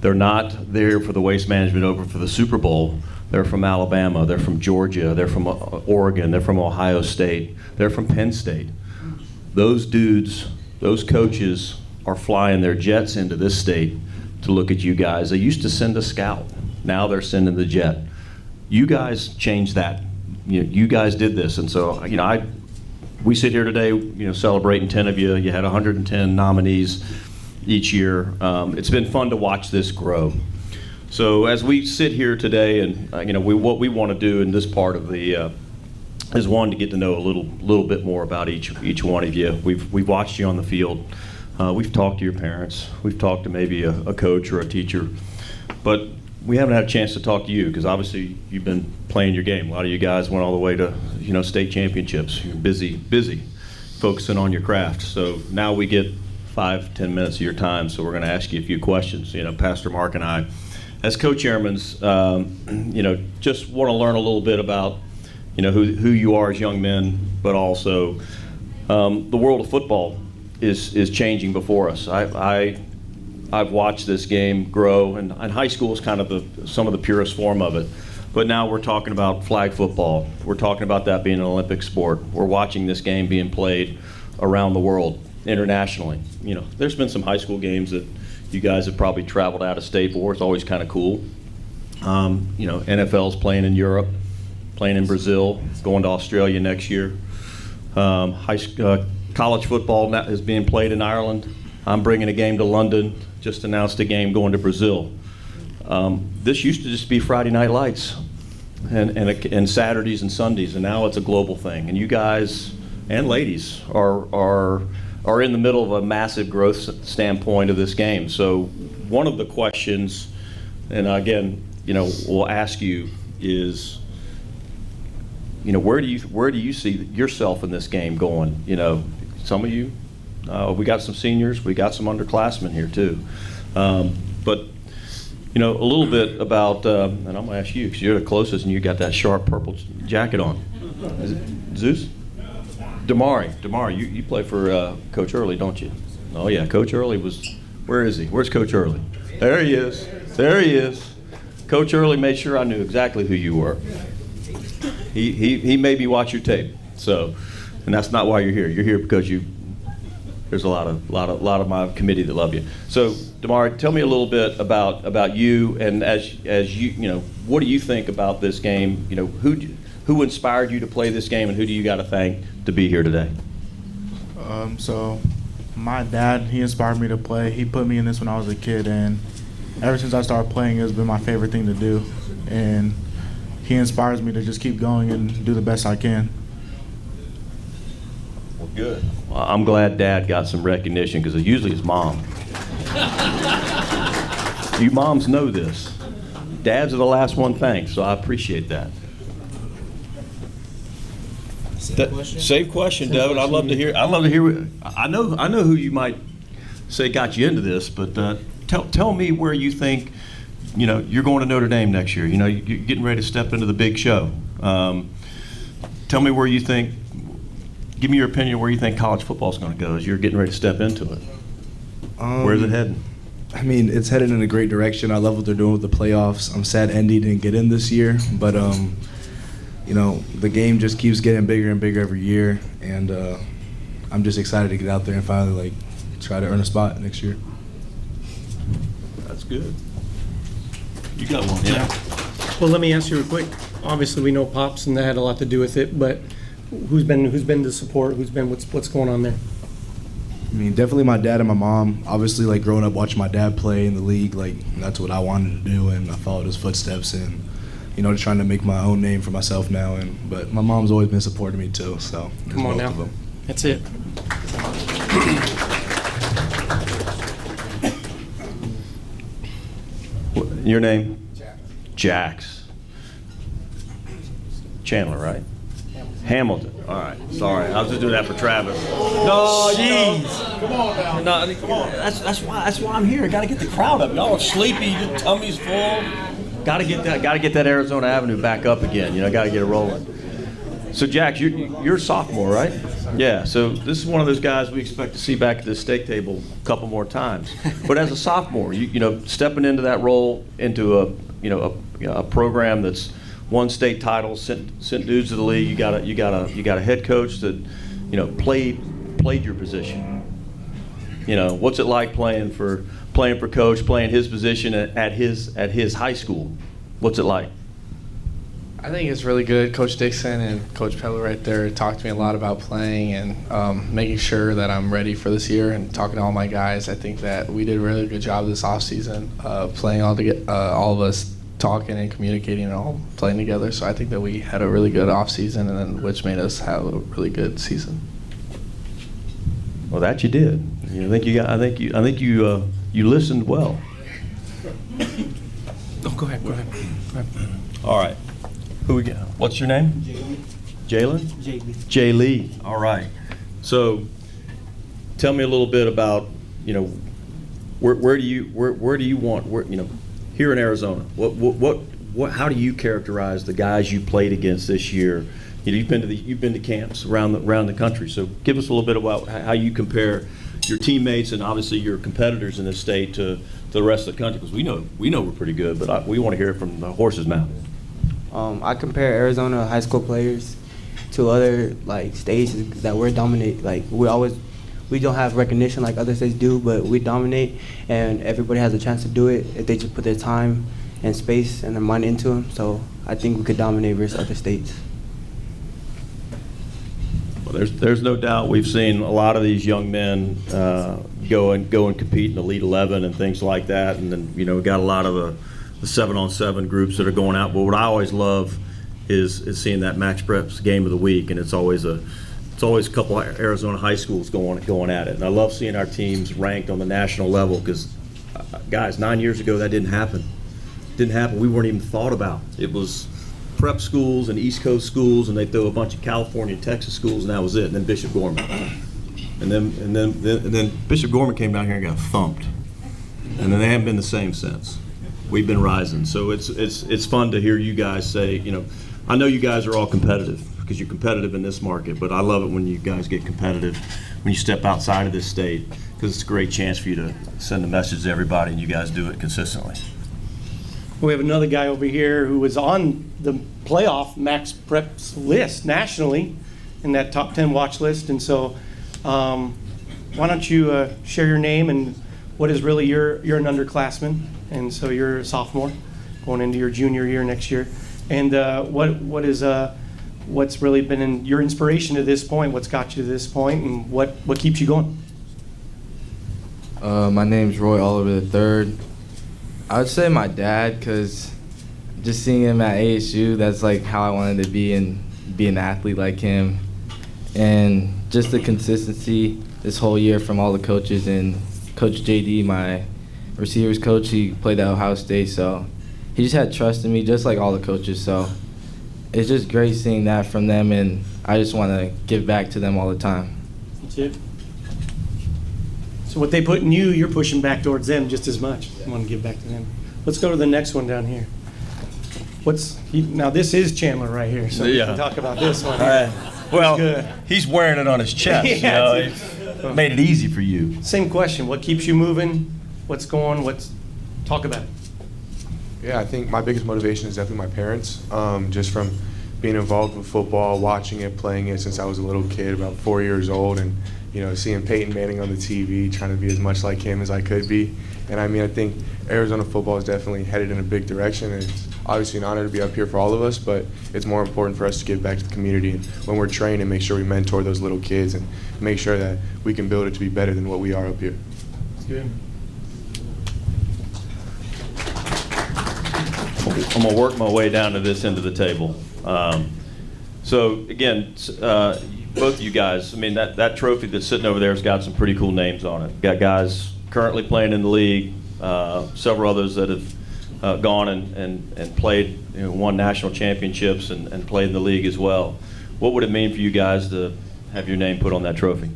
They're not there for the Waste Management Open for the Super Bowl. They're from Alabama, they're from Georgia, they're from Oregon, they're from Ohio State, they're from Penn State. Those dudes, those coaches are flying their jets into this state to look at you guys. They used to send a scout. Now they're sending the jet. You guys changed that. You guys did this. And so, we sit here today, celebrating 10 of you. You had 110 nominees each year. It's been fun to watch this grow. So as we sit here today, and what we want to do in this part of the is one, to get to know a little bit more about each one of you. We've watched you on the field. We've talked to your parents. We've talked to maybe a coach or a teacher, but we haven't had a chance to talk to you because obviously you've been playing your game. A lot of you guys went all the way to state championships. You're busy focusing on your craft. So now we get 5-10 minutes of your time. So we're going to ask you a few questions. Pastor Mark and I, as co-chairmen, just want to learn a little bit about who you are as young men, but also the world of football is changing before us. I've watched this game grow, and high school is kind of some of the purest form of it. But now we're talking about flag football. We're talking about that being an Olympic sport. We're watching this game being played around the world. internationally. You know, there's been some high school games that you guys have probably traveled out of state for. It's always kind of cool. You know, NFL's playing in Europe, playing in Brazil, going to Australia next year. College football is being played in Ireland. I'm bringing a game to London, just announced a game going to Brazil. This used to just be Friday Night Lights and Saturdays and Sundays, and now it's a global thing. And you guys and ladies are in the middle of a massive growth standpoint of this game. So one of the questions, and again, you know, we'll ask you is, you know, where do you see yourself in this game going? You know, some of you, we got some seniors, we got some underclassmen here too. But you know, a little bit about, and I'm gonna ask you because you're the closest, and you got that sharp purple jacket on. Is it Zeus? Damari, you play for Coach Early, don't you? Oh yeah, Coach Early was. Where is he? Where's Coach Early? There he is. There he is. Coach Early made sure I knew exactly who you were. He made me watch your tape. So, and that's not why you're here. You're here because there's a lot of my committee that love you. So, Damari, tell me a little bit about you, and as you know, what do you think about this game? You know, who inspired you to play this game, and who do you got to thank to be here today? So, my dad, he inspired me to play. He put me in this when I was a kid, and ever since I started playing, it's been my favorite thing to do. And he inspires me to just keep going and do the best I can. Well, good. Well, I'm glad Dad got some recognition because usually it's Mom. You moms know this. Dads are the last one thanked, so I appreciate that. Same question, Devin. I'd love to hear. I know who you might say got you into this, but tell me where you think. You know, you're going to Notre Dame next year. You know, you're getting ready to step into the big show. Tell me where you think. Give me your opinion where you think college football is going to go as you're getting ready to step into it. Where's it heading? I mean, it's headed in a great direction. I love what they're doing with the playoffs. I'm sad Indy didn't get in this year, but you know, the game just keeps getting bigger and bigger every year, and I'm just excited to get out there and finally try to earn a spot next year. That's good. You got one, yeah. Well, let me ask you real quick. Obviously, we know Pops, and that had a lot to do with it. But who's been the support? What's going on there? I mean, definitely my dad and my mom. Obviously, growing up watching my dad play in the league, that's what I wanted to do, and I followed his footsteps, and you know, just trying to make my own name for myself now. But my mom's always been supporting me too. So come on now, that's it. Your name? Jax. Chandler, right? Hamilton. All right. Sorry, I was just doing that for Travis. No, jeez. Come on now. No, come on. That's why I'm here. Got to get the crowd up. Y'all are sleepy. Your tummy's full. Got to get that Arizona Avenue back up again. You know, got to get it rolling. So, Jax, you're a sophomore, right? Yeah. So this is one of those guys we expect to see back at the steak table a couple more times. But as a sophomore, you know, stepping into that role, into a program that's won state titles, sent dudes to the league. You got a head coach that, you know, played your position. You know, what's it like playing for Coach, playing his position at his high school? What's it like? I think it's really good. Coach Dixon and Coach Peller right there talked to me a lot about playing and making sure that I'm ready for this year, and talking to all my guys. I think that we did a really good job this offseason playing all of us talking and communicating and all playing together. So I think that we had a really good offseason, and then which made us have a really good season. Well, that you did. I think you listened well. Oh, go ahead. All right. Who we got? What's your name? Jalen. Jay Lee. All right. So, tell me a little bit about, you know, where do you want, you know, here in Arizona? What how do you characterize the guys you played against this year? You know, you've been to camps around the country. So, give us a little bit about how you compare your teammates and obviously your competitors in this state to the rest of the country, because we know we're pretty good, but we want to hear it from the horse's mouth. I compare Arizona high school players to other states that we're dominate. We we don't have recognition like other states do, but we dominate, and everybody has a chance to do it if they just put their time and space and their mind into them. So I think we could dominate versus other states. Well, there's no doubt we've seen a lot of these young men go and compete in the Elite 11 and things like that, and then we got a lot of the 7-on-7 groups that are going out. But what I always love is seeing that Max Preps game of the week, and it's always a couple of Arizona high schools going at it. And I love seeing our teams ranked on the national level because, guys, 9 years ago that didn't happen. We weren't even thought about. It was prep schools and East Coast schools, and they throw a bunch of California and Texas schools, and that was it. And then Bishop Gorman, and then Bishop Gorman came down here and got thumped, and then they haven't been the same since. We've been rising, so it's fun to hear you guys say, I know you guys are all competitive because you're competitive in this market, but I love it when you guys get competitive when you step outside of this state, because it's a great chance for you to send a message to everybody, and you guys do it consistently. We have another guy over here who was on the playoff Max Preps list nationally in that top 10 watch list. And so why don't you share your name and what is really you're an underclassman, and so you're a sophomore going into your junior year next year. And what's really been your inspiration to this point? What's got you to this point, and what keeps you going? My name's Roy Oliver III. I would say my dad, because just seeing him at ASU, that's like how I wanted to be and be an athlete like him. And just the consistency this whole year from all the coaches, and Coach JD, my receivers coach, he played at Ohio State, so he just had trust in me just like all the coaches. So it's just great seeing that from them, and I just want to give back to them all the time. That's it. So what they put in you, you're pushing back towards them just as much. I want to give back to them. Let's go to the next one down here. Now this is Chandler right here, so we can talk about this one. Well, he's wearing it on his chest. He made it easy for you. Same question. What keeps you moving? What's going? Talk about it. Yeah, I think my biggest motivation is definitely my parents. Just from being involved with football, watching it, playing it since I was a little kid, about 4 years old, and seeing Peyton Manning on the TV, trying to be as much like him as I could be. And I think Arizona football is definitely headed in a big direction, and it's obviously an honor to be up here for all of us, but it's more important for us to give back to the community, and when we're training, make sure we mentor those little kids and make sure that we can build it to be better than what we are up here. That's good. I'm going to work my way down to this end of the table. So again, both of you guys, that trophy that's sitting over there has got some pretty cool names on it. Got guys currently playing in the league, several others that have gone and played, won national championships and played in the league as well. What would it mean for you guys to have your name put on that trophy?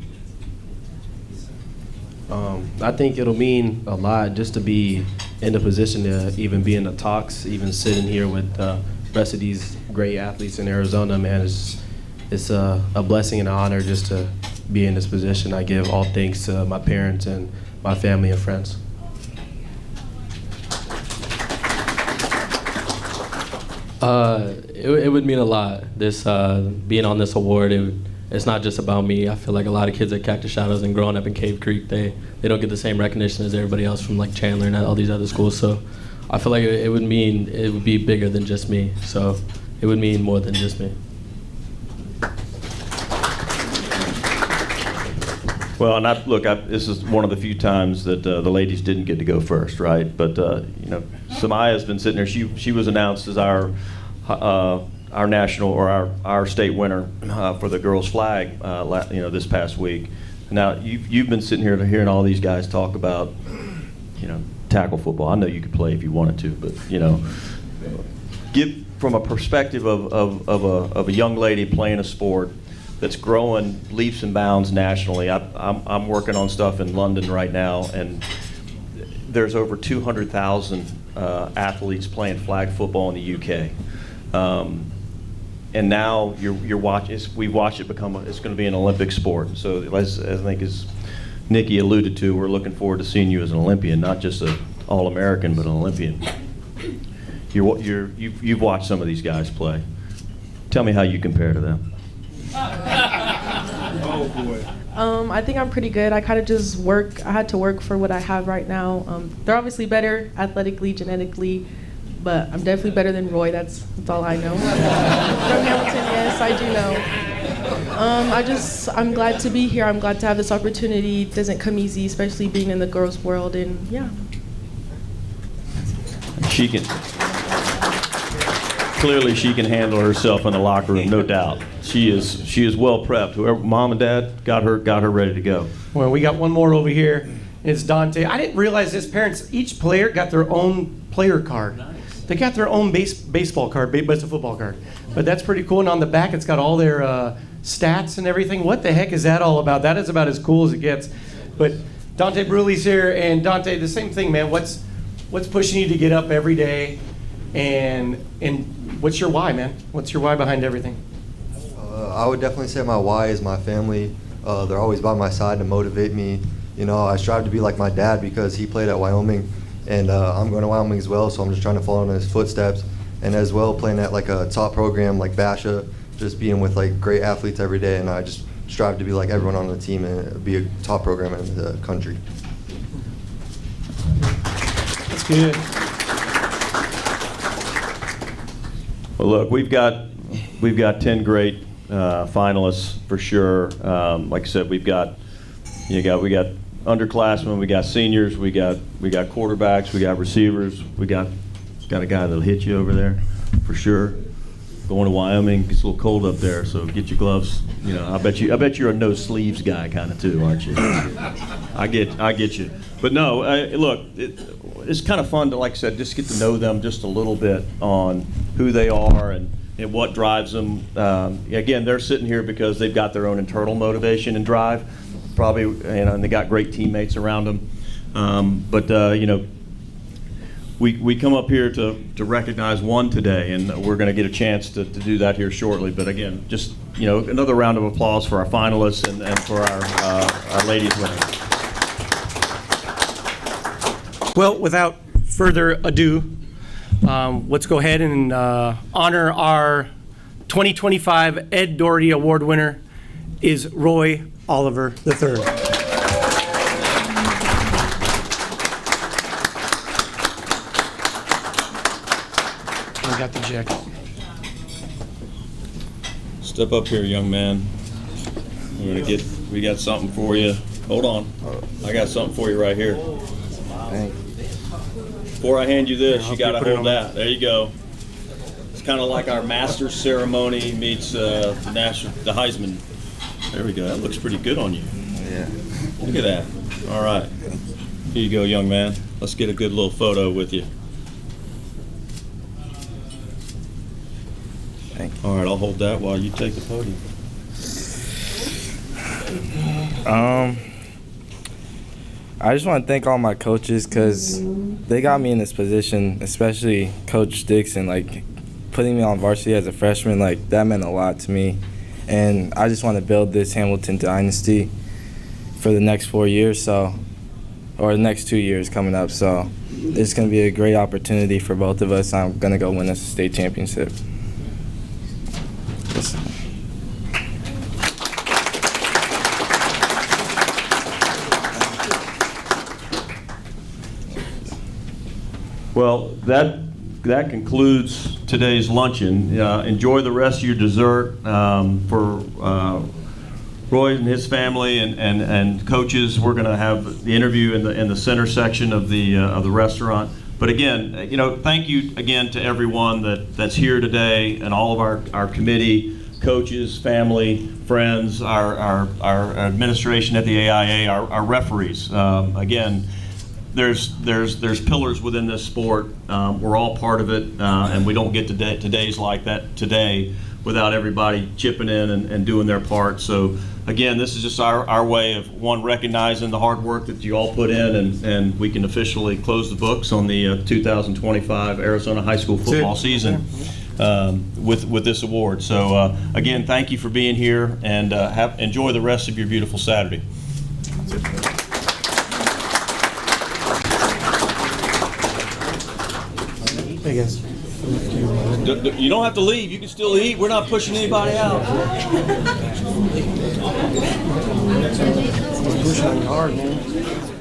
I think it'll mean a lot just to be in the position to even be in the talks, even sitting here with the rest of these great athletes in Arizona, man. It's a blessing and an honor just to be in this position. I give all thanks to my parents and my family and friends. It would mean a lot. This being on this award, it's not just about me. I feel like a lot of kids at Cactus Shadows and growing up in Cave Creek, they don't get the same recognition as everybody else from like Chandler and all these other schools. So I feel like it would be bigger than just me. So it would mean more than just me. Well, and this is one of the few times that the ladies didn't get to go first, right? But Samaya's been sitting there. She was announced as our national or our state winner for the girls' flag, this past week. Now you've been sitting here hearing all these guys talk about, tackle football. I know you could play if you wanted to, but give from a perspective of a young lady playing a sport that's growing leaps and bounds nationally. I'm working on stuff in London right now, and there's over 200,000 athletes playing flag football in the UK. And now you're watching. We've watched it become. It's going to be an Olympic sport. So as I think as Nikki alluded to, we're looking forward to seeing you as an Olympian, not just an All-American, but an Olympian. You've watched some of these guys play. Tell me how you compare to them. Oh boy. I think I'm pretty good. I kind of just work. I had to work for what I have right now. They're obviously better athletically, genetically, but I'm definitely better than Roy. That's all I know. From Hamilton, yes, I do know. I'm glad to be here. I'm glad to have this opportunity. It doesn't come easy, especially being in the girls' world, and yeah. Clearly she can handle herself in the locker room, no doubt. She is well prepped. Whoever, mom and dad got her ready to go. Well, we got one more over here. It's Dante. I didn't realize his parents, each player got their own player card. They got their own baseball card, but it's a football card. But that's pretty cool. And on the back, it's got all their stats and everything. What the heck is that all about? That is about as cool as it gets. But Dante Bruley's here, and Dante, the same thing, man. What's pushing you to get up every day, and what's your why, man? What's your why behind everything? I would definitely say my why is my family. They're always by my side to motivate me. You know, I strive to be like my dad because he played at Wyoming, and I'm going to Wyoming as well, so I'm just trying to follow in his footsteps. And as well, playing at like a top program like Basha, just being with like great athletes every day, and I just strive to be like everyone on the team and be a top program in the country. That's good. Well, look, we've got 10 great finalists for sure. Like I said, we got underclassmen, we got seniors, we got quarterbacks, we got receivers, we got a guy that'll hit you over there for sure. Going to Wyoming, it's a little cold up there, so get your gloves. You know, I bet you're a no sleeves guy kind of too, aren't you? I get you. But no, look, it's kind of fun to, like I said, just get to know them just a little bit on who they are and what drives them. Again, they're sitting here because they've got their own internal motivation and drive, probably, and they got great teammates around them. We come up here to recognize one today, and we're going to get a chance to do that here shortly. But again, just another round of applause for our finalists and for our ladies winners. Well, without further ado, let's go ahead and honor our 2025 Ed Doherty Award winner is Roy Oliver III. I got the jacket. Step up here, young man. We got something for you. Hold on. I got something for you right here. Thanks. Before I hand you this, you got to hold that. There you go. It's kind of like our Masters ceremony meets the Heisman. There we go. That looks pretty good on you. Yeah. Look at that. All right. Here you go, young man. Let's get a good little photo with you. Thank you. All right, I'll hold that while you take the podium. I just want to thank all my coaches because they got me in this position, especially Coach Dixon. Like, putting me on varsity as a freshman, like, that meant a lot to me. And I just want to build this Hamilton dynasty for the next 4 years, or the next 2 years coming up. So it's going to be a great opportunity for both of us. I'm going to go win us a state championship. Yes. Well, that concludes today's luncheon. Enjoy the rest of your dessert. For Roy and his family and coaches, we're going to have the interview in the center section of the restaurant. But again, thank you again to everyone that's here today and all of our committee, coaches, family, friends, our administration at the AIA, our referees. Again, there's pillars within this sport. We're all part of it, and we don't get to days like that today without everybody chipping in and doing their part. So again, this is just our way of, one, recognizing the hard work that you all put in, and we can officially close the books on the 2025 Arizona high school football season with this award. So again, thank you for being here, and enjoy the rest of your beautiful Saturday. Hey guys. You don't have to leave. You can still eat. We're not pushing anybody out. Pushing hard, man.